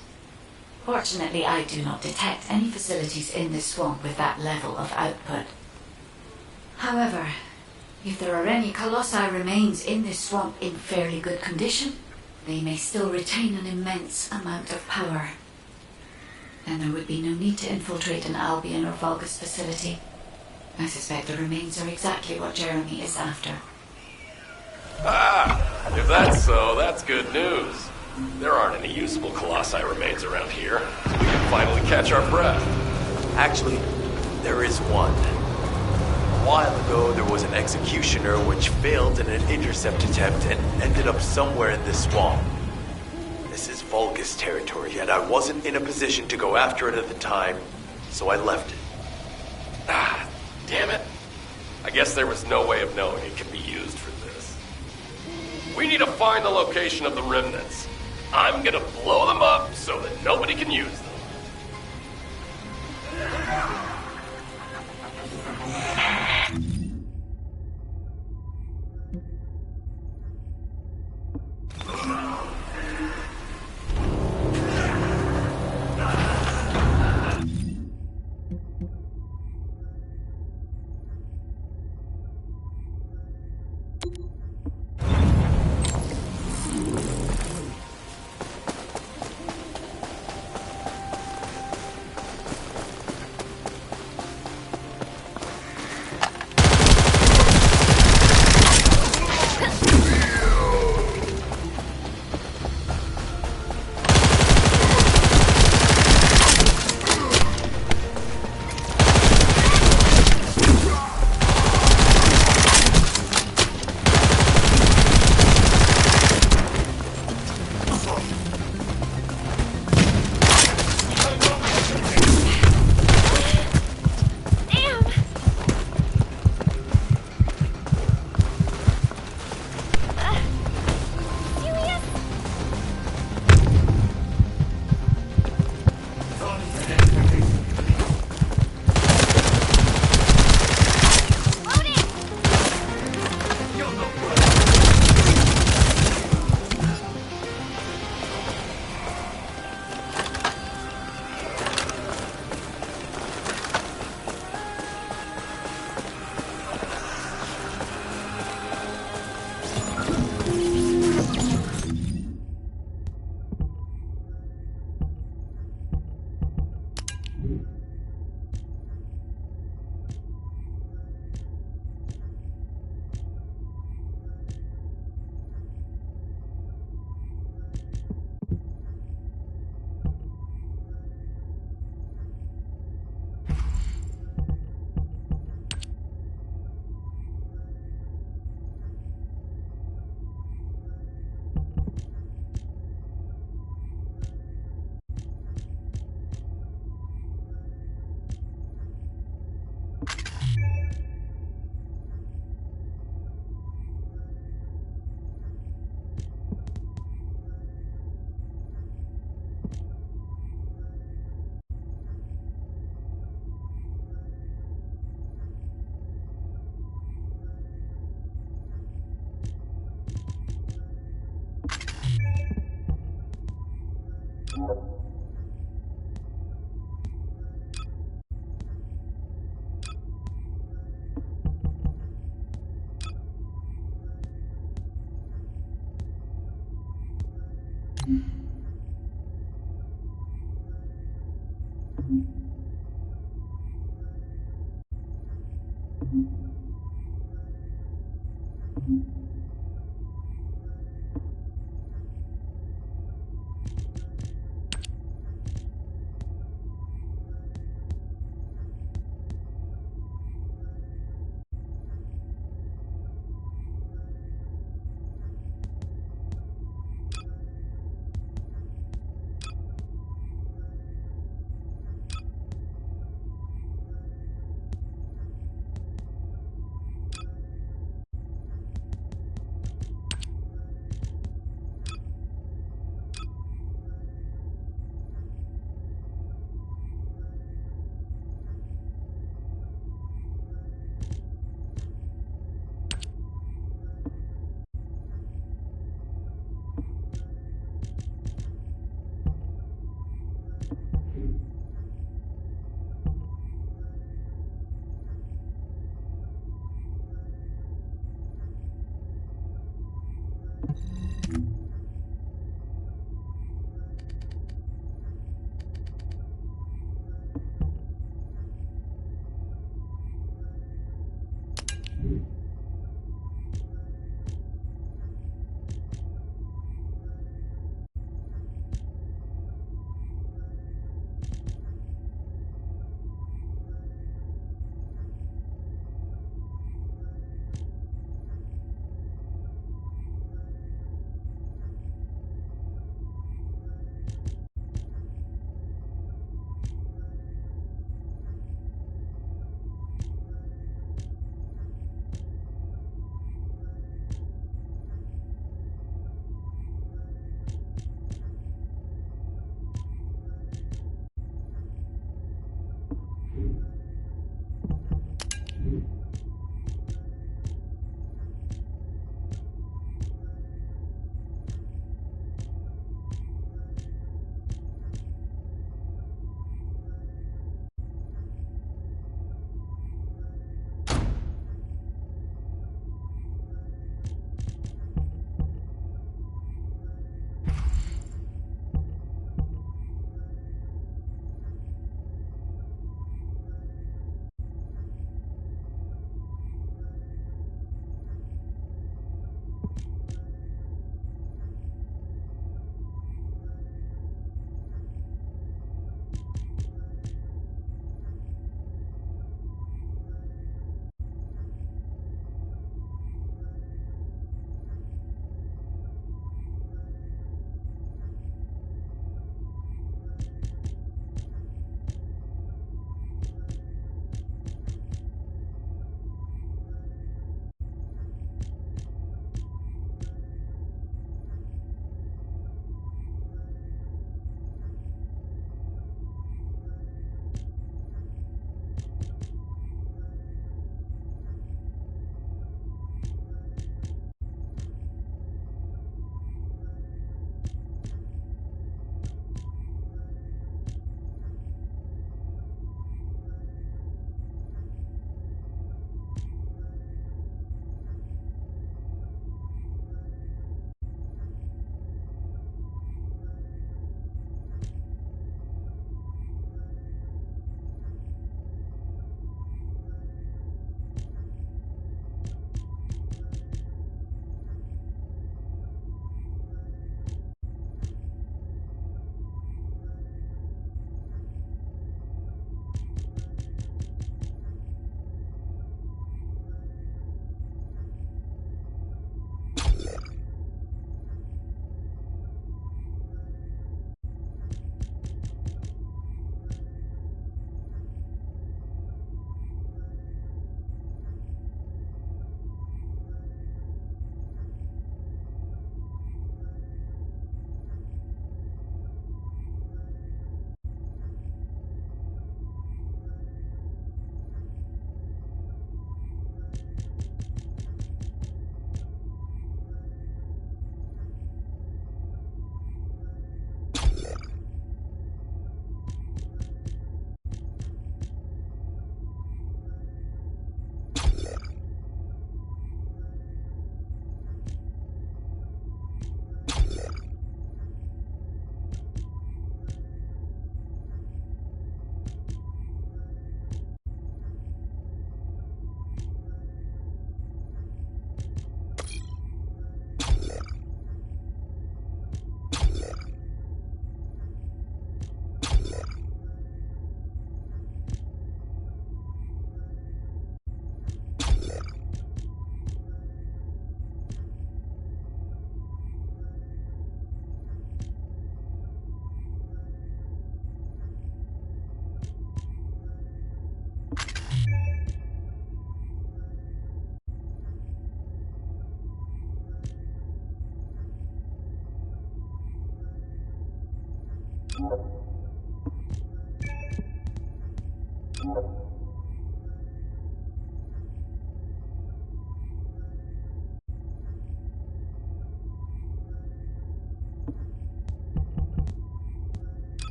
Speaker 4: Fortunately, I do not detect any facilities in this swamp with that level of output. However, if there are any Colossi remains in this swamp in fairly good condition, they may still retain an immense amount of power. Then there would be no need to infiltrate an Albion or Vulgus facility. I suspect the remains are exactly what Jeremy is after.
Speaker 18: Ah! If that's so, that's good news. There aren't any usable Colossi remains around here, so we can finally catch our breath.
Speaker 19: Actually, there is one. A while ago, there was an executioner which failed in an intercept attempt and ended up somewhere in this swamp. This is Vulgus territory, and I wasn't in a position to go after it at the time, so I left it.
Speaker 18: Ah, damn it. I guess there was no way of knowing it could be used for this. We need to find the location of the remnants. I'm gonna blow them up so that nobody can use them.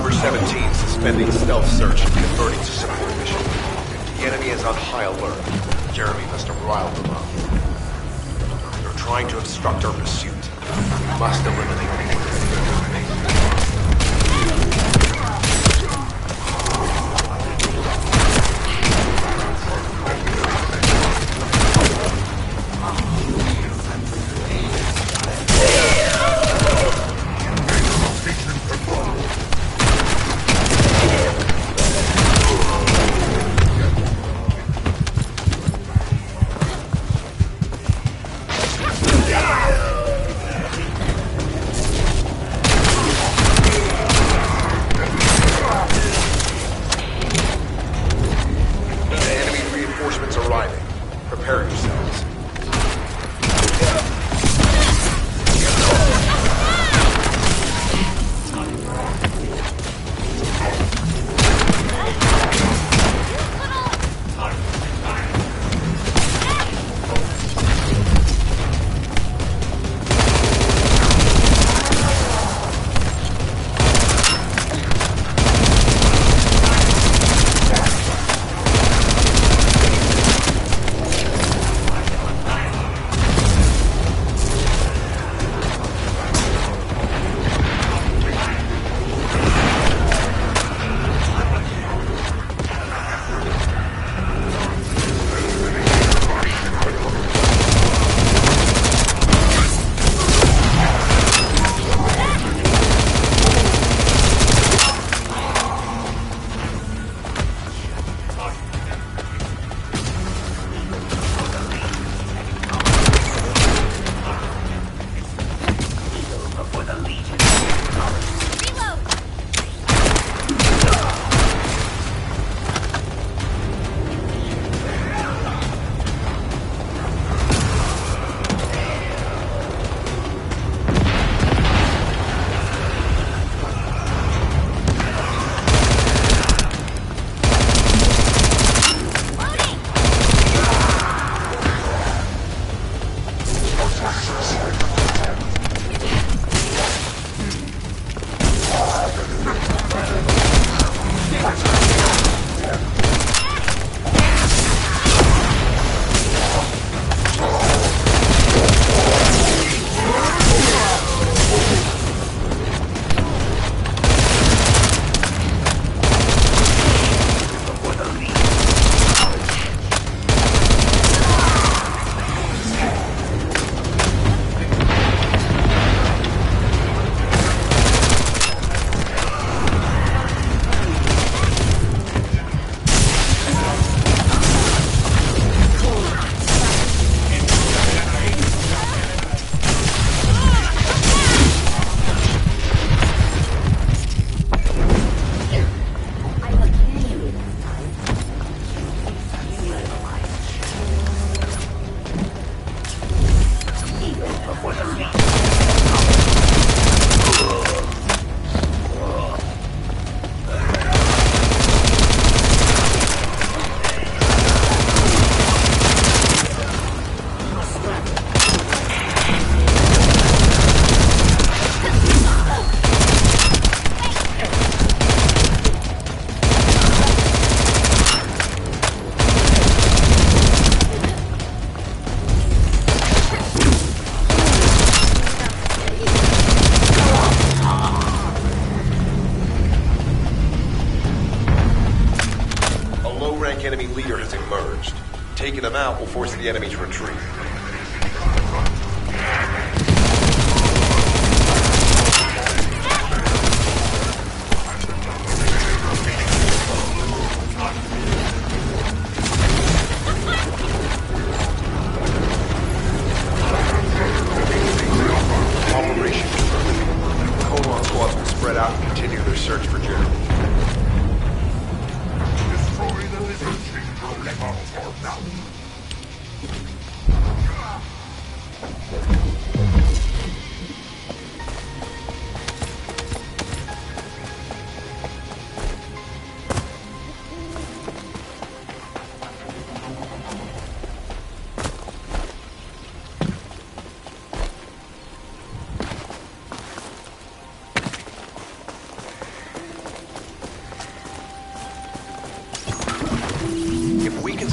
Speaker 9: Number 17, suspending stealth search and converting to support mission. The enemy is on high alert. Jeremy must have riled them up. They're trying to obstruct our pursuit. We must eliminate them. Enemy leader has emerged. Taking them out will force the enemy to retreat. Operation complete. Colon squads will spread out and continue their search for Jeremy.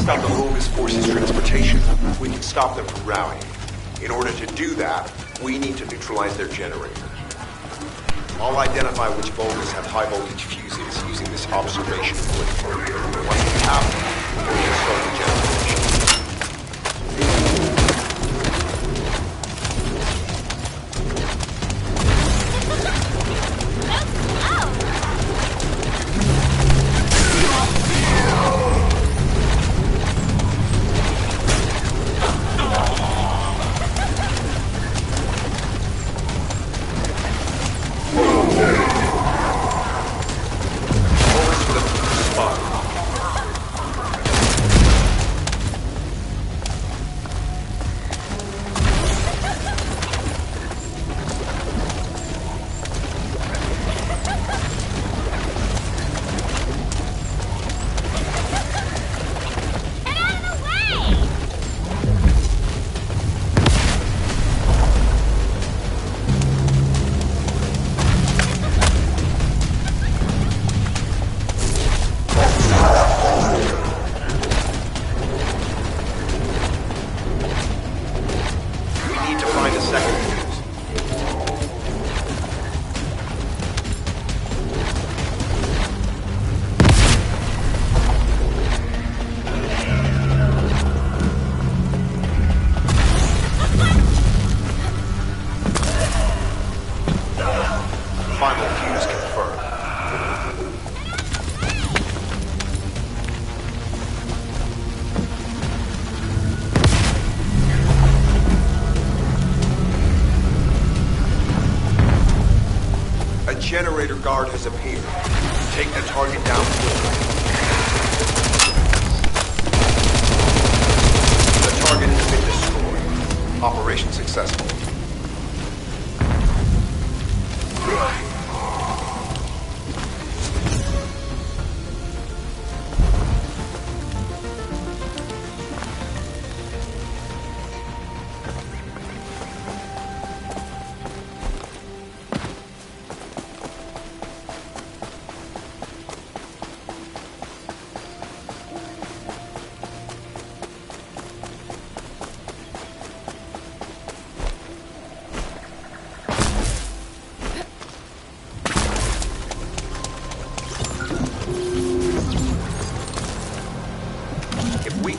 Speaker 9: stop the Vulgus forces' transportation, we can stop them from rallying. In order to do that, we need to neutralize their generator. I'll identify which Vulgus have high-voltage fuses using this observation quickly. Once we have them, we can start the generation. Generator guard has appeared. Take the target down quickly. The target has been destroyed. Operation successful.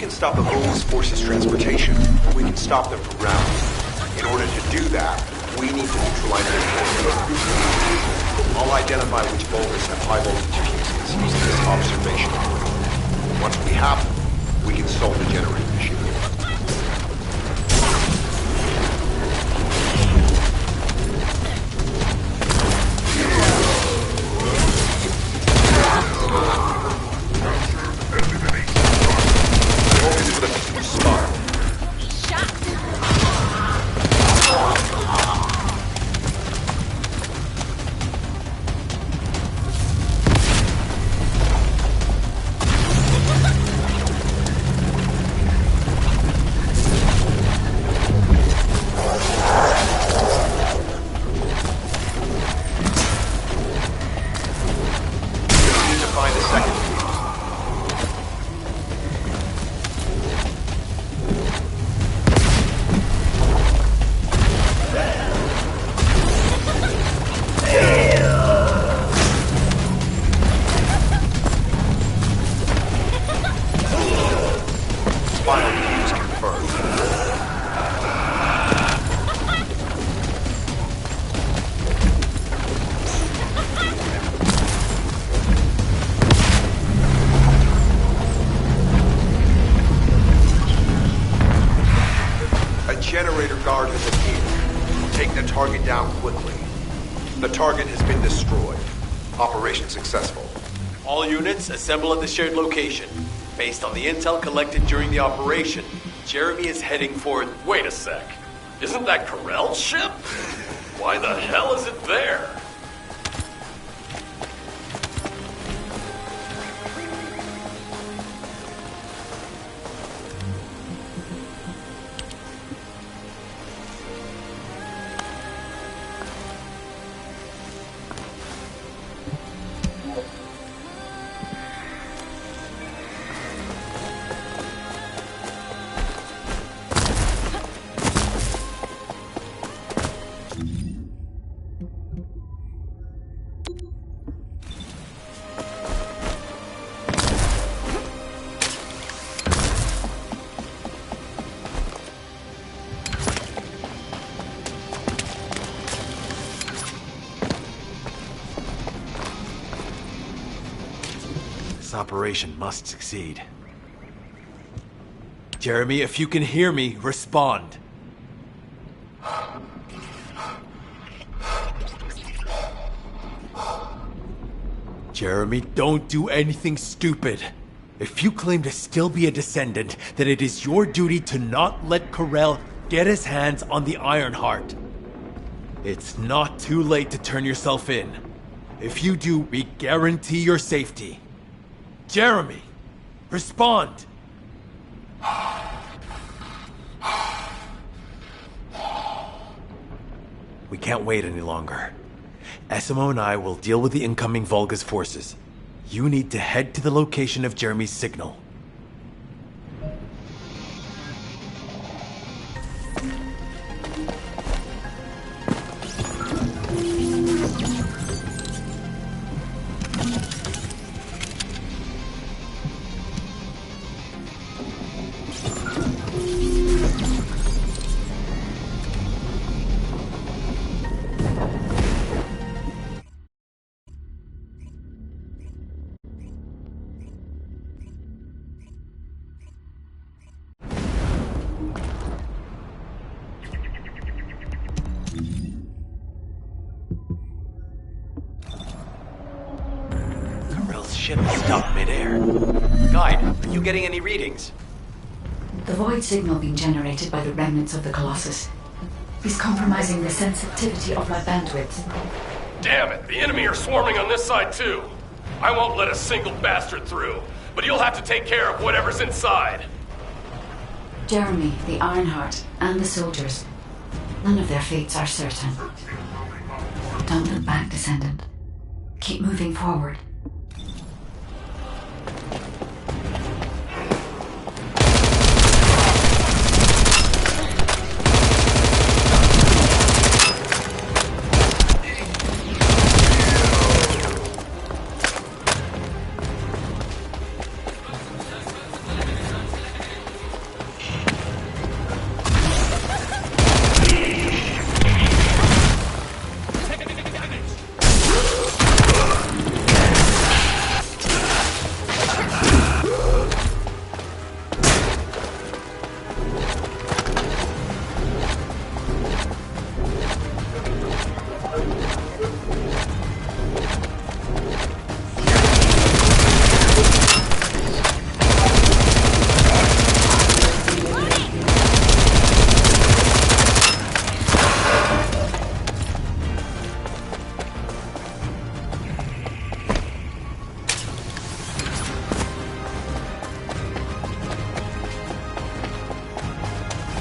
Speaker 9: Stop the Vulgus forces' transportation, we can stop them from rallying. In order to do that, we need to neutralize their generator. I'll identify which Vulgus have high-voltage fuses using this observation. Once we have them, we can solve the generator machine. Generator guard has appeared. Take the target down quickly. The target has been destroyed. Operation successful.
Speaker 19: All units assemble at the shared location. Based on the intel collected during the operation, Jeremy is heading for...
Speaker 18: Wait a sec. Isn't that Carell's ship? Why the hell is it there?
Speaker 19: operation must succeed. Jeremy, if you can hear me, respond. Jeremy, don't do anything stupid. If you claim to still be a Descendant, then it is your duty to not let Corell get his hands on the Ironheart. It's not too late to turn yourself in. If you do, we guarantee your safety. Jeremy, respond! We can't wait any longer. Essimo and I will deal with the incoming Vulgus forces. You need to head to the location of Jeremy's signal.
Speaker 13: Ship stopped midair. Guide, are you getting any readings?
Speaker 4: The void signal being generated by the remnants of the Colossus is compromising the sensitivity of my bandwidth.
Speaker 18: Damn it, the enemy are swarming on this side too. I won't let a single bastard through, but you'll have to take care of whatever's inside.
Speaker 4: Jeremy, the Ironheart, and the soldiers. None of their fates are certain. Don't look back, Descendant. Keep moving forward.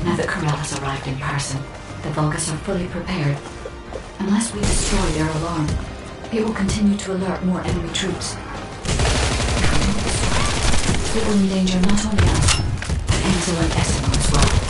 Speaker 4: Now that Corell has arrived in person, the Vulgus are fully prepared. Unless we destroy their alarm, it will continue to alert more enemy troops. If we don't destroy it, it will endanger not only us, but Enzo and Essimo as well.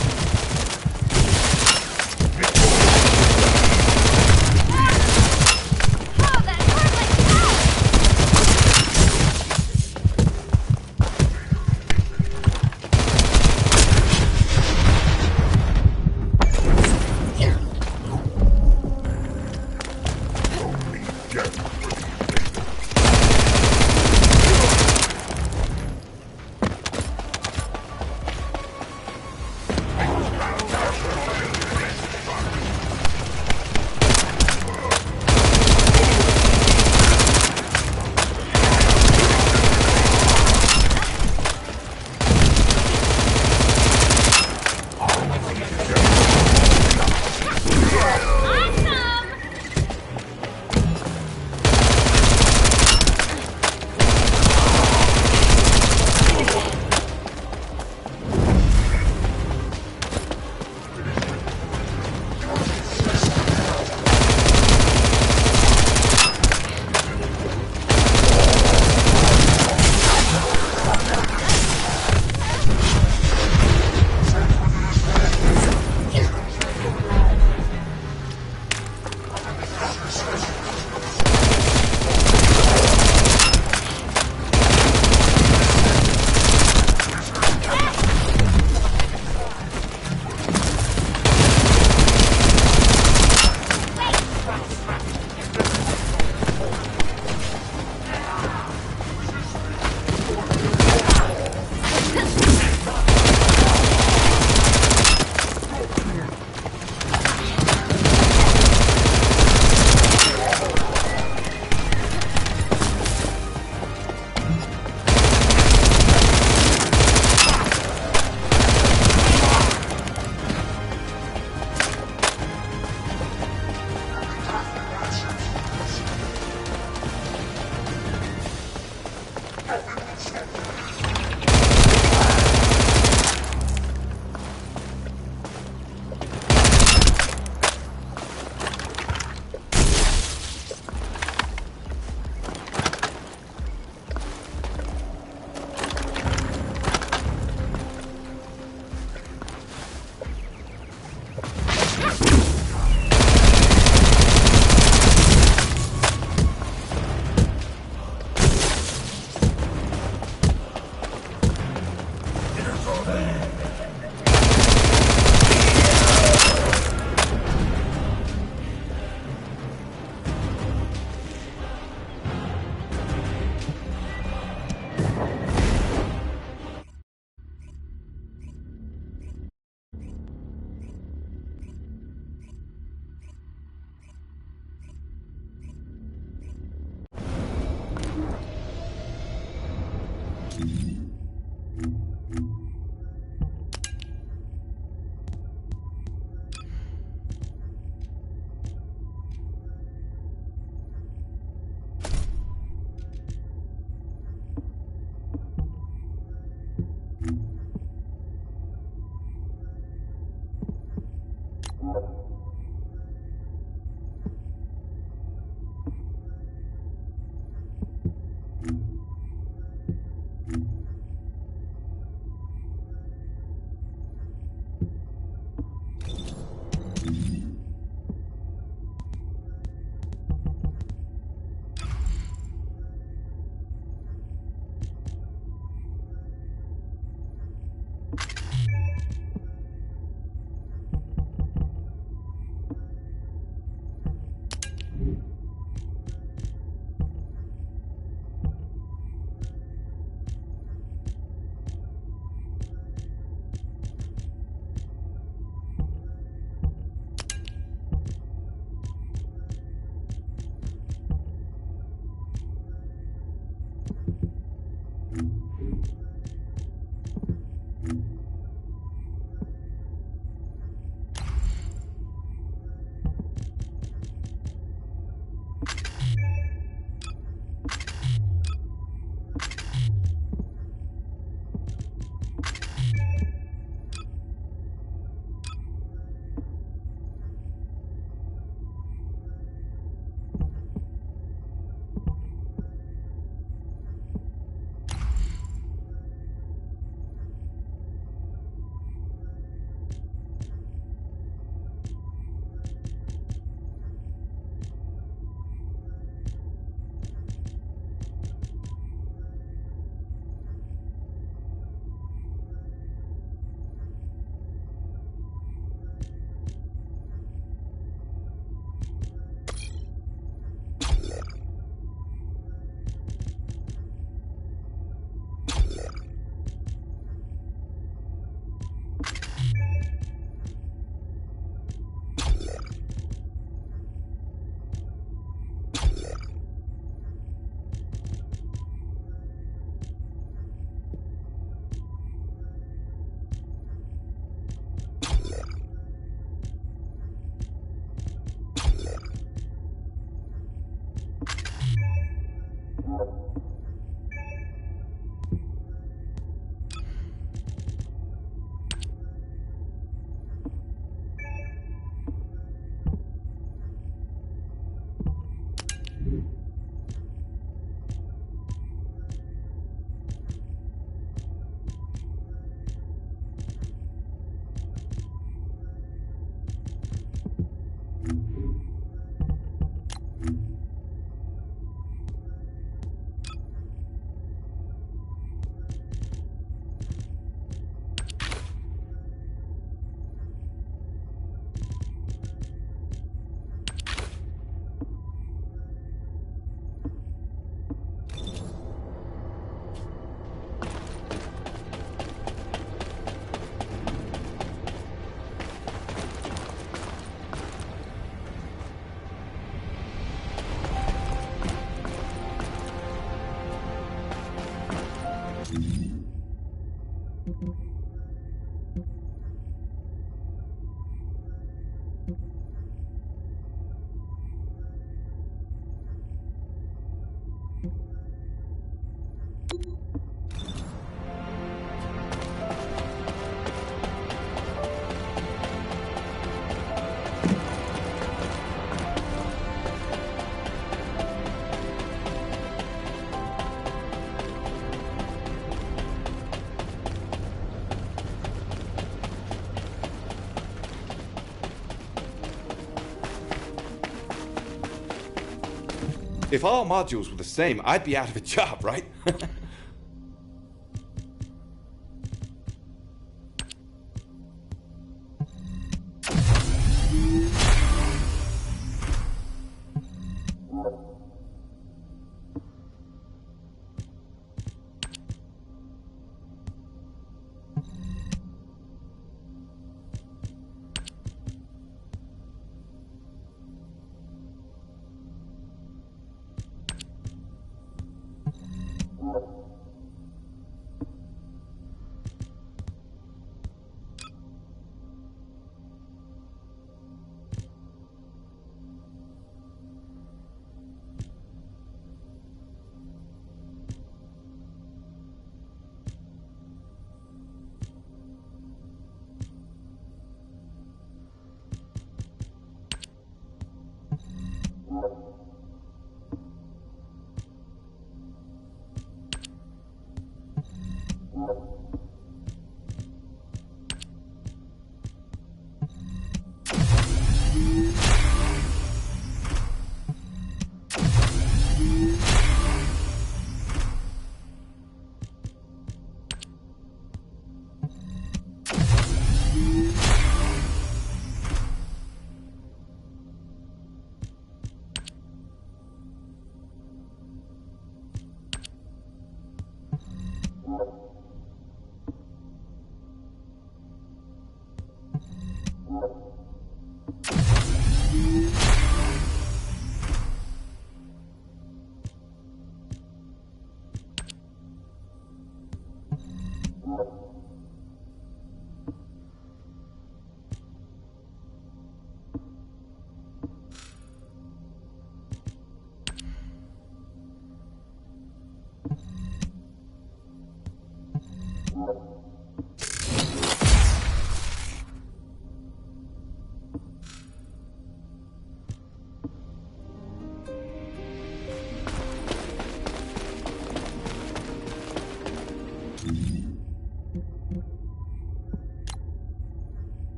Speaker 17: If all modules were the same, I'd be out of a job, right?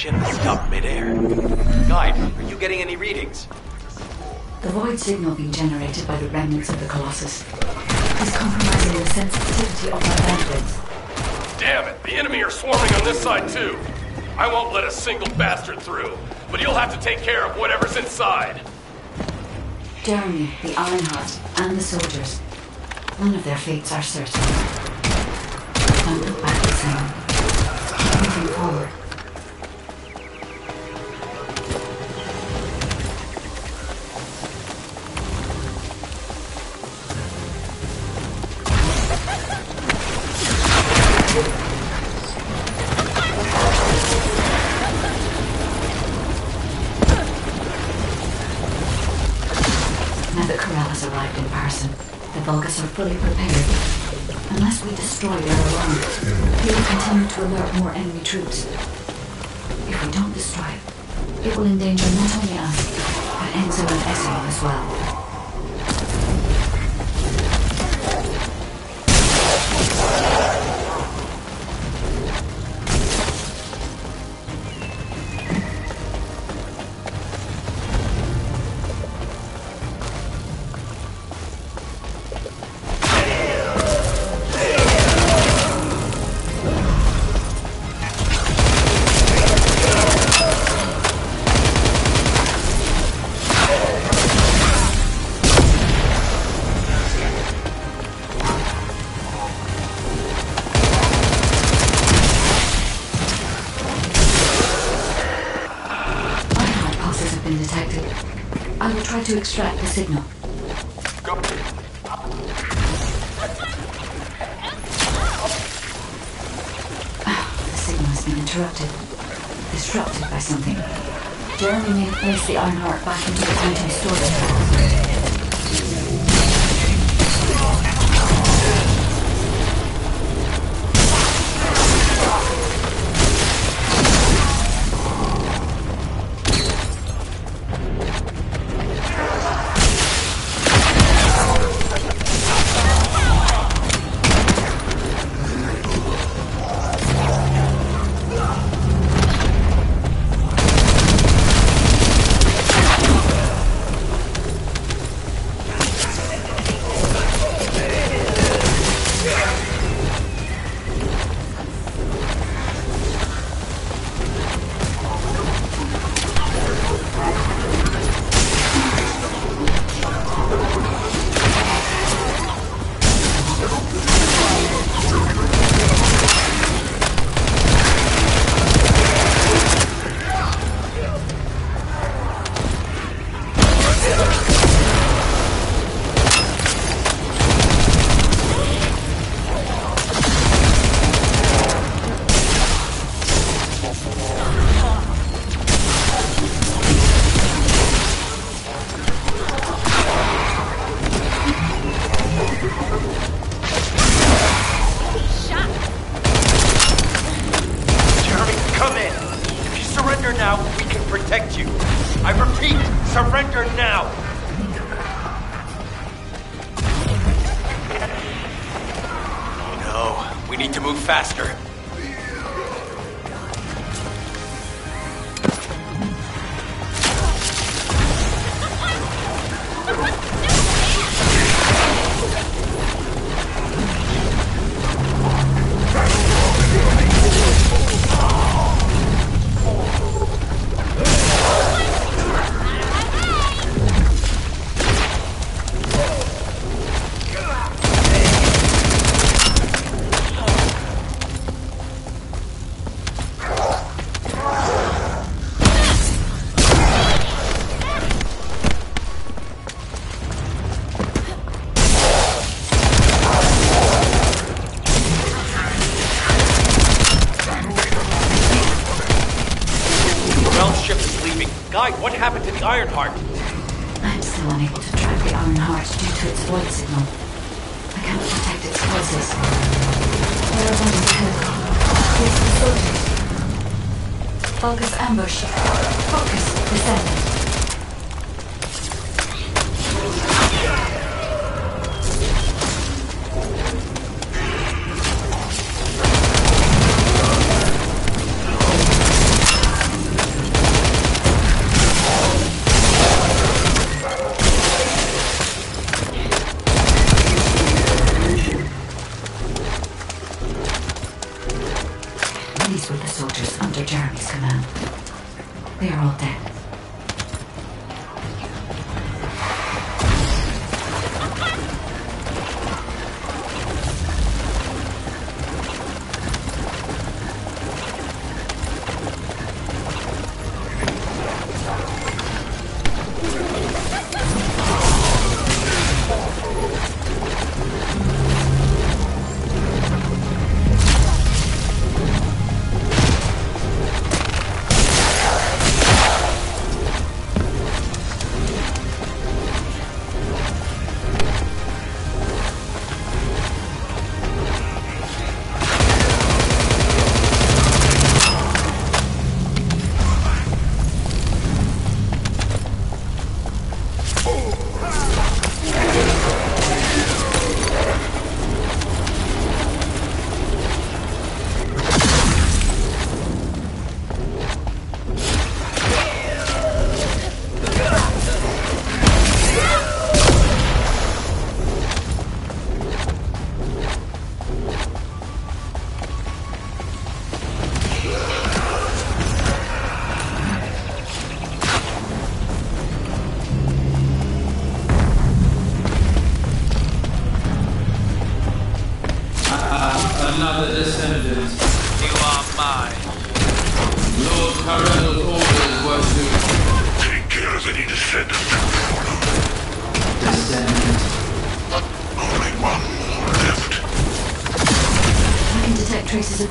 Speaker 19: ship is stuck midair. Guide, are you getting any readings?
Speaker 4: The void signal being generated by the remnants of the Colossus is compromising the sensitivity of my bandwidth.
Speaker 18: Damn it, the enemy are swarming on this side too. I won't let a single bastard through, but you'll have to take care of whatever's inside.
Speaker 4: Jeremy, the Ironheart, and the soldiers. None of their fates are certain. Don't look back this time. Keep moving forward. Now that Corral has arrived in person, the Vulgus are fully prepared. Unless we destroy their alarm, they will continue to alert more enemy troops. If we don't destroy it, it will endanger not only us, but Enzo and Essel as well. I will try to extract the signal.
Speaker 18: Go.
Speaker 4: The signal has been interrupted. Disrupted by something. Jeremy may have placed the Ironheart back into the quantum storage.
Speaker 19: Faster.
Speaker 11: What happened to the Ironheart?
Speaker 4: I'm still unable to track the Ironheart due to its void signal. I cannot detect its pulses. Where are one ahead? Here's the soldiers. Vulgus ambush. Focus. Descendant.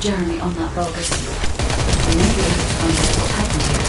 Speaker 4: Jeremy on that Vulgus. I may be able to find out what happened here.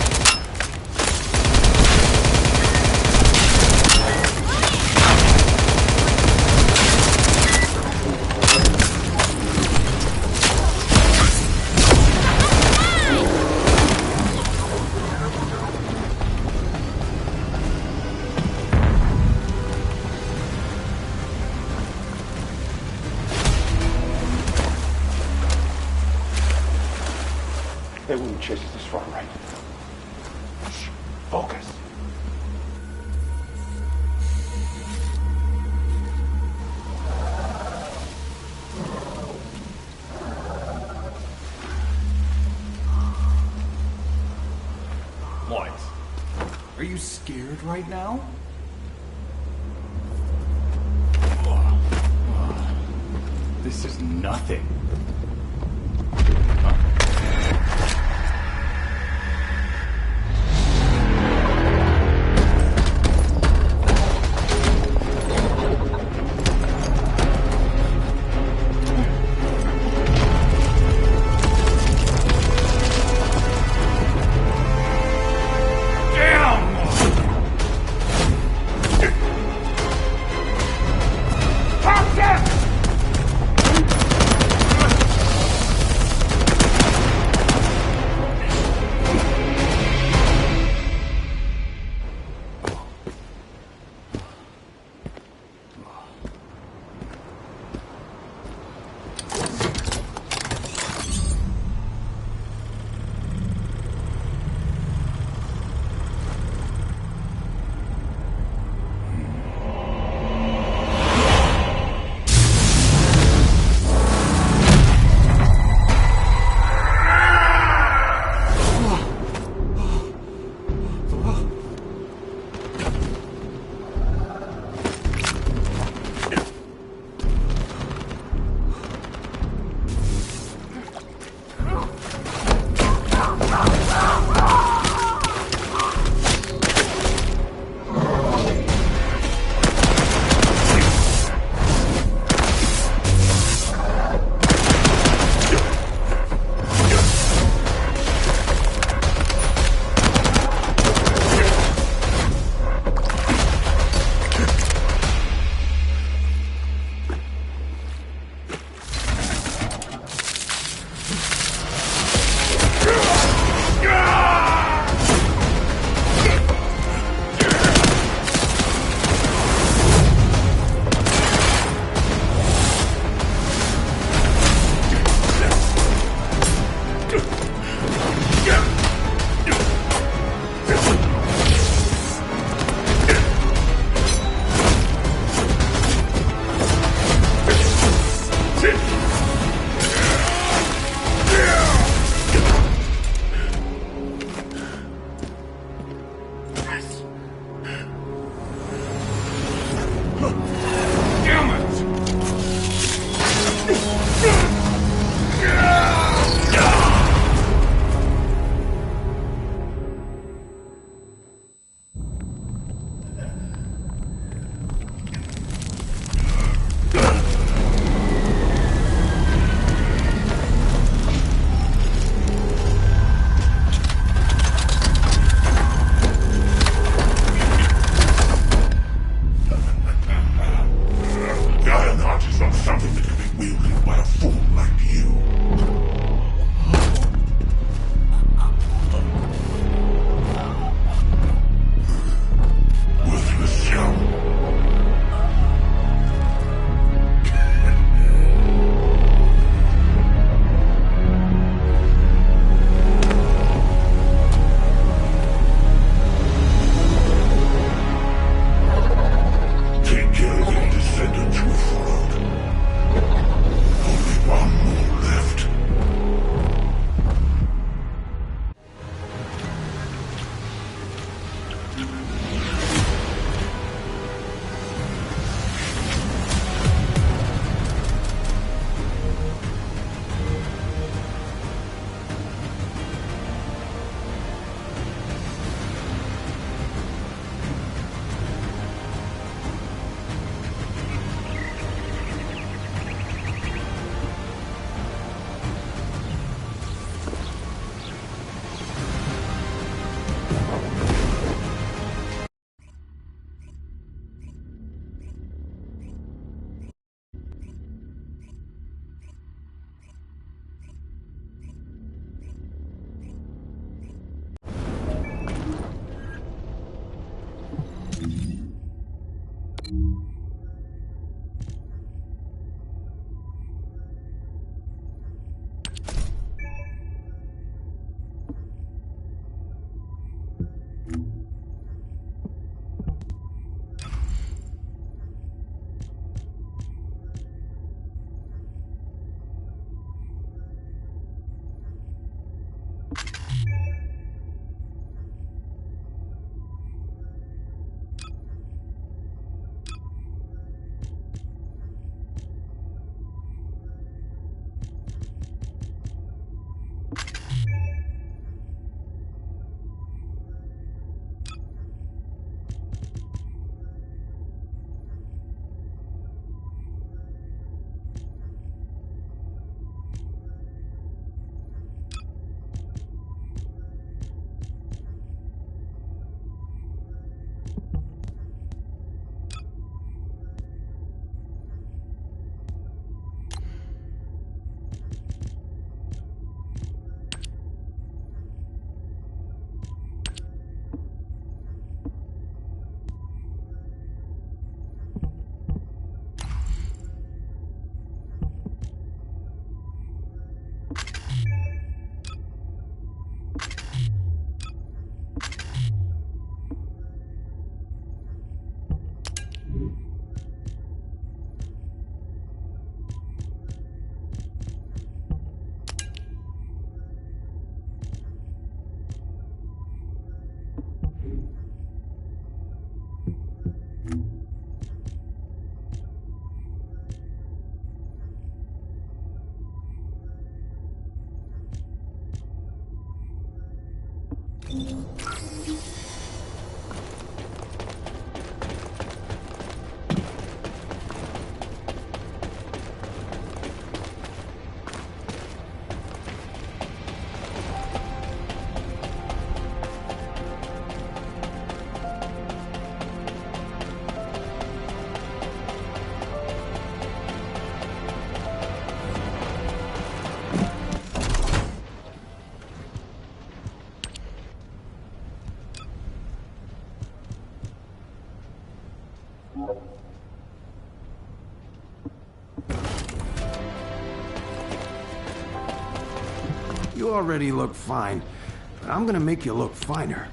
Speaker 6: They wouldn't chase us this far, right? Shh. Focus.
Speaker 18: What? Are you scared right now? This is nothing.
Speaker 10: You already look fine, but I'm gonna make you look finer.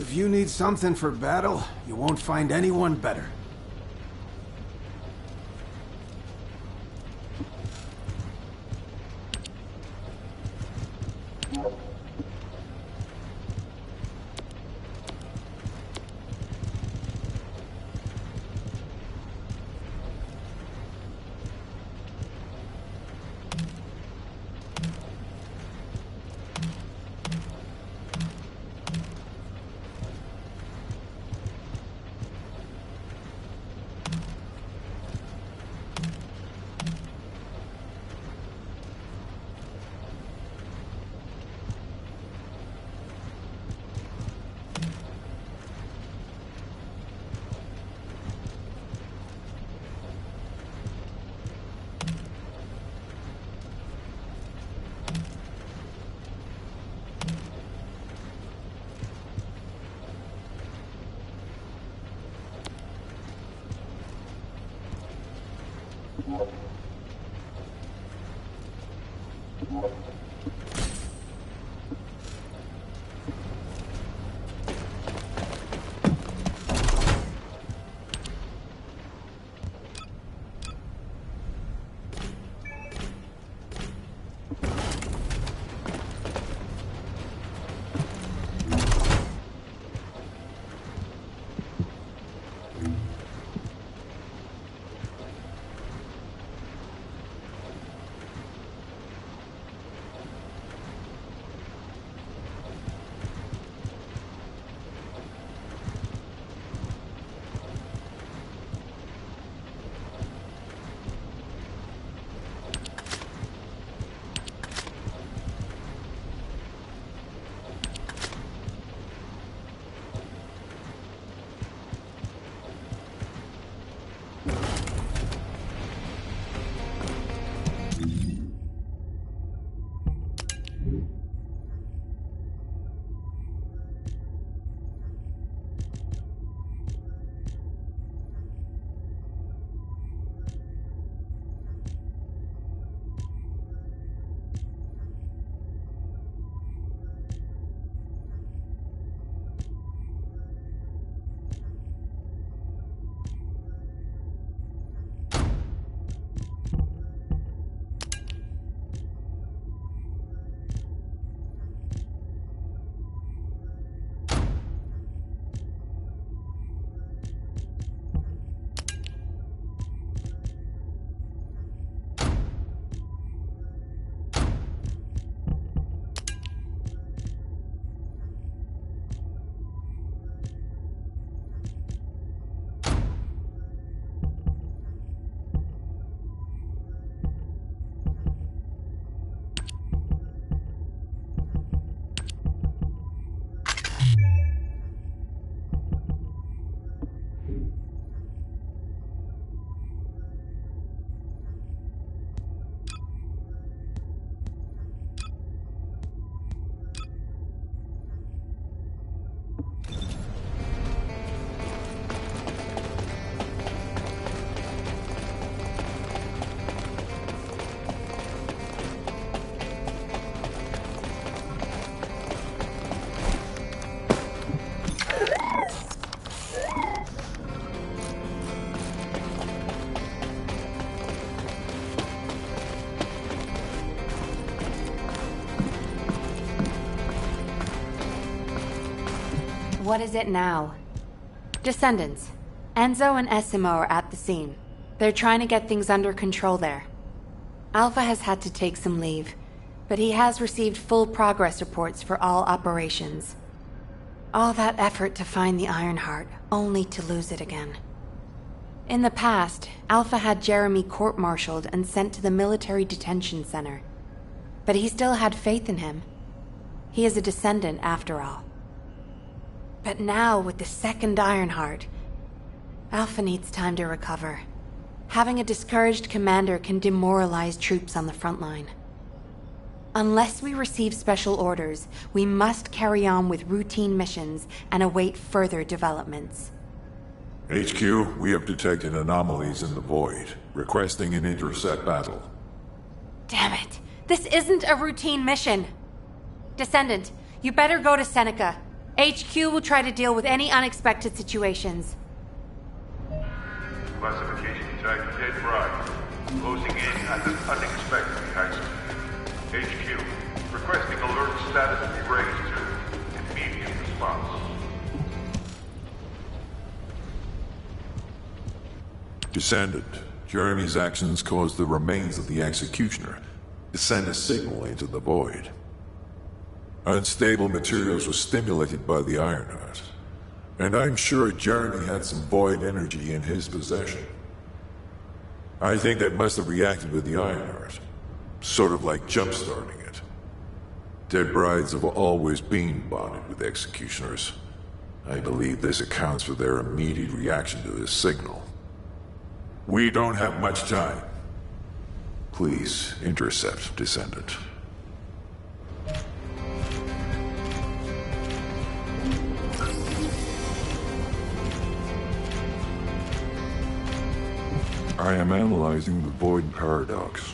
Speaker 10: If you need something for battle, you won't find anyone better.
Speaker 2: What is it now? Descendants. Enzo and Essimo are at the scene. They're trying to get things under control there. Alpha has had to take some leave, but he has received full progress reports for all operations. All that effort to find the Ironheart, only to lose it again. In the past, Alpha had Jeremy court-martialed and sent to the military detention center. But he still had faith in him. He is a descendant, after all. But now, with the second Ironheart, Alpha needs time to recover. Having a discouraged commander can demoralize troops on the front line. Unless we receive special orders, we must carry on with routine missions and await further developments.
Speaker 6: HQ, we have detected anomalies in the void, requesting an intercept battle.
Speaker 2: Damn it! This isn't a routine mission! Descendant, you better go to Seneca. HQ will try to deal with any unexpected situations.
Speaker 16: Classification tag dead bride. Closing in at an unexpected exit. HQ, requesting alert status be raised to immediate response.
Speaker 6: Descendant, Jeremy's actions caused the remains of the Executioner to send a signal into the void. Unstable materials were stimulated by the Ironheart, and I'm sure Jeremy had some void energy in his possession. I think that must have reacted with the Ironheart, sort of like jump-starting it. Dead brides have always been bonded with Executioners. I believe this accounts for their immediate reaction to this signal. We don't have much time. Please intercept, Descendant. I am analyzing the Void Paradox.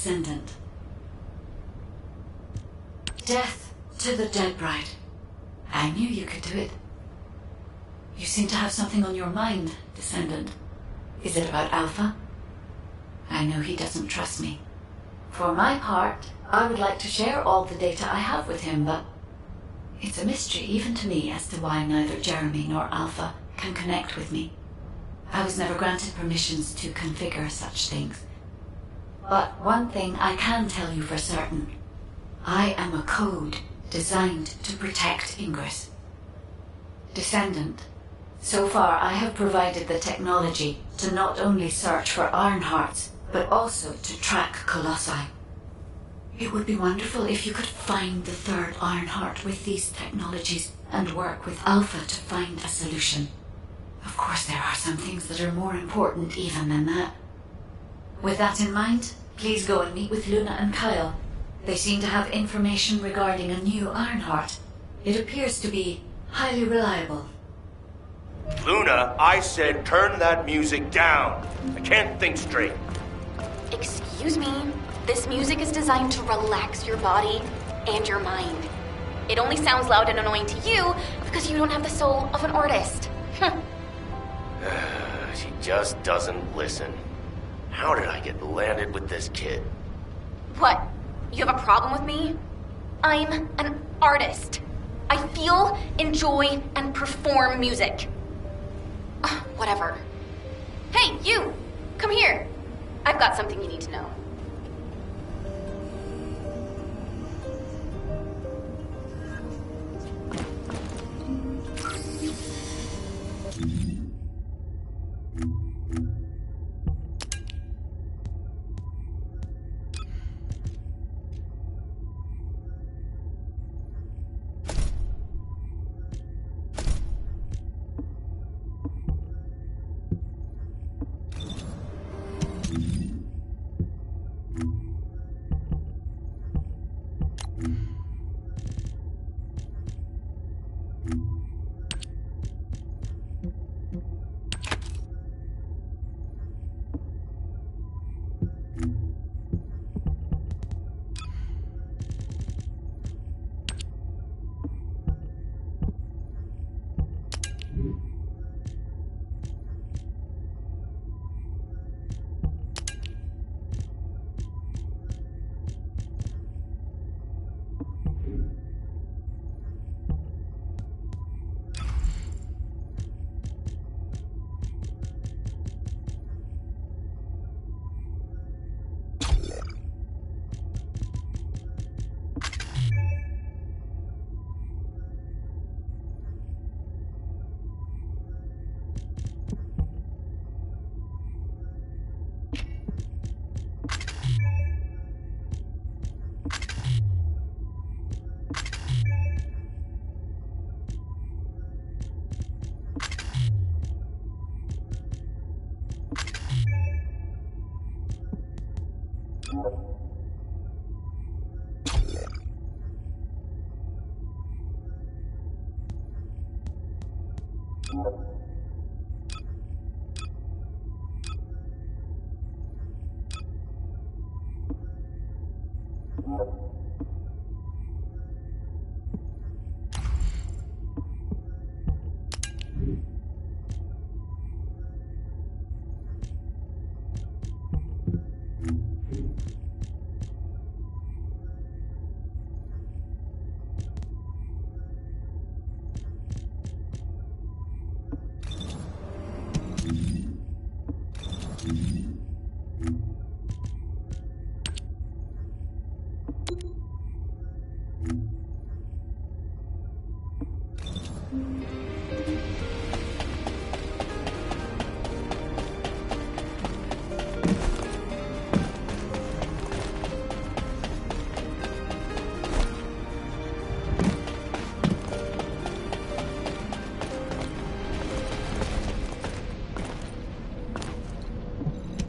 Speaker 4: Descendant. Death to the dead bride. I knew you could do it. You seem to have something on your mind, Descendant. Is it about Alpha? I know he doesn't trust me. For my part, I would like to share all the data I have with him, but it's a mystery even to me as to why neither Jeremy nor Alpha can connect with me. I was never granted permissions to configure such things. But one thing I can tell you for certain. I am a code designed to protect Ingress. Descendant, so far I have provided the technology to not only search for Ironhearts, but also to track Colossi. It would be wonderful if you could find the third Ironheart with these technologies and work with Alpha to find a solution. Of course, there are some things that are more important even than that. With that in mind, please go and meet with Luna and Kyle. They seem to have information regarding a new Ironheart. It appears to be highly reliable.
Speaker 20: Luna, I said turn that music down. I can't think straight.
Speaker 2: Excuse me. This music is designed to relax your body and your mind. It only sounds loud and annoying to you because you don't have the soul of an artist.
Speaker 20: She just doesn't listen. How did I get landed with this kid?
Speaker 2: What? You have a problem with me? I'm an artist. I feel, enjoy, and perform music. Whatever. Hey, you! Come here. I've got something you need to know.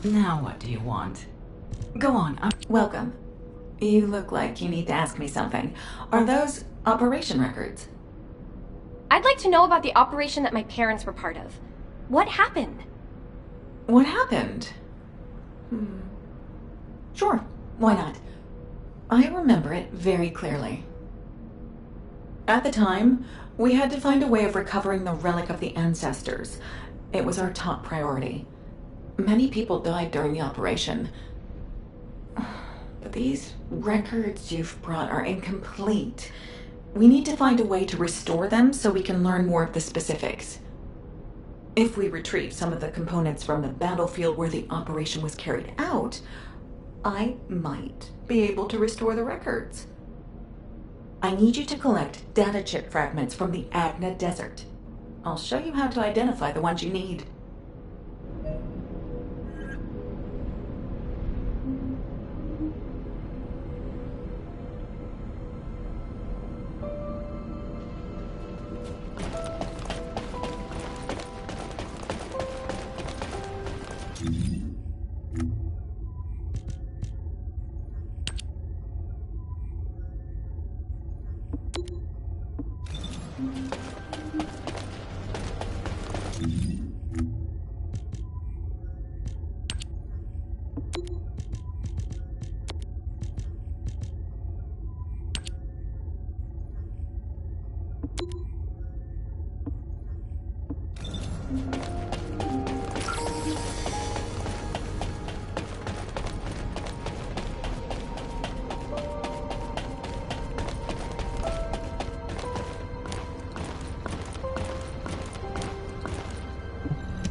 Speaker 21: Now what do you want? Go on. Welcome. You look like you need to ask me something. Are those operation records?
Speaker 22: I'd like to know about the operation that my parents were part of. What happened?
Speaker 21: What happened? Sure. Why not? I remember it very clearly. At the time, we had to find a way of recovering the relic of the ancestors. It was our top priority. Many people died during the operation. But these records you've brought are incomplete. We need to find a way to restore them so we can learn more of the specifics. If we retrieve some of the components from the battlefield where the operation was carried out, I might be able to restore the records. I need you to collect data chip fragments from the Agna Desert. I'll show you how to identify the ones you need.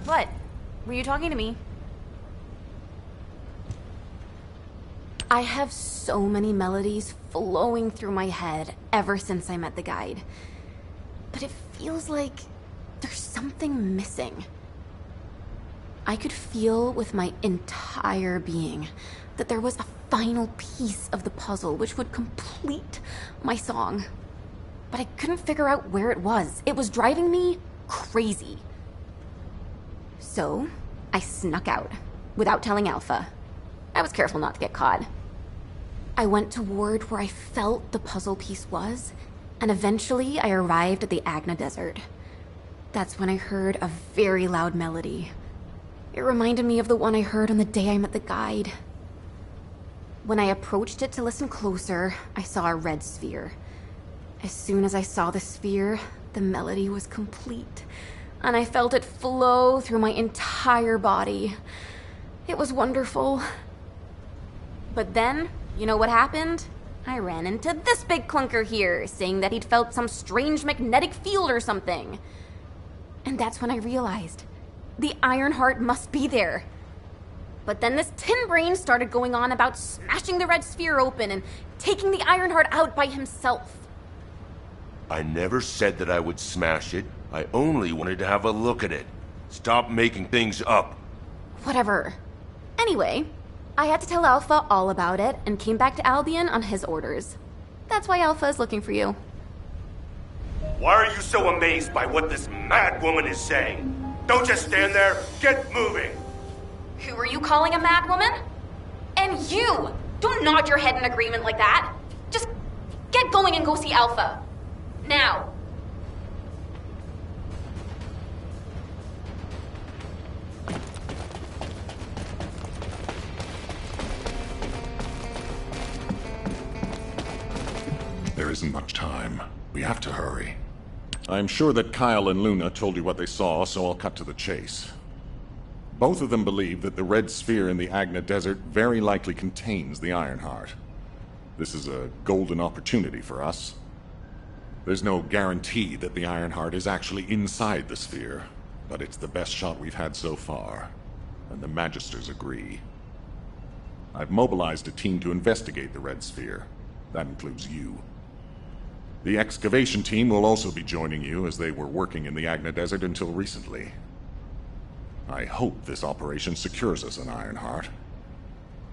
Speaker 3: What? Were you talking to me? I have so many melodies flowing through my head ever since I met the guide. But it feels like there's something missing. I could feel with my entire being that there was a final piece of the puzzle which would complete my song. But I couldn't figure out where it was. It was driving me crazy. So, I snuck out, without telling Alpha. I was careful not to get caught. I went toward where I felt the puzzle piece was, and eventually I arrived at the Agna Desert. That's when I heard a very loud melody. It reminded me of the one I heard on the day I met the guide. When I approached it to listen closer, I saw a red sphere. As soon as I saw the sphere, the melody was complete, and I felt it flow through my entire body. It was wonderful. But then, you know what happened? I ran into this big clunker here, saying that he'd felt some strange magnetic field or something. And that's when I realized the Ironheart must be there. But then this tin brain started going on about smashing the red sphere open and taking the Ironheart out by himself.
Speaker 20: I never said that I would smash it. I only wanted to have a look at it. Stop making things up.
Speaker 3: Whatever. Anyway, I had to tell Alpha all about it and came back to Albion on his orders. That's why Alpha is looking for you.
Speaker 20: Why are you so amazed by what this mad woman is saying? Don't just stand there. Get moving.
Speaker 3: Who are you calling a mad woman? And you! Don't nod your head in agreement like that. Just get going and go see Alpha. Now.
Speaker 7: There isn't much time. We have to hurry. I'm sure that Kyle and Luna told you what they saw, so I'll cut to the chase. Both of them believe that the red sphere in the Agna Desert very likely contains the Ironheart. This is a golden opportunity for us. There's no guarantee that the Ironheart is actually inside the sphere, but it's the best shot we've had so far, and the Magisters agree. I've mobilized a team to investigate the red sphere. That includes you. The excavation team will also be joining you, as they were working in the Agna Desert until recently. I hope this operation secures us an Ironheart.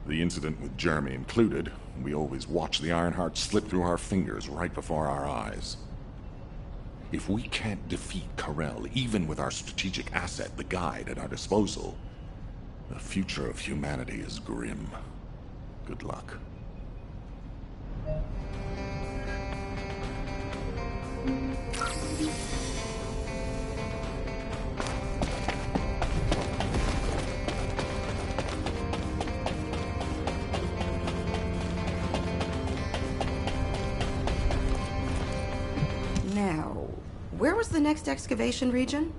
Speaker 7: The incident with Jeremy included, we always watch the Ironheart slip through our fingers right before our eyes. If we can't defeat Karel, even with our strategic asset, the Guide, at our disposal, the future of humanity is grim. Good luck.
Speaker 8: was the next excavation region?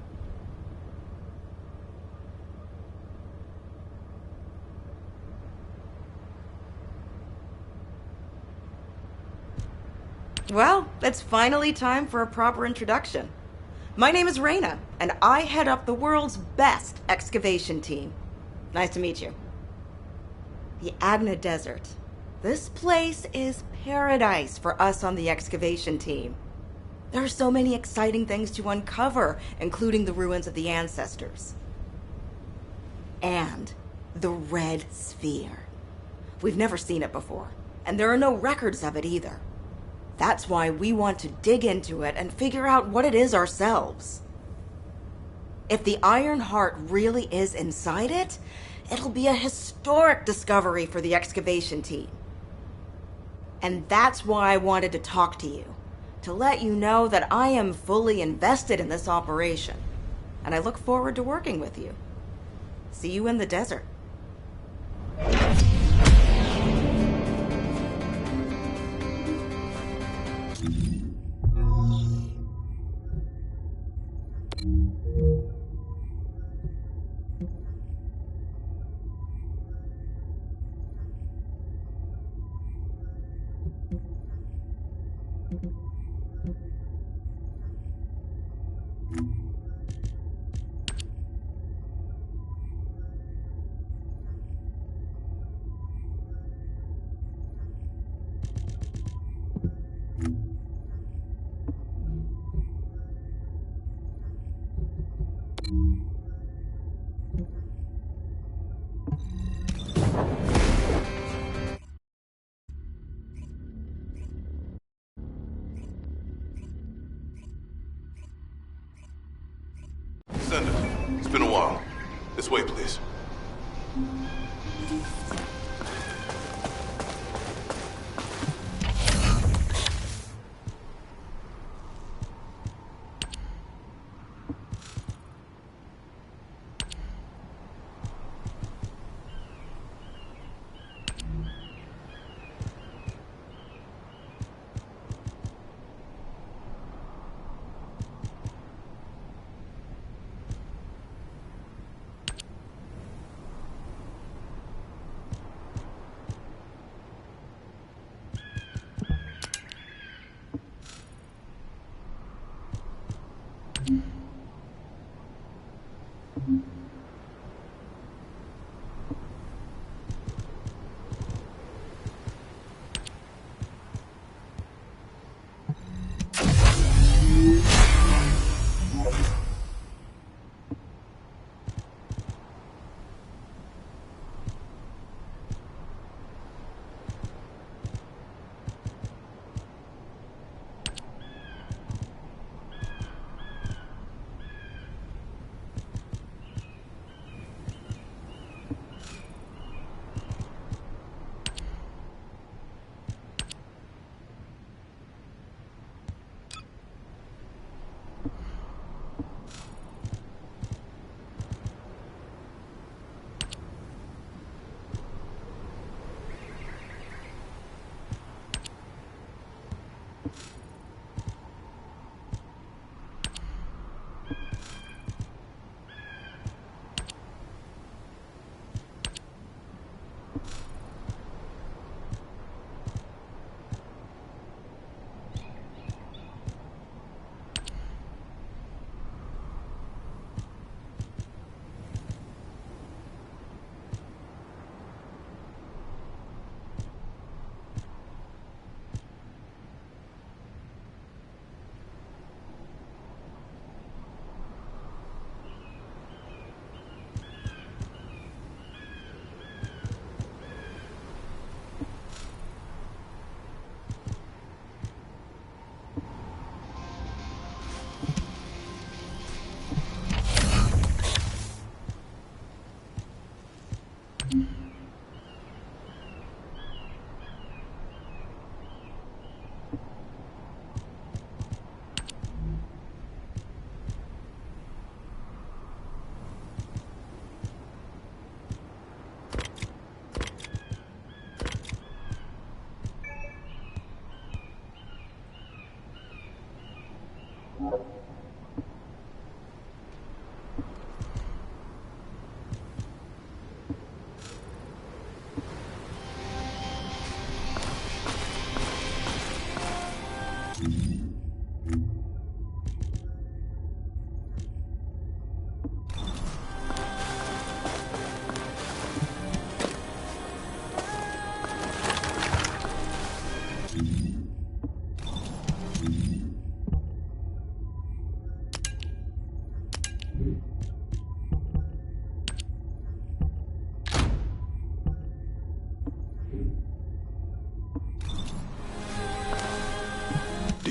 Speaker 8: Well, it's finally time for a proper introduction. My name is Reyna, and I head up the world's best excavation team. Nice to meet you. The Agna Desert. This place is paradise for us on the excavation team. There are so many exciting things to uncover, including the ruins of the ancestors. And the Red Sphere. We've never seen it before, and there are no records of it either. That's why we want to dig into it and figure out what it is ourselves. If the Iron Heart really is inside it, it'll be a historic discovery for the excavation team. And that's why I wanted to talk to you, to let you know that I am fully invested in this operation, and I look forward to working with you. See you in the desert.
Speaker 9: Descendant, it's been a while. This way, please.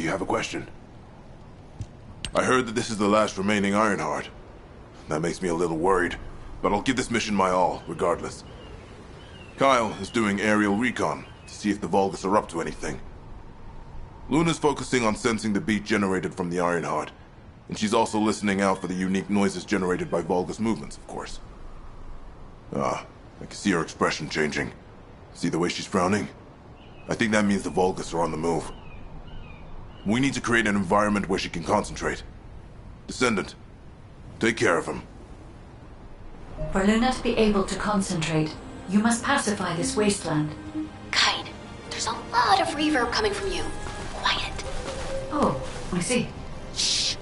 Speaker 6: Do you have a question? I heard that this is the last remaining Ironheart. That makes me a little worried, but I'll give this mission my all, regardless. Kyle is doing aerial recon to see if the Vulgus are up to anything. Luna's focusing on sensing the beat generated from the Ironheart, and she's also listening out for the unique noises generated by Vulgus movements, of course. I can see her expression changing. See the way she's frowning? I think that means the Vulgus are on the move. We need to create an environment where she can concentrate. Descendant, take care of him.
Speaker 4: For Luna to be able to concentrate, you must pacify this wasteland.
Speaker 3: Kite, there's a lot of reverb coming from you. Quiet.
Speaker 4: Oh, I see.
Speaker 3: Shh.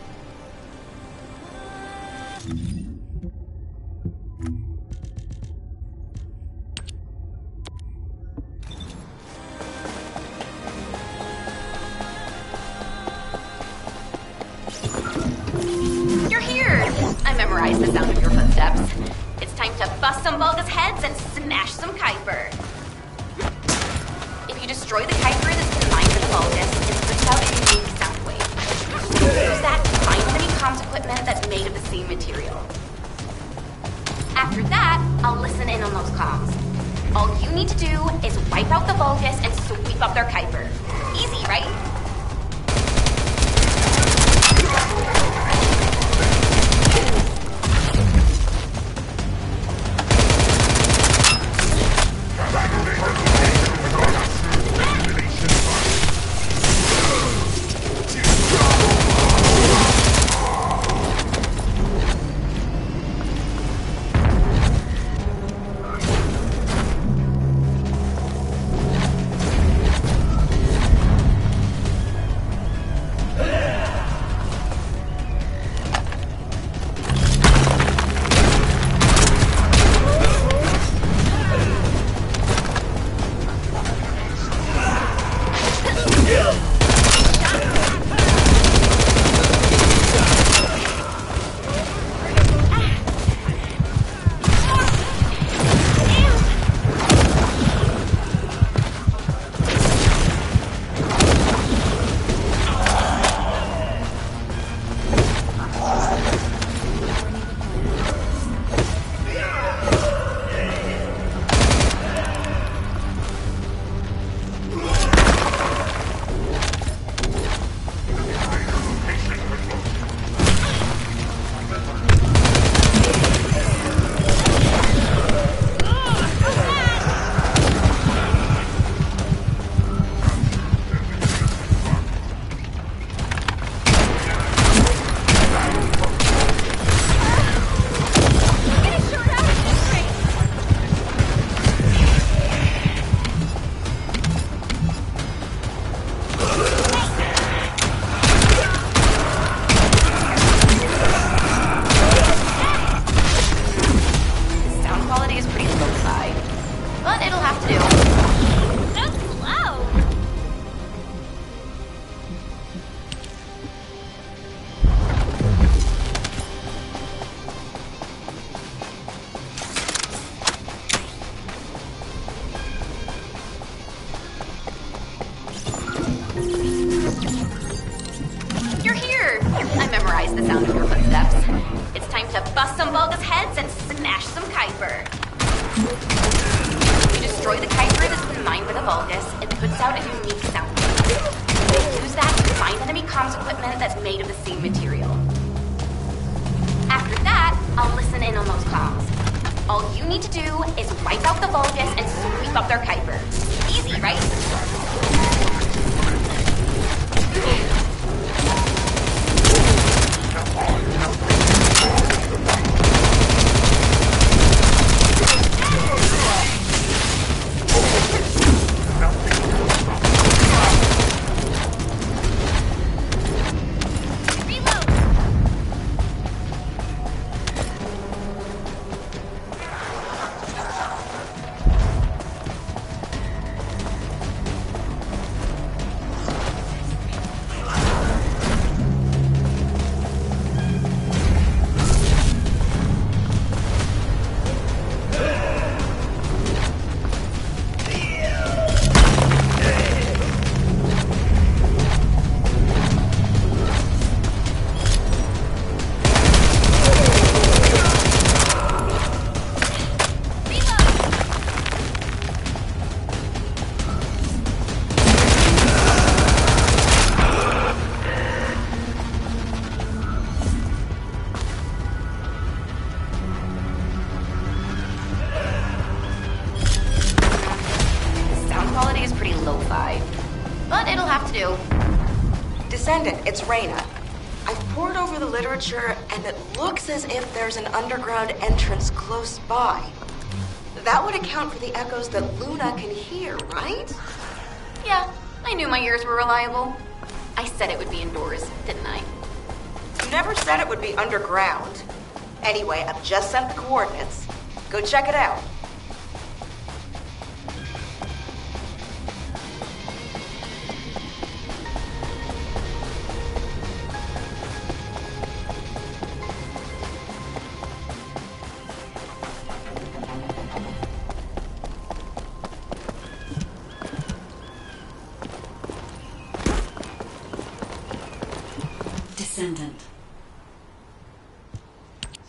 Speaker 3: You're here! I memorized the sound of your footsteps. It's time to bust some Vulgus heads and smash some Kuiper. If you destroy the Kuiper that's combined with the Vulgus, it puts out a unique sound wave. Use that to find enemy comms equipment that's made of the same material. After that, I'll listen in on those comms. All you need to do is wipe out the Vulgus and sweep up their Kuiper. Easy, right? The sound of your footsteps. It's time to bust some Vulgus heads and smash some Kuiper. You destroy the Kuiper that's combined with a Vulgus, it puts out a unique sound wave. Use that to find enemy comms equipment that's made of the same material. After that, I'll listen in on those comms. All you need to do is wipe out the Vulgus and sweep up their Kuiper. Easy, right? lo-fi. But it'll have to do.
Speaker 8: Descendant, it's Reyna. I've pored over the literature, and it looks as if there's an underground entrance close by. That would account for the echoes that Luna can hear, right?
Speaker 3: Yeah, I knew my ears were reliable. I said it would be indoors, didn't I?
Speaker 8: You never said it would be underground. Anyway, I've just sent the coordinates. Go check it out.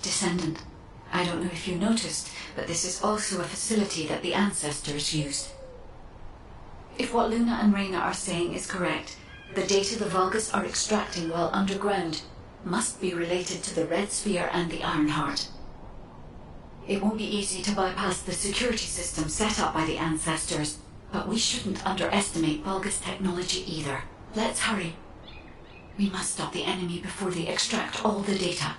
Speaker 4: Descendant. I don't know if you noticed, but this is also a facility that the ancestors used. If what Luna and Reyna are saying is correct, the data the Vulgus are extracting while underground must be related to the Red Sphere and the Ironheart. It won't be easy to bypass the security system set up by the ancestors, but we shouldn't underestimate Vulgus technology either. Let's hurry. We must stop the enemy before they extract all the data.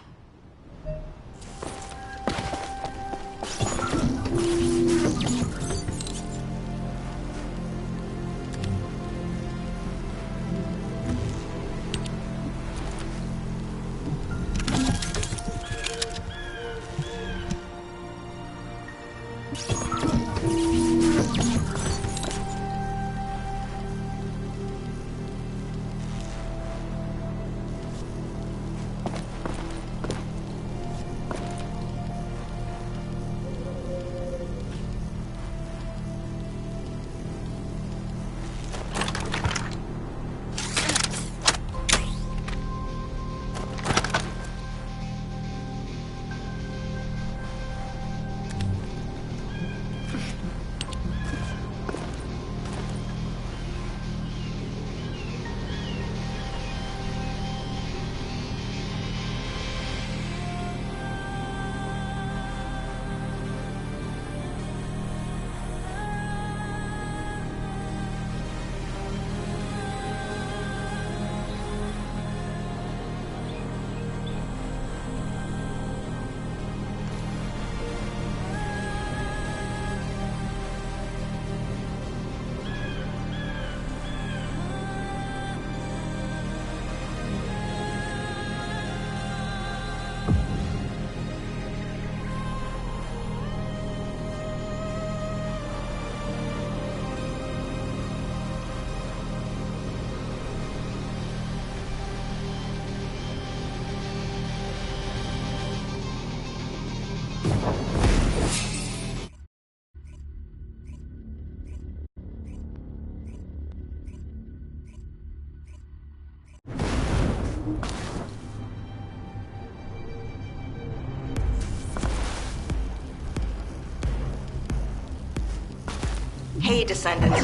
Speaker 8: Hey, Descendant.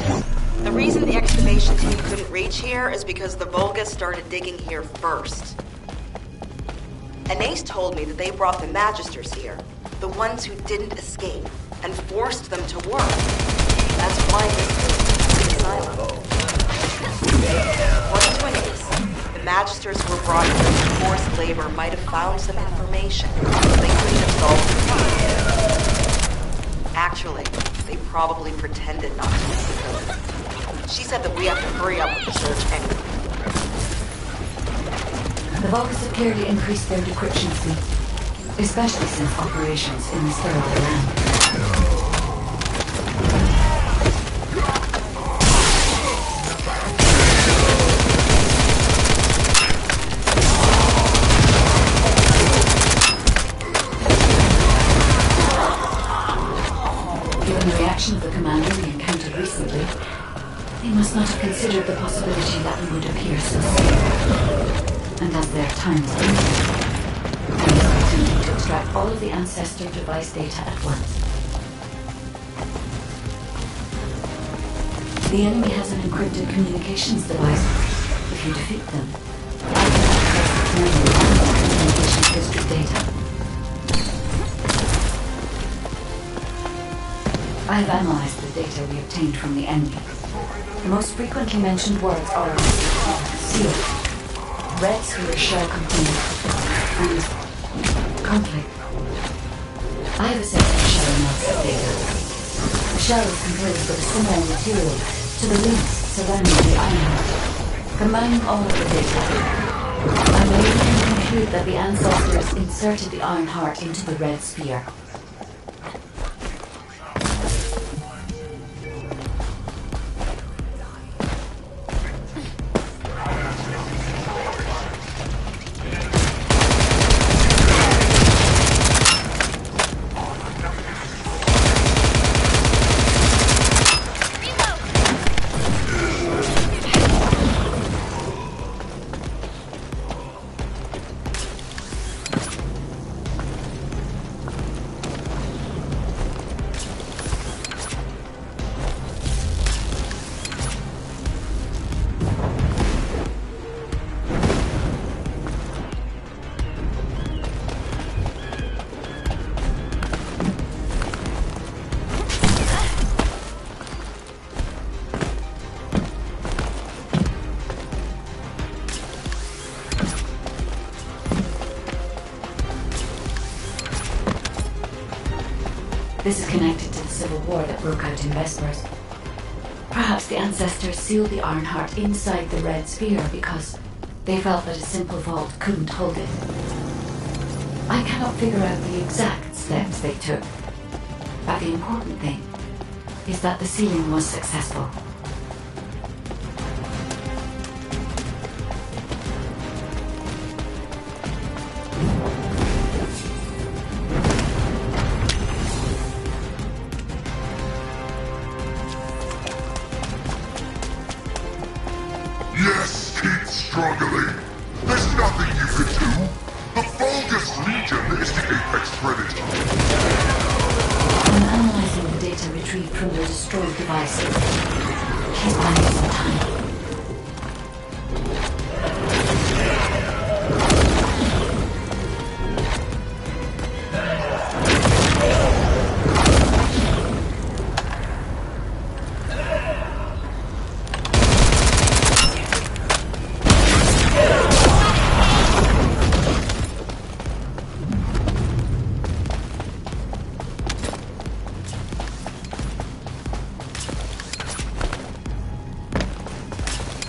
Speaker 8: The reason the excavation team couldn't reach here is because the Vulgus started digging here first. And Ace told me that they brought the Magisters here, the ones who didn't escape, and forced them to work. That's why this is silent. According to Ace, the Magisters were brought here to forced labor might have found some information. They couldn't have solved the problem. Actually, they probably pretended not to miss the code. She said that we have to hurry up with the search anyway.
Speaker 4: The Vulgus have clearly increased their decryption speed, especially since operations in this third land. Given the reaction of the commander we encountered recently, they must not have considered the possibility that we would appear so safe. And as their time is limited, I am attempting to extract all of the ancestor device data at once. The enemy has an encrypted communications device. If you defeat them, I can access its memory and communications history data. I have analyzed the data we obtained from the enemy, The most frequently mentioned words are seal, red sphere shell component, and conflict. I have assessed the shell analysis data. The shell is composed of a similar material to the links surrounding the iron. Combining all of the data, I'm able to conclude that the ancestors inserted the iron heart into the red sphere. This is connected to the civil war that broke out in Vespers. Perhaps the ancestors sealed the Iron Heart inside the red sphere because they felt that a simple vault couldn't hold it. I cannot figure out the exact steps they took, but the important thing is that the sealing was successful.
Speaker 6: Yes, keep struggling. There's nothing you can do. The Vulgus Legion is the apex predator.
Speaker 4: I'm analyzing the data retrieved from the destroyed devices. Please buy me some time.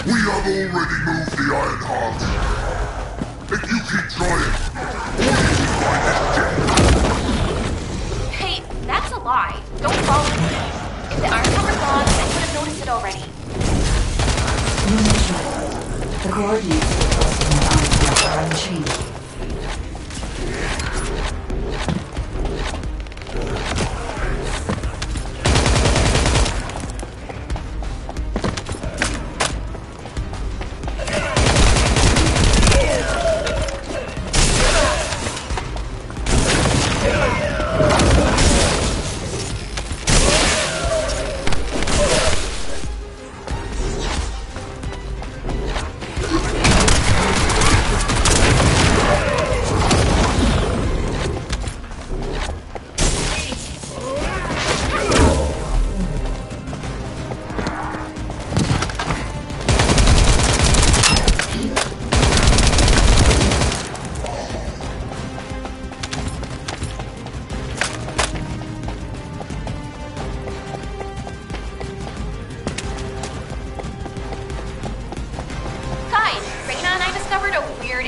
Speaker 6: We have already moved the Iron Heart. If you keep trying, all you will find is death.
Speaker 22: Hey, that's a lie. Don't follow me. If the iron cover's gone, I would have noticed it already.
Speaker 4: Luna's right. The coordinates of the Iron Heart are unchanged.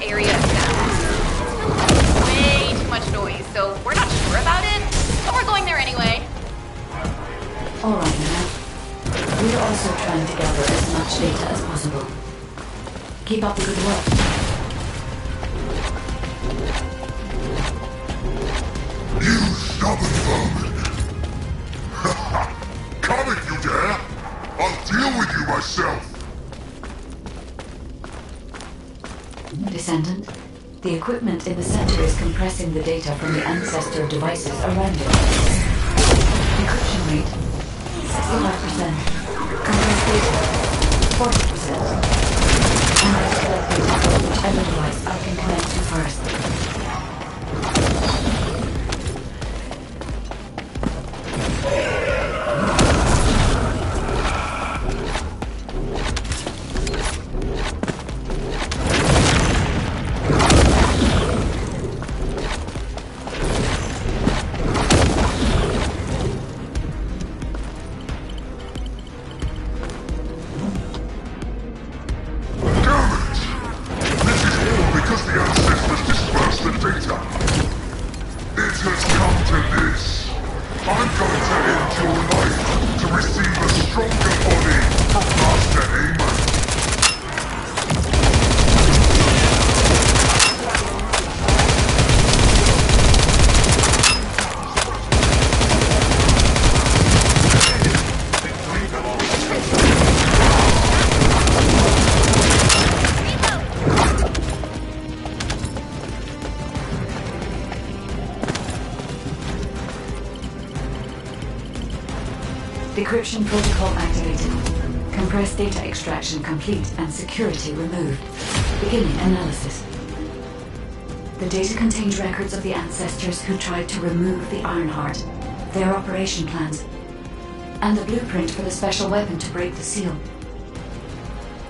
Speaker 22: area of town. Way too much noise, so we're not sure about it, but we're going there anyway.
Speaker 4: Alright, now. We're also trying to gather as much data as possible. Keep up the good work.
Speaker 6: You stubborn vermin! Come if you dare! I'll deal with you myself!
Speaker 4: Descendant, the equipment in the center is compressing the data from the ancestor devices around it. Encryption rate, 65%. Compressed data, 40%. And I select data from whichever device I can connect to first. Decryption protocol activated. Compressed data extraction complete and security removed. Beginning analysis. The data contained records of the ancestors who tried to remove the Ironheart, their operation plans, and the blueprint for the special weapon to break the seal.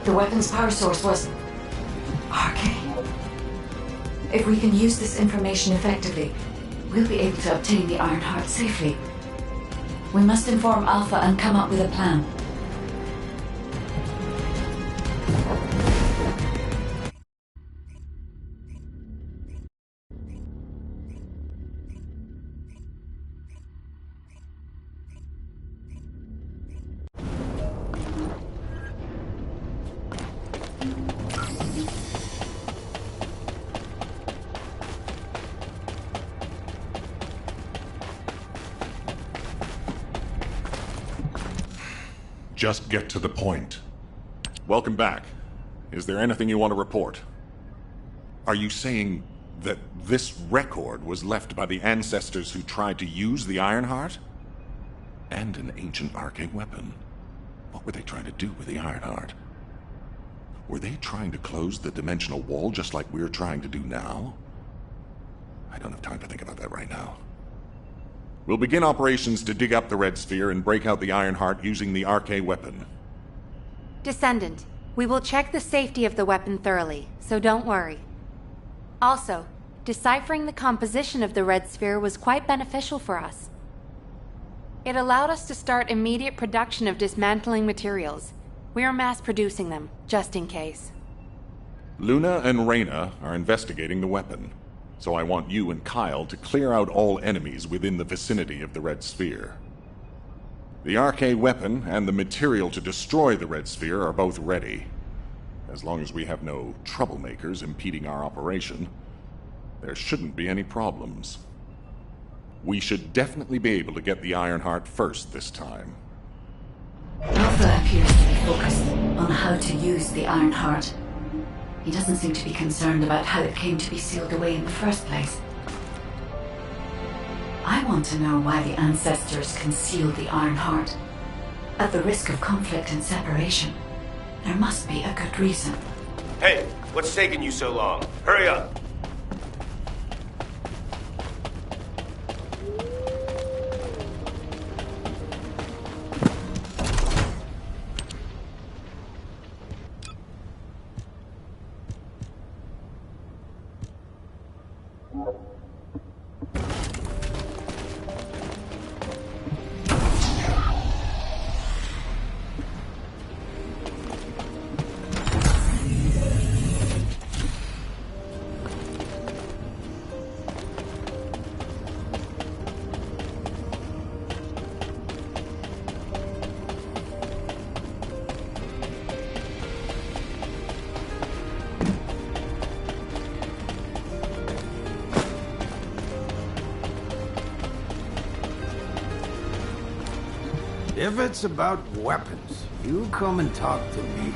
Speaker 4: The weapon's power source was arcane. If we can use this information effectively, we'll be able to obtain the Ironheart safely. We must inform Alpha and come up with a plan.
Speaker 7: Just get to the point. Welcome back. Is there anything you want to report? Are you saying that this record was left by the ancestors who tried to use the Ironheart? And an ancient arcane weapon. What were they trying to do with the Ironheart? Were they trying to close the dimensional wall just like we're trying to do now? I don't have time to think about that right now. We'll begin operations to dig up the Red Sphere and break out the Ironheart using the arcane weapon.
Speaker 3: Descendant, we will check the safety of the weapon thoroughly, so don't worry. Also, deciphering the composition of the Red Sphere was quite beneficial for us. It allowed us to start immediate production of dismantling materials. We are mass producing them, just in case.
Speaker 7: Luna and Reyna are investigating the weapon, so I want you and Kyle to clear out all enemies within the vicinity of the Red Sphere. The arcane weapon and the material to destroy the Red Sphere are both ready. As long as we have no troublemakers impeding our operation, there shouldn't be any problems. We should definitely be able to get the Ironheart first this time.
Speaker 4: Alpha appears to be focused on how to use the Ironheart. He doesn't seem to be concerned about how it came to be sealed away in the first place. I want to know why the ancestors concealed the Ironheart. At the risk of conflict and separation, there must be a good reason.
Speaker 1: Hey, what's taking you so long? Hurry up!
Speaker 10: If it's about weapons, you come and talk to me.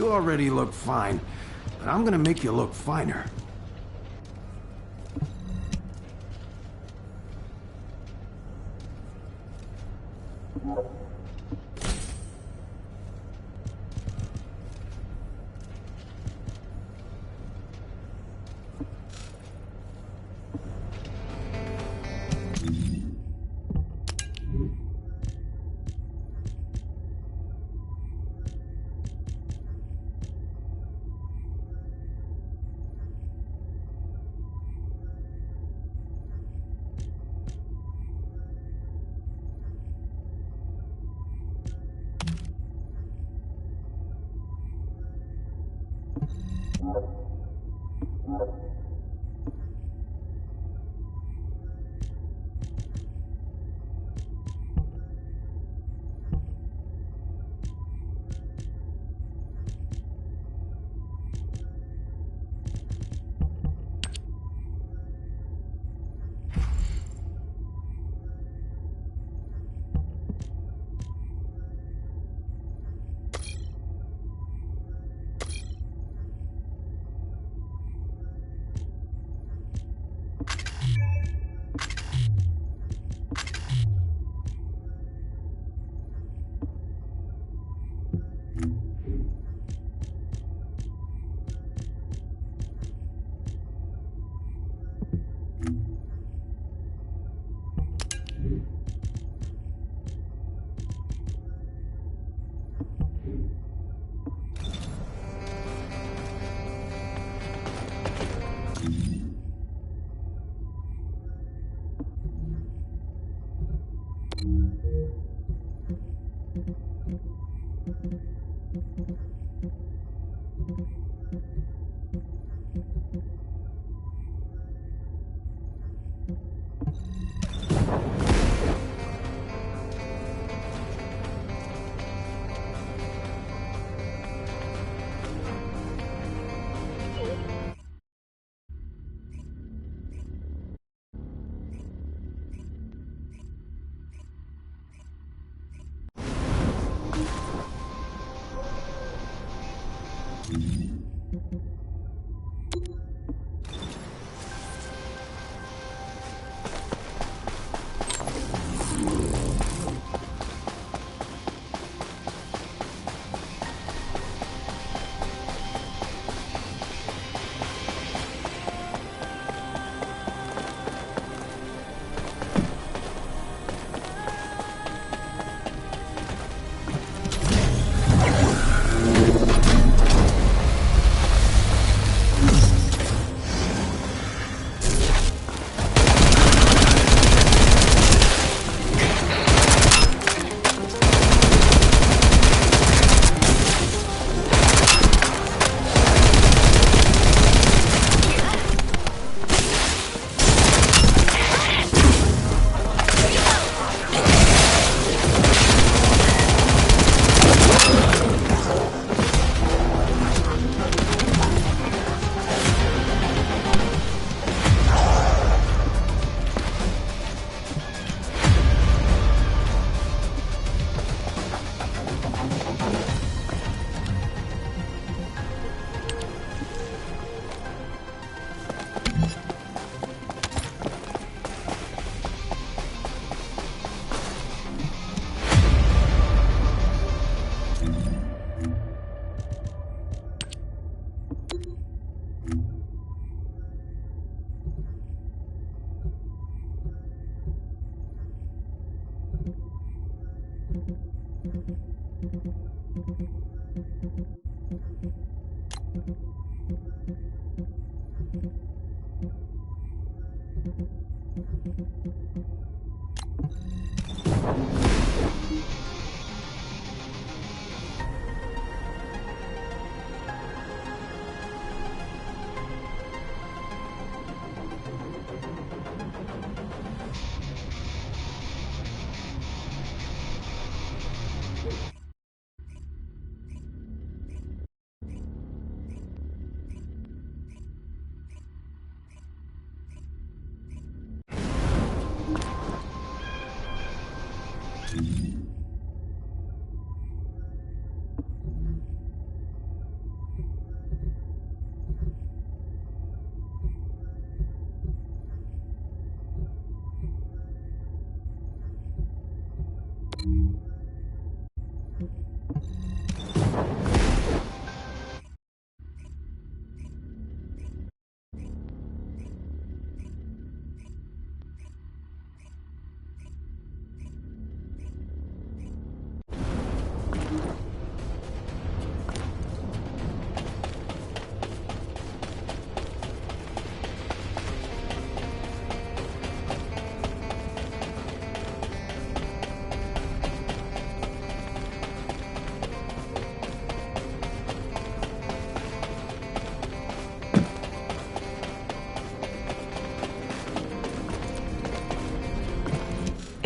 Speaker 10: You already look fine, but I'm gonna make you look finer.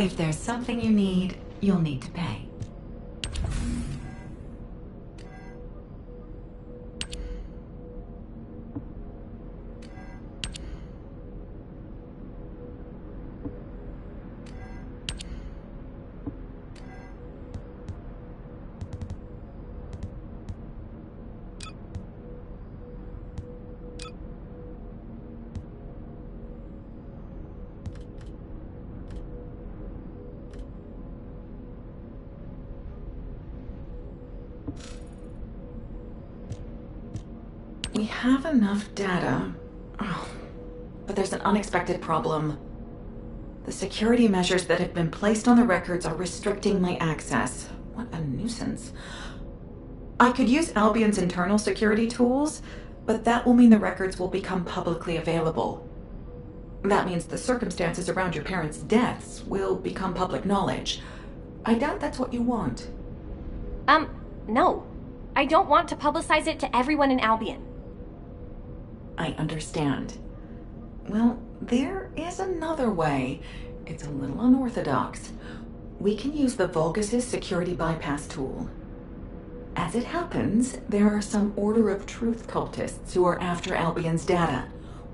Speaker 21: If there's something you need, you'll need to pay. We have enough data. Oh, but there's an unexpected problem. The security measures that have been placed on the records are restricting my access. What a nuisance. I could use Albion's internal security tools, but that will mean the records will become publicly available. That means the circumstances around your parents' deaths will become public knowledge. I doubt that's what you want.
Speaker 5: No. I don't want to publicize it to everyone in Albion.
Speaker 21: I understand. Well, there is another way. It's a little unorthodox. We can use the Vulgus' security bypass tool. As it happens, there are some Order of Truth cultists who are after Albion's data.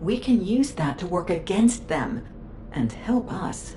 Speaker 21: We can use that to work against them and help us.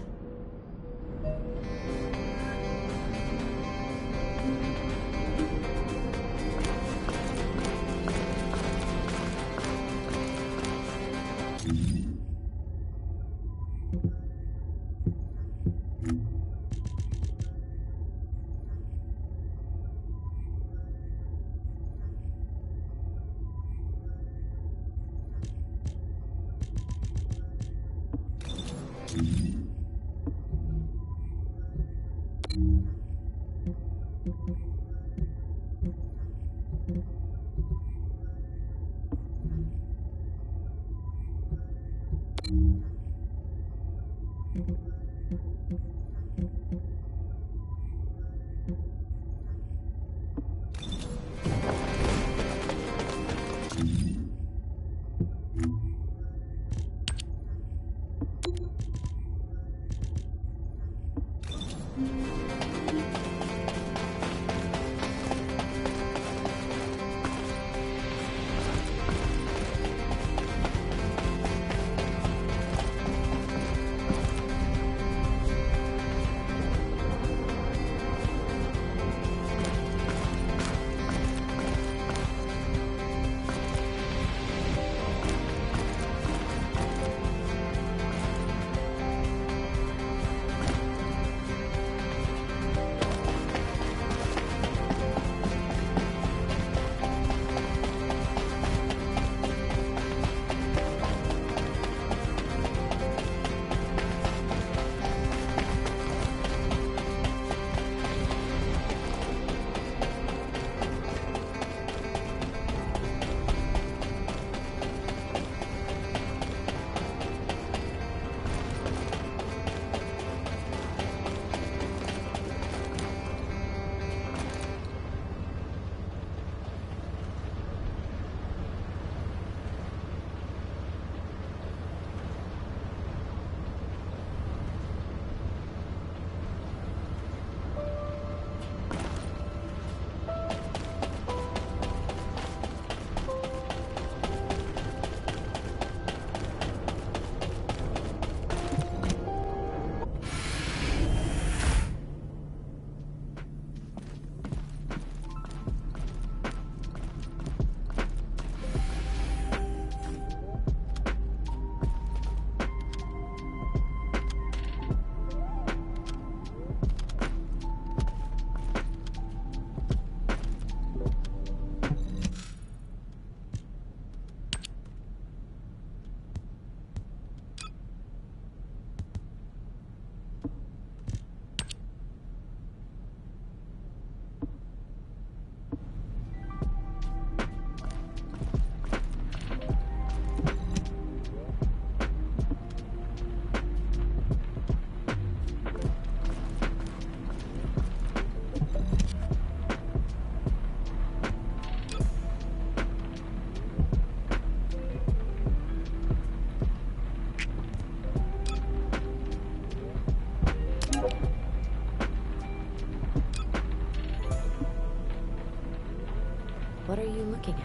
Speaker 3: What are you looking at?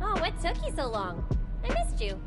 Speaker 14: Oh, what took you so long? I missed you.